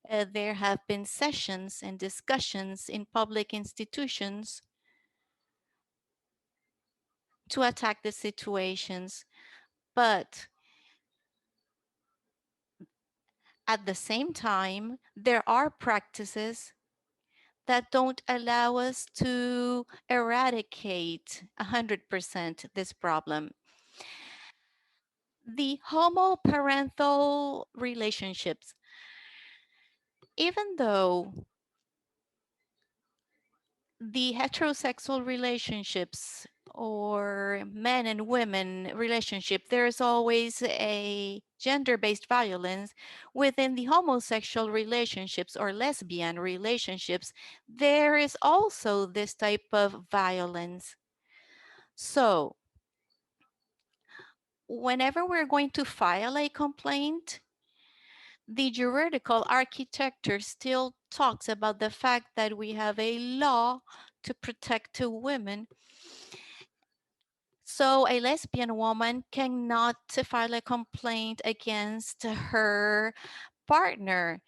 There have been sessions and discussions in public institutions to attack the situations, but at the same time, there are practices that don't allow us to eradicate 100% this problem. The homoparental relationships, even though the heterosexual relationships or men and women relationship, there's always a gender-based violence. Within the homosexual relationships or lesbian relationships, there is also this type of violence. So whenever we're going to file a complaint, the juridical architecture still talks about the fact that we have a law to protect women. So a lesbian woman cannot file a complaint against her partner.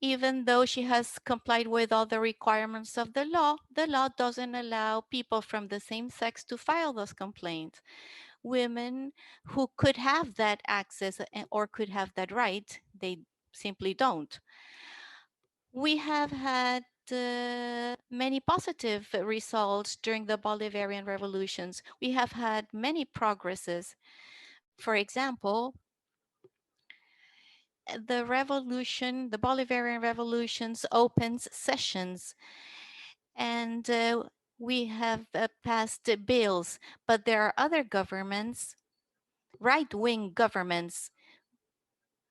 Even though she has complied with all the requirements of the law doesn't allow people from the same sex to file those complaints. Women who could have that access or could have that right, they simply don't. We have had many positive results during the Bolivarian revolutions. We have had many progresses. For example, the revolution, the Bolivarian revolutions opens sessions, and we have passed bills, but there are other governments, right-wing governments.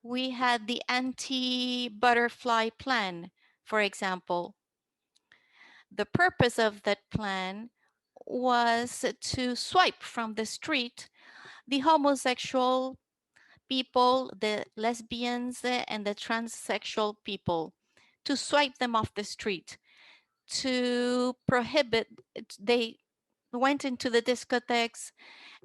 We had the anti-butterfly plan, for example. The purpose of that plan was to swipe from the street the homosexual people, the lesbians, and the transsexual people, to swipe them off the street, to prohibit. They went into the discotheques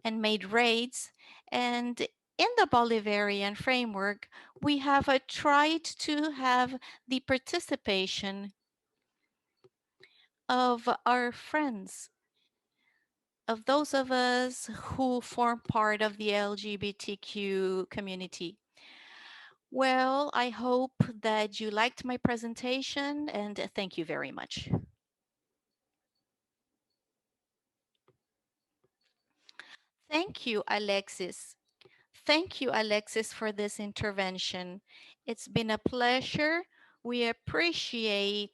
and made raids. And in the Bolivarian framework, we have tried to have the participation of our friends, of those of us who form part of the LGBTQ community. Well, I hope that you liked my presentation, and thank you very much. Thank you, Alexis. Thank you, Alexis, for this intervention. It's been a pleasure. We appreciate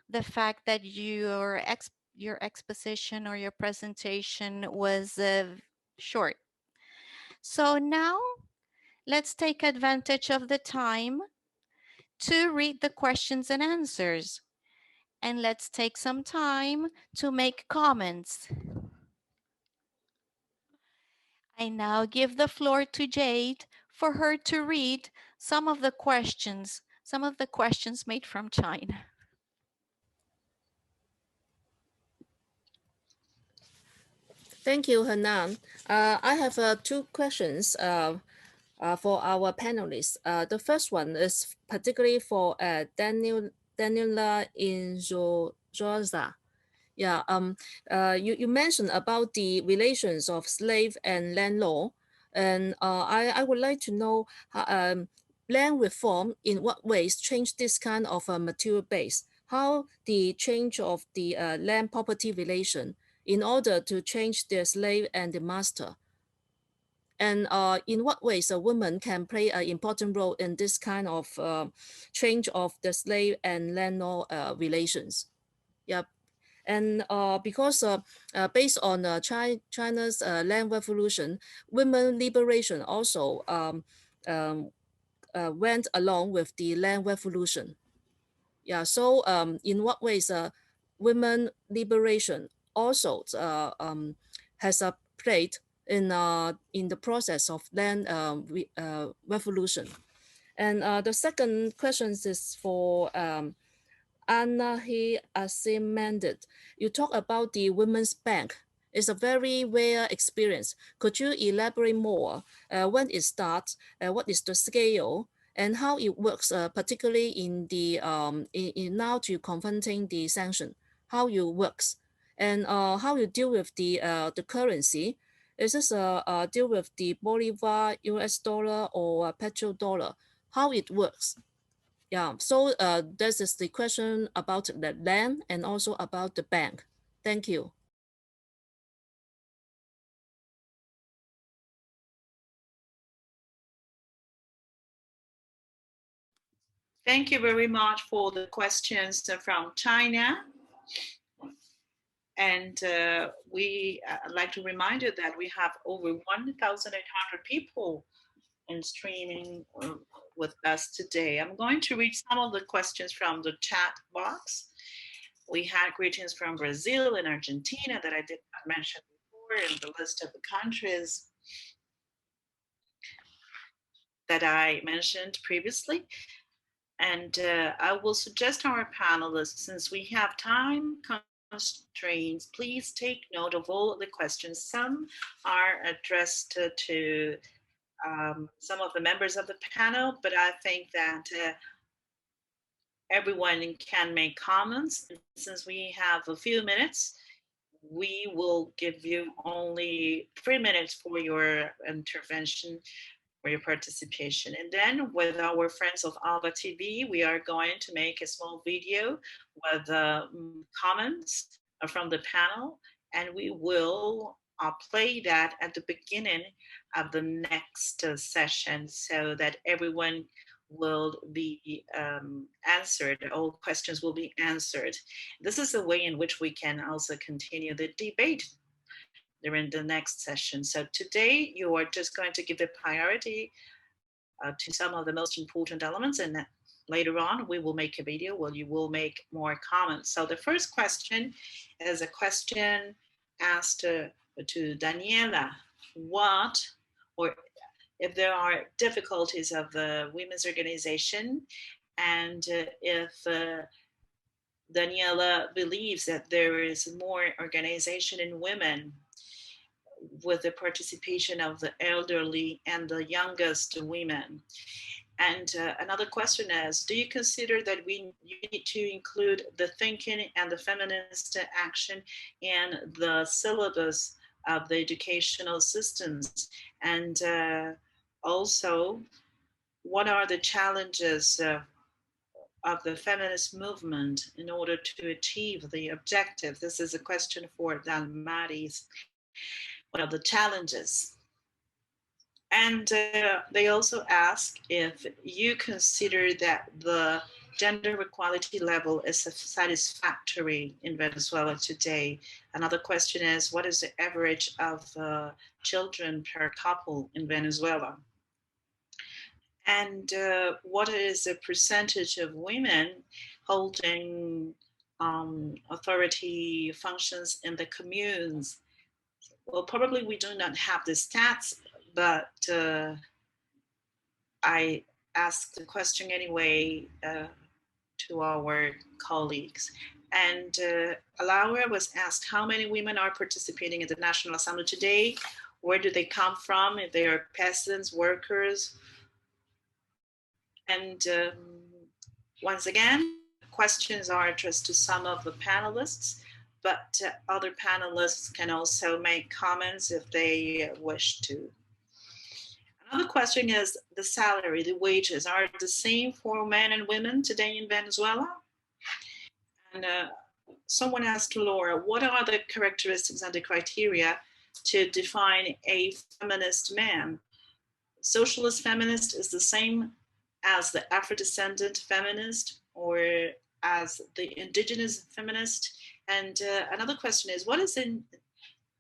the fact that your exposition or your presentation was short. So now let's take advantage of the time to read the questions and answers. And let's take some time to make comments. I now give the floor to Jade for her to read some of the questions made from China. Thank you, Hernan. I have two questions for our panelists. The first one is particularly for Daniella Inojosa. Yeah, you mentioned about the relations of slave and land law, and I would like to know land reform in what ways change this kind of material base, how the change of the land property relation in order to change the slave and the master, and in what ways a woman can play an important role in this kind of change of the slave and land law relations. Yeah, and because based on China's land revolution, women liberation also went along with the land revolution. Yeah, so in what ways women liberation also has a played in the process of land revolution? And the second question is for Anahí Arizmendi. You talk about the Women's Bank. It's a very rare experience. Could you elaborate more? When it starts, what is the scale, and how it works, particularly in the in now to confronting the sanction, how it works, and how you deal with the currency. Is this deal with the Bolivar, US dollar, or petrodollar? How it works? Yeah, so this is the question about the land and also about the bank. Thank you. Thank you very much for the questions from China. And I'd like to remind you that we have over 1,800 people in streaming with us today. I'm going to read some of the questions from the chat box. We had greetings from Brazil and Argentina that I did not mention before in the list of the countries that I mentioned previously. And I will suggest our panelists, since we have time constraints, please take note of all the questions. Some are addressed to some of the members of the panel, but I think that everyone can make comments. And since we have a few minutes, we will give you only 3 minutes for your intervention, for your participation. And then with our friends of ALBA TV, we are going to make a small video with comments from the panel, and we will play that at the beginning of the next session so that everyone will be answered, all questions will be answered. This is a way in which we can also continue the debate during the next session. So today you are just going to give the priority to some of the most important elements, and later on we will make a video where you will make more comments. So the first question is a question asked to Daniella. What, or if there are difficulties of the women's organization, and if Daniella believes that there is more organization in women with the participation of the elderly and the youngest women. And another question is, do you consider that you need to include the thinking and the feminist action in the syllabus of the educational systems? And also, what are the challenges of the feminist movement in order to achieve the objective? This is a question for Danmarys. What are the challenges? And they also ask if you consider that the gender equality level is satisfactory in Venezuela today. Another question is, what is the average of children per couple in Venezuela? And what is the percentage of women holding authority functions in the communes? Well, probably we do not have the stats, but I asked the question anyway to our colleagues. And Laura was asked how many women are participating in the National Assembly today? Where do they come from? If they are peasants, workers? And once again, questions are addressed to some of the panelists, but other panelists can also make comments if they wish to. Another question is the salary, the wages are the same for men and women today in Venezuela? And someone asked Laura, what are the characteristics and the criteria to define a feminist man? Socialist feminist is the same as the Afro-descendant feminist or as the indigenous feminist? And another question is, what is the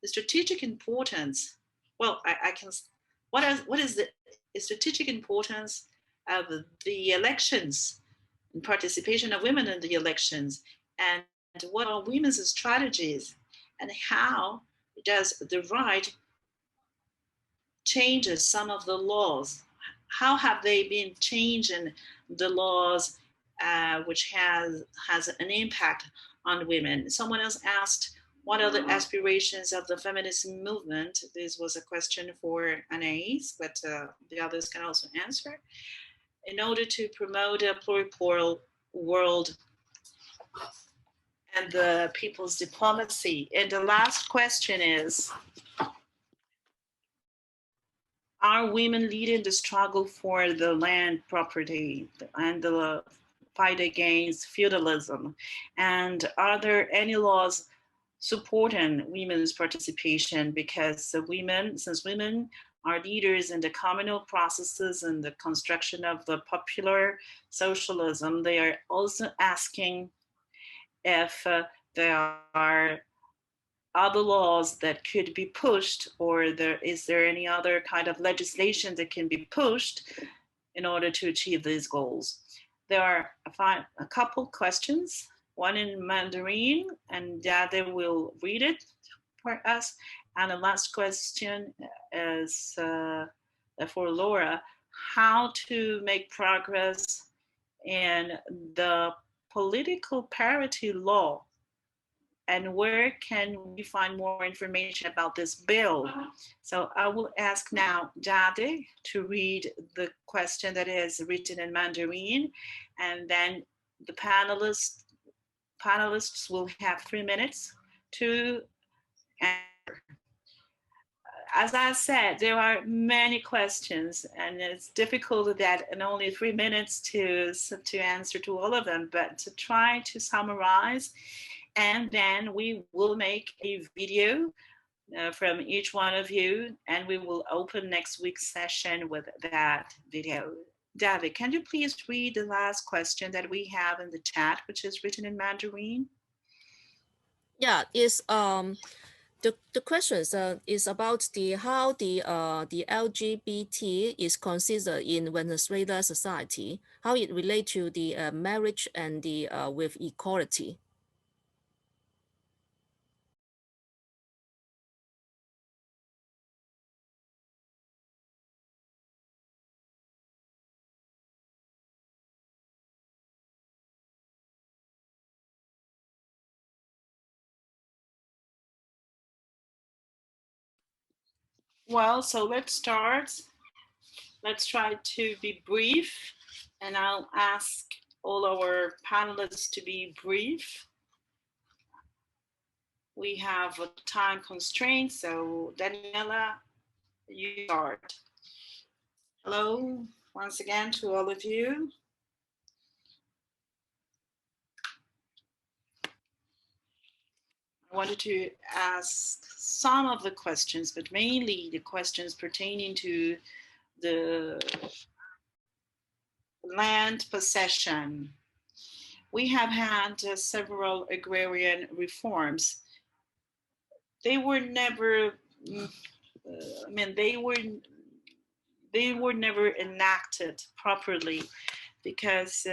strategic importance? Well, what is the strategic importance of the elections and participation of women in the elections? And what are women's strategies? And how does the right changes some of the laws? How have they been changing the laws which has an impact on women? Someone else asked, what are the aspirations of the feminist movement? This was a question for Anahí, but the others can also answer. In order to promote a pluripolar world and the people's diplomacy. And the last question is, are women leading the struggle for the land property and the fight against feudalism? And are there any laws supporting women's participation? Because since women are leaders in the communal processes and the construction of the popular socialism, they are also asking if there are other laws that could be pushed, or is there any other kind of legislation that can be pushed in order to achieve these goals? There are a couple questions, one in Mandarin, and they will read it for us. And the last question is for Laura, how to make progress in the political parity law, and where can we find more information about this bill? So I will ask now Jade to read the question that is written in Mandarin, and then the panelists will have 3 minutes to answer. As I said, there are many questions, and it's difficult that in only 3 minutes to answer to all of them, but to try to summarize. And then we will make a video from each one of you, and we will open next week's session with that video. David, can you please read the last question that we have in the chat, which is written in Mandarin? Yeah, it's the question is about how the LGBT is considered in Venezuela society, how it relates to the marriage and the with equality. Well, so let's start. Let's try to be brief, and I'll ask all our panelists to be brief. We have a time constraint, so Daniella, you start. Hello, once again to all of you. I wanted to ask some of the questions, but mainly the questions pertaining to the land possession. We have had several agrarian reforms. They were never, I mean, they were never enacted properly because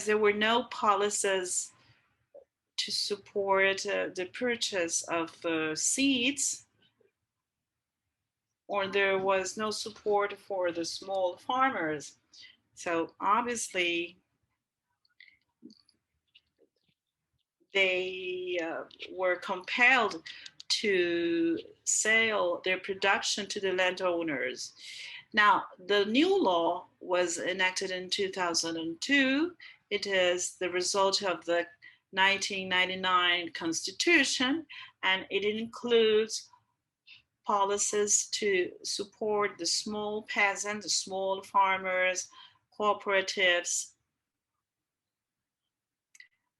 there were no policies to support the purchase of seeds, or there was no support for the small farmers. So obviously they were compelled to sell their production to the landowners. Now, the new law was enacted in 2002. It is the result of the 1999 Constitution, and it includes policies to support the small peasants, the small farmers, cooperatives,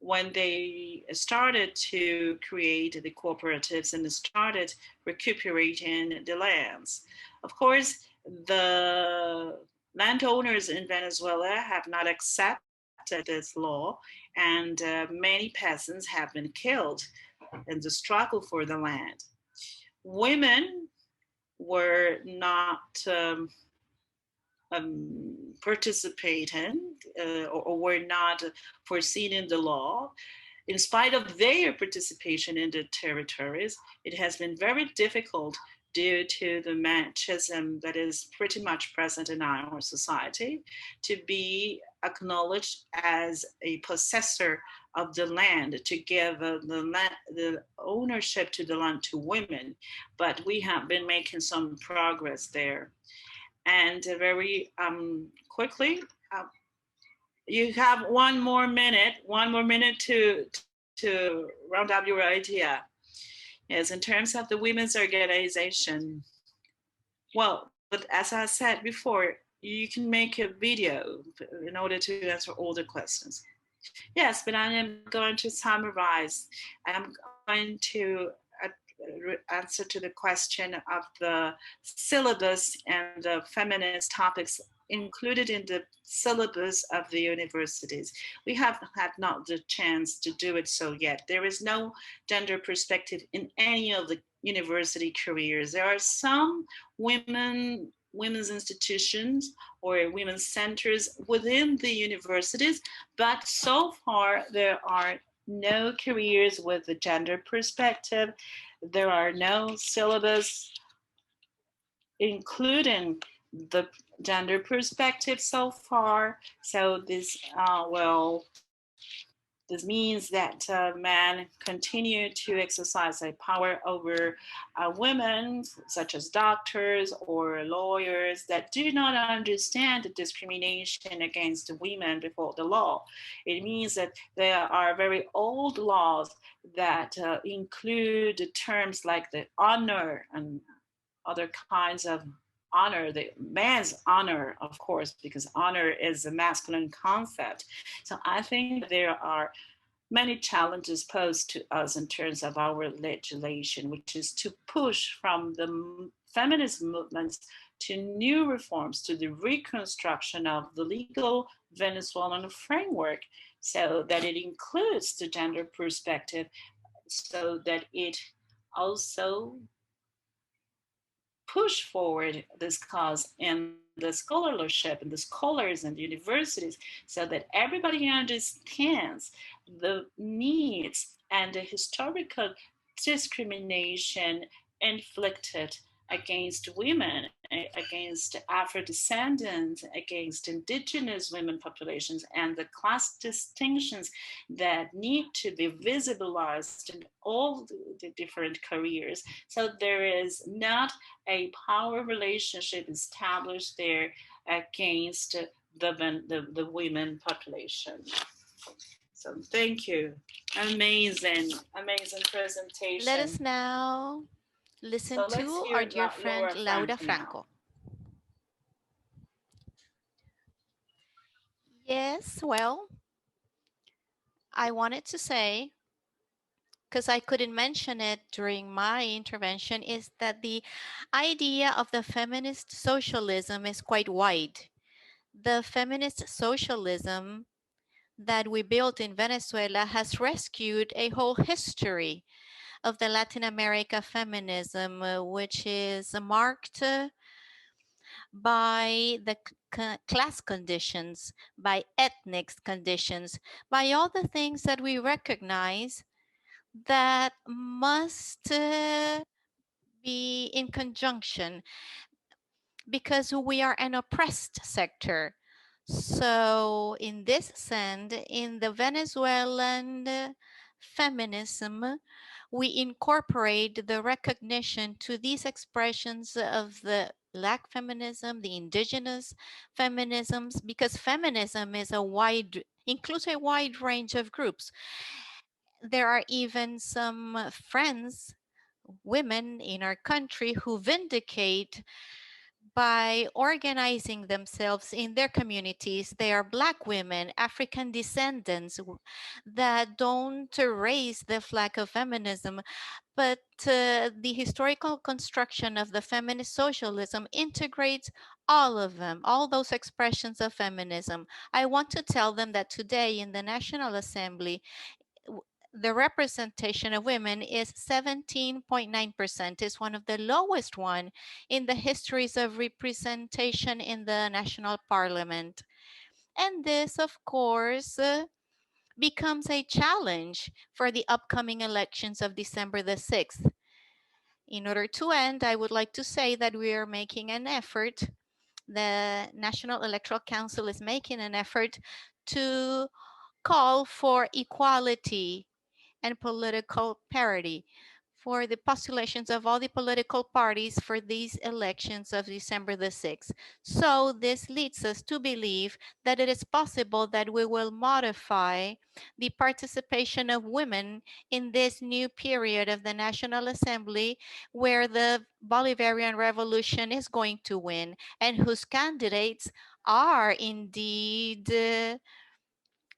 when they started to create the cooperatives and started recuperating the lands. Of course, the landowners in Venezuela have not accepted this law, and many peasants have been killed in the struggle for the land. Women were not participating or were not foreseen in the law. In spite of their participation in the territories, it has been very difficult due to the machismo that is pretty much present in our society to be acknowledged as a possessor of the land, to give the ownership to the land to women. But we have been making some progress there. And very quickly, you have one more minute to round up your idea. Yes, in terms of the women's organization, well, but as I said before, you can make a video in order to answer all the questions. Yes, but I am going to summarize. I'm going to answer to the question of the syllabus and the feminist topics included in the syllabus of the universities. We have had not the chance to do it so yet. There is no gender perspective in any of the university careers. There are some women's institutions or women's centers within the universities, but so far there are no careers with the gender perspective. There are no syllabus including the gender perspective so far. So this means that men continue to exercise a power over women, such as doctors or lawyers, that do not understand the discrimination against women before the law. It means that there are very old laws that include terms like the honor and other kinds of honor, the man's honor, of course, because honor is a masculine concept. So I think that there are many challenges posed to us in terms of our legislation, which is to push from the feminist movements to new reforms, to the reconstruction of the legal Venezuelan framework, so that it includes the gender perspective, so that it also push forward this cause in the scholarship and the scholars and the universities, so that everybody understands the needs and the historical discrimination inflicted against women, against Afro-descendants, against indigenous women populations, and the class distinctions that need to be visibilized in all the different careers. So there is not a power relationship established there against the women population. So thank you. Amazing presentation. Let us now listen to our dear friend Laura Franco. Yes, well, I wanted to say, because I couldn't mention it during my intervention, is that the idea of the feminist socialism is quite wide. The feminist socialism that we built in Venezuela has rescued a whole history of the Latin America feminism, which is marked by the class conditions, by ethnic conditions, by all the things that we recognize that must be in conjunction, because we are an oppressed sector. So in this sense, in the Venezuelan feminism, we incorporate the recognition to these expressions of the Black feminism, the indigenous feminisms, because feminism is includes a wide range of groups. There are even some friends, women in our country, who vindicate by organizing themselves in their communities. They are Black women, African descendants that don't raise the flag of feminism, but the historical construction of the feminist socialism integrates all of them, all those expressions of feminism. I want to tell them that today in the National Assembly, the representation of women is 17.9%. It's one of the lowest one in the histories of representation in the national parliament. And this, of course, becomes a challenge for the upcoming elections of December the 6th. In order to end, I would like to say that we are making an effort. The National Electoral Council is making an effort to call for equality and political parity for the postulations of all the political parties for these elections of December the 6th. So this leads us to believe that it is possible that we will modify the participation of women in this new period of the National Assembly, where the Bolivarian Revolution is going to win and whose candidates are indeed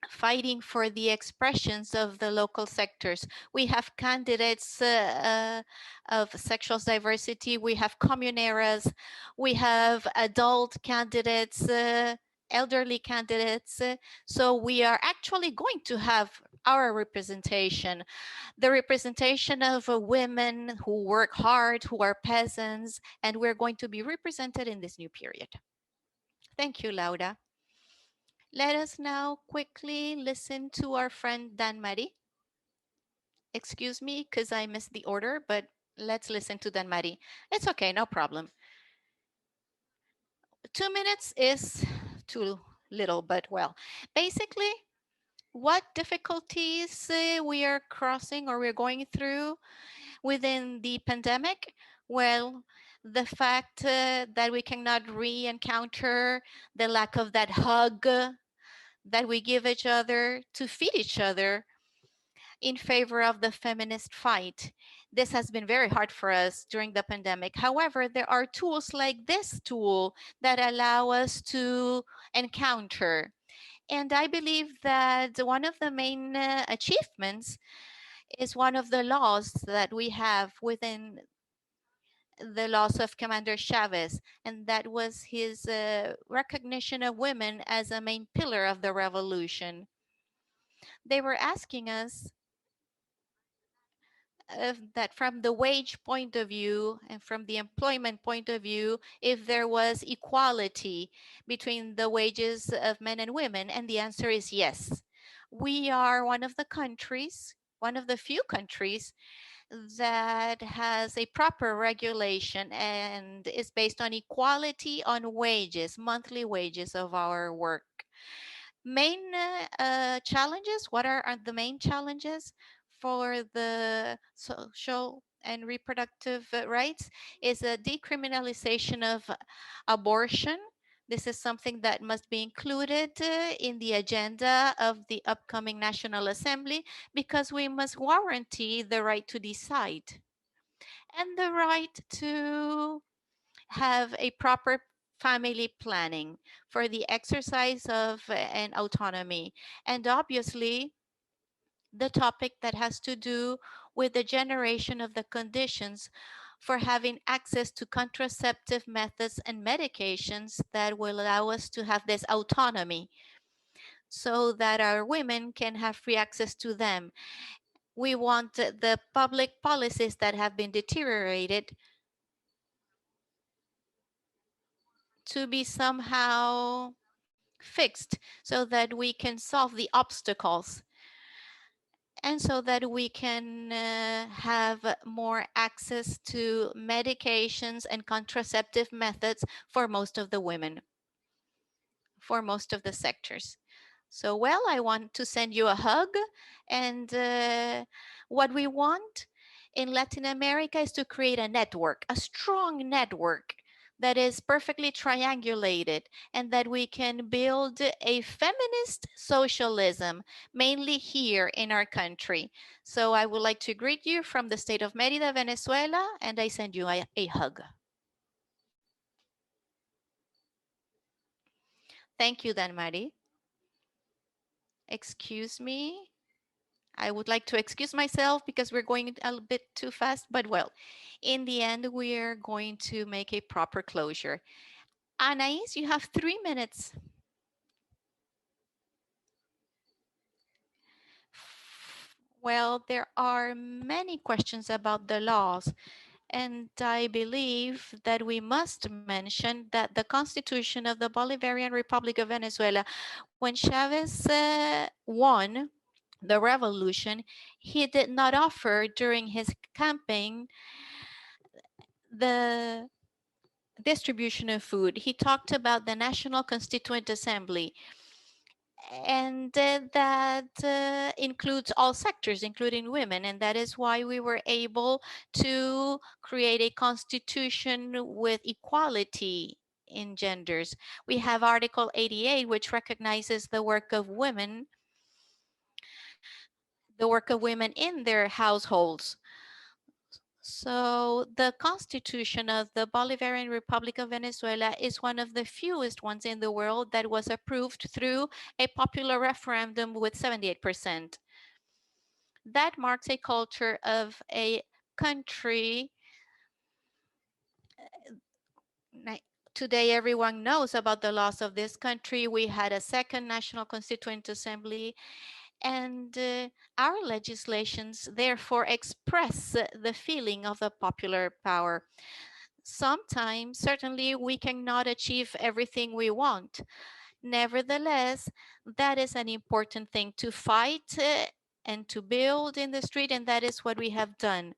fighting for the expressions of the local sectors. We have candidates of sexual diversity, we have comuneras, we have adult candidates, elderly candidates. So we are actually going to have our representation, the representation of women who work hard, who are peasants, and we're going to be represented in this new period. Thank you, Laura. Let us now quickly listen to our friend Danmarys. Excuse me, because I missed the order, but let's listen to Danmarys. It's okay, no problem. 2 minutes is too little, but well, basically, what difficulties we are crossing or we're going through within the pandemic? Well, the fact that we cannot re-encounter the lack of that hug that we give each other to feed each other in favor of the feminist fight. This has been very hard for us during the pandemic. However, there are tools like this tool that allow us to encounter. And I believe that one of the main achievements is one of the laws that we have within the laws of Commander Chavez, and that was his recognition of women as a main pillar of the revolution. They were asking us that from the wage point of view and from the employment point of view, if there was equality between the wages of men and women, and the answer is yes. We are one of the countries, one of the few countries that has a proper regulation and is based on equality on wages, monthly wages of our work. Main challenges, what are the main challenges for the social and reproductive rights is a decriminalization of abortion. This is something that must be included in the agenda of the upcoming National Assembly because we must guarantee the right to decide and the right to have a proper family planning for the exercise of an autonomy. And obviously, the topic that has to do with the generation of the conditions for having access to contraceptive methods and medications that will allow us to have this autonomy so that our women can have free access to them. We want the public policies that have been deteriorated to be somehow fixed so that we can solve the obstacles and so that we can have more access to medications and contraceptive methods for most of the women, for most of the sectors. So, well, I want to send you a hug. And what we want in Latin America is to create a network, a strong network that is perfectly triangulated and that we can build a feminist socialism, mainly here in our country. So I would like to greet you from the state of Mérida, Venezuela, and I send you a hug. Thank you, Danmarys. Excuse me. I would like to excuse myself because we're going a bit too fast, but well, in the end, we're going to make a proper closure. Anahí, you have 3 minutes. Well, there are many questions about the laws, and I believe that we must mention that the Constitution of the Bolivarian Republic of Venezuela, when Chavez won the revolution, he did not offer during his campaign the distribution of food. He talked about the National Constituent Assembly, and that includes all sectors, including women, and that is why we were able to create a constitution with equality in genders. We have Article 88, which recognizes the work of women in their households. So the constitution of the Bolivarian Republic of Venezuela is one of the fewest ones in the world that was approved through a popular referendum with 78%. That marks a culture of a country. Today, everyone knows about the loss of this country. We had a second National Constituent Assembly, and our legislations therefore express the feeling of the popular power. Sometimes, certainly, we cannot achieve everything we want. Nevertheless, that is an important thing to fight and to build in the street, and that is what we have done.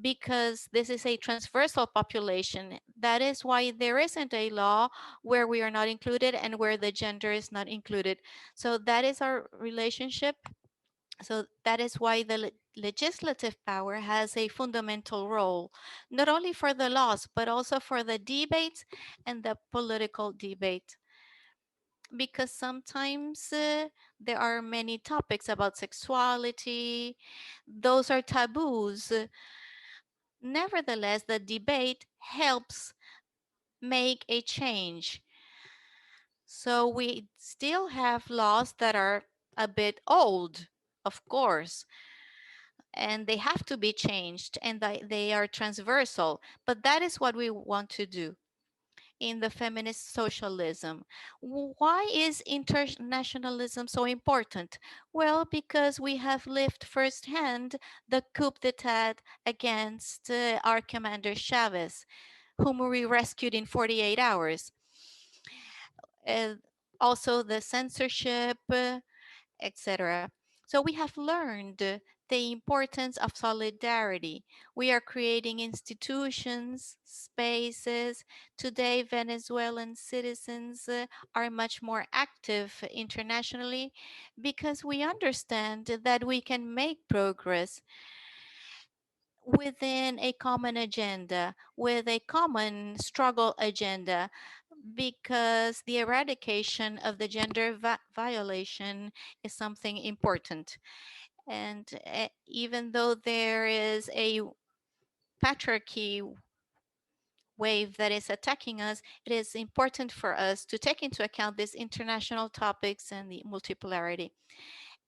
Because this is a transversal population. That is why there isn't a law where we are not included and where the gender is not included. So that is our relationship. So that is why the legislative power has a fundamental role, not only for the laws, but also for the debates and the political debate. Because sometimes there are many topics about sexuality. Those are taboos. Nevertheless, the debate helps make a change. So we still have laws that are a bit old, of course, and they have to be changed, and they are transversal. But that is what we want to do in the feminist socialism. Why is internationalism so important? Well, because we have lived firsthand the coup d'etat against our commander Chavez, whom we rescued in 48 hours. Uh, Also the censorship, etc. So we have learned the importance of solidarity. We are creating institutions, spaces. Today, Venezuelan citizens are much more active internationally because we understand that we can make progress within a common agenda, with a common struggle agenda, because the eradication of the gender violation is something important. And even though there is a patriarchy wave that is attacking us, it is important for us to take into account these international topics and the multipolarity.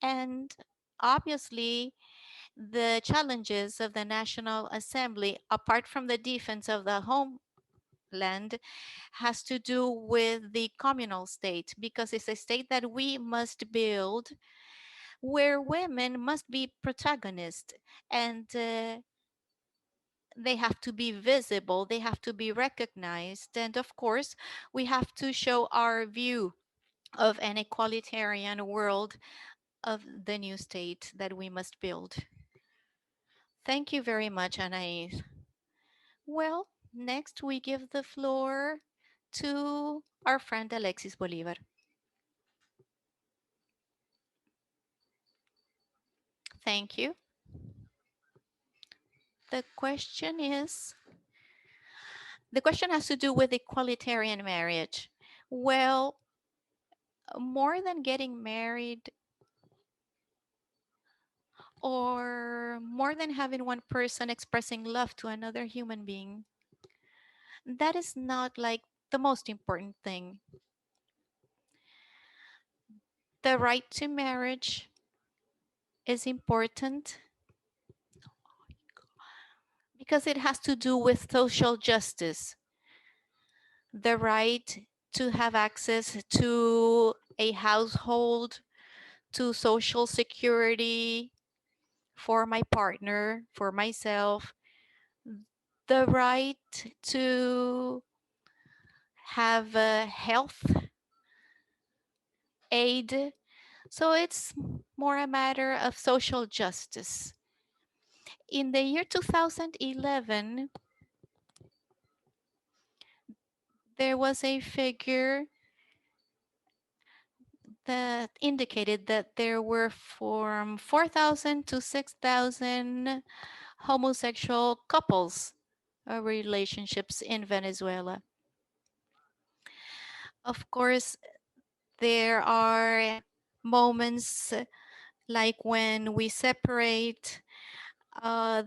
And obviously, the challenges of the National Assembly, apart from the defense of the homeland, has to do with the communal state, because it's a state that we must build where women must be protagonists, and they have to be visible, they have to be recognized, and of course we have to show our view of an egalitarian world of the new state that we must build. Thank you very much, Anahí. Well, next we give the floor to our friend Alexis Bolivar. Thank you. The question has to do with equalitarian marriage. Well, more than getting married or more than having one person expressing love to another human being, that is not like the most important thing. The right to marriage is important because it has to do with social justice. The right to have access to a household, to social security for my partner, for myself, the right to have health aid. So it's more a matter of social justice. In the year 2011, there was a figure that indicated that there were from 4,000 to 6,000 homosexual couples or relationships in Venezuela. Of course, there are moments like when we separate, uh,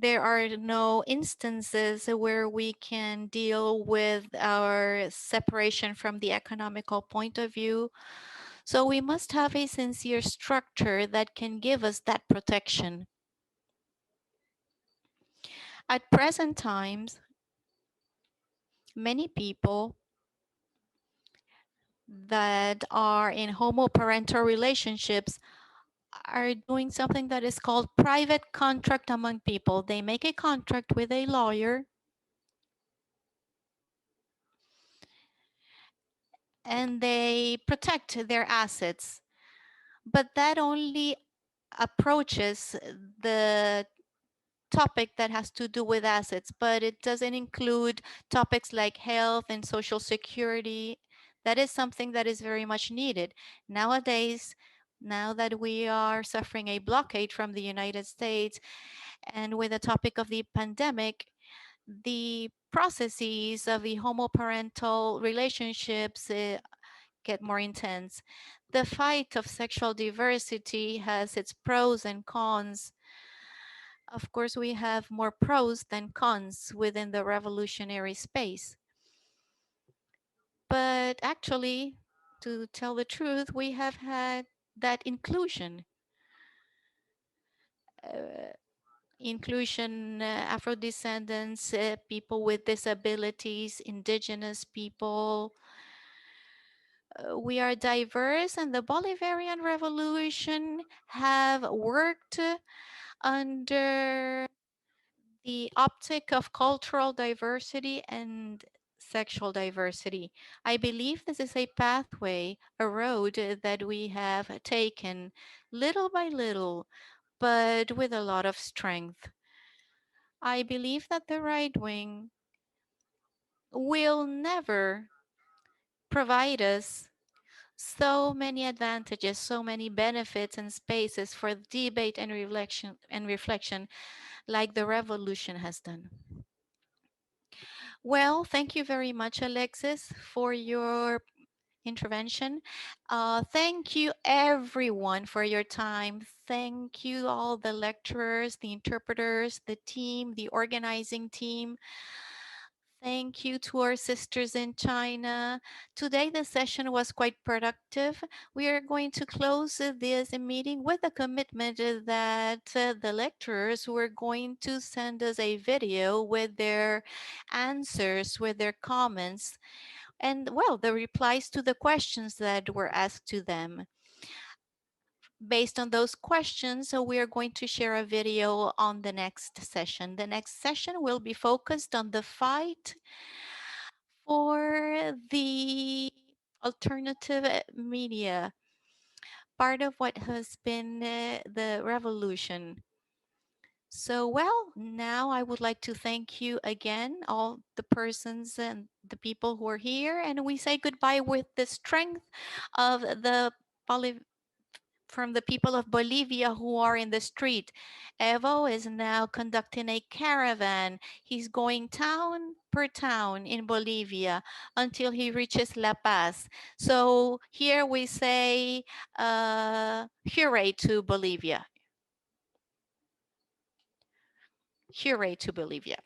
there are no instances where we can deal with our separation from the economical point of view. So we must have a sincere structure that can give us that protection. At present times, many people that are in homoparental relationships are doing something that is called private contract among people. They make a contract with a lawyer and they protect their assets, but that only approaches the topic that has to do with assets, but it doesn't include topics like health and social security. That is something that is very much needed nowadays. Now that we are suffering a blockade from the United States, and with the topic of the pandemic, the processes of the homoparental relationships get more intense. The fight of sexual diversity has its pros and cons. Of course, we have more pros than cons within the revolutionary space. But actually, to tell the truth, we have had that inclusion. Uh, inclusion, Afro-descendants, people with disabilities, indigenous people. We are diverse, and the Bolivarian Revolution have worked under the optic of cultural diversity and sexual diversity. I believe this is a pathway, a road that we have taken little by little, but with a lot of strength. I believe that the right wing will never provide us so many advantages, so many benefits and spaces for debate and reflection like the revolution has done. Well, thank you very much, Alexis, for your intervention. Thank you, everyone, for your time. Thank you, all the lecturers, the interpreters, the team, the organizing team. Thank you to our sisters in China. Today, the session was quite productive. We are going to close this meeting with a commitment that the lecturers were going to send us a video with their answers, with their comments, and, well, the replies to the questions that were asked to them. Based on those questions, so we are going to share a video on the next session. The next session will be focused on the fight for the alternative media, part of what has been the revolution. So, well, now I would like to thank you again, all the persons and the people who are here, and we say goodbye with the strength of the from the people of Bolivia who are in the street. Evo is now conducting a caravan. He's going town per town in Bolivia until he reaches La Paz. So here we say, hooray to Bolivia. Hooray to Bolivia.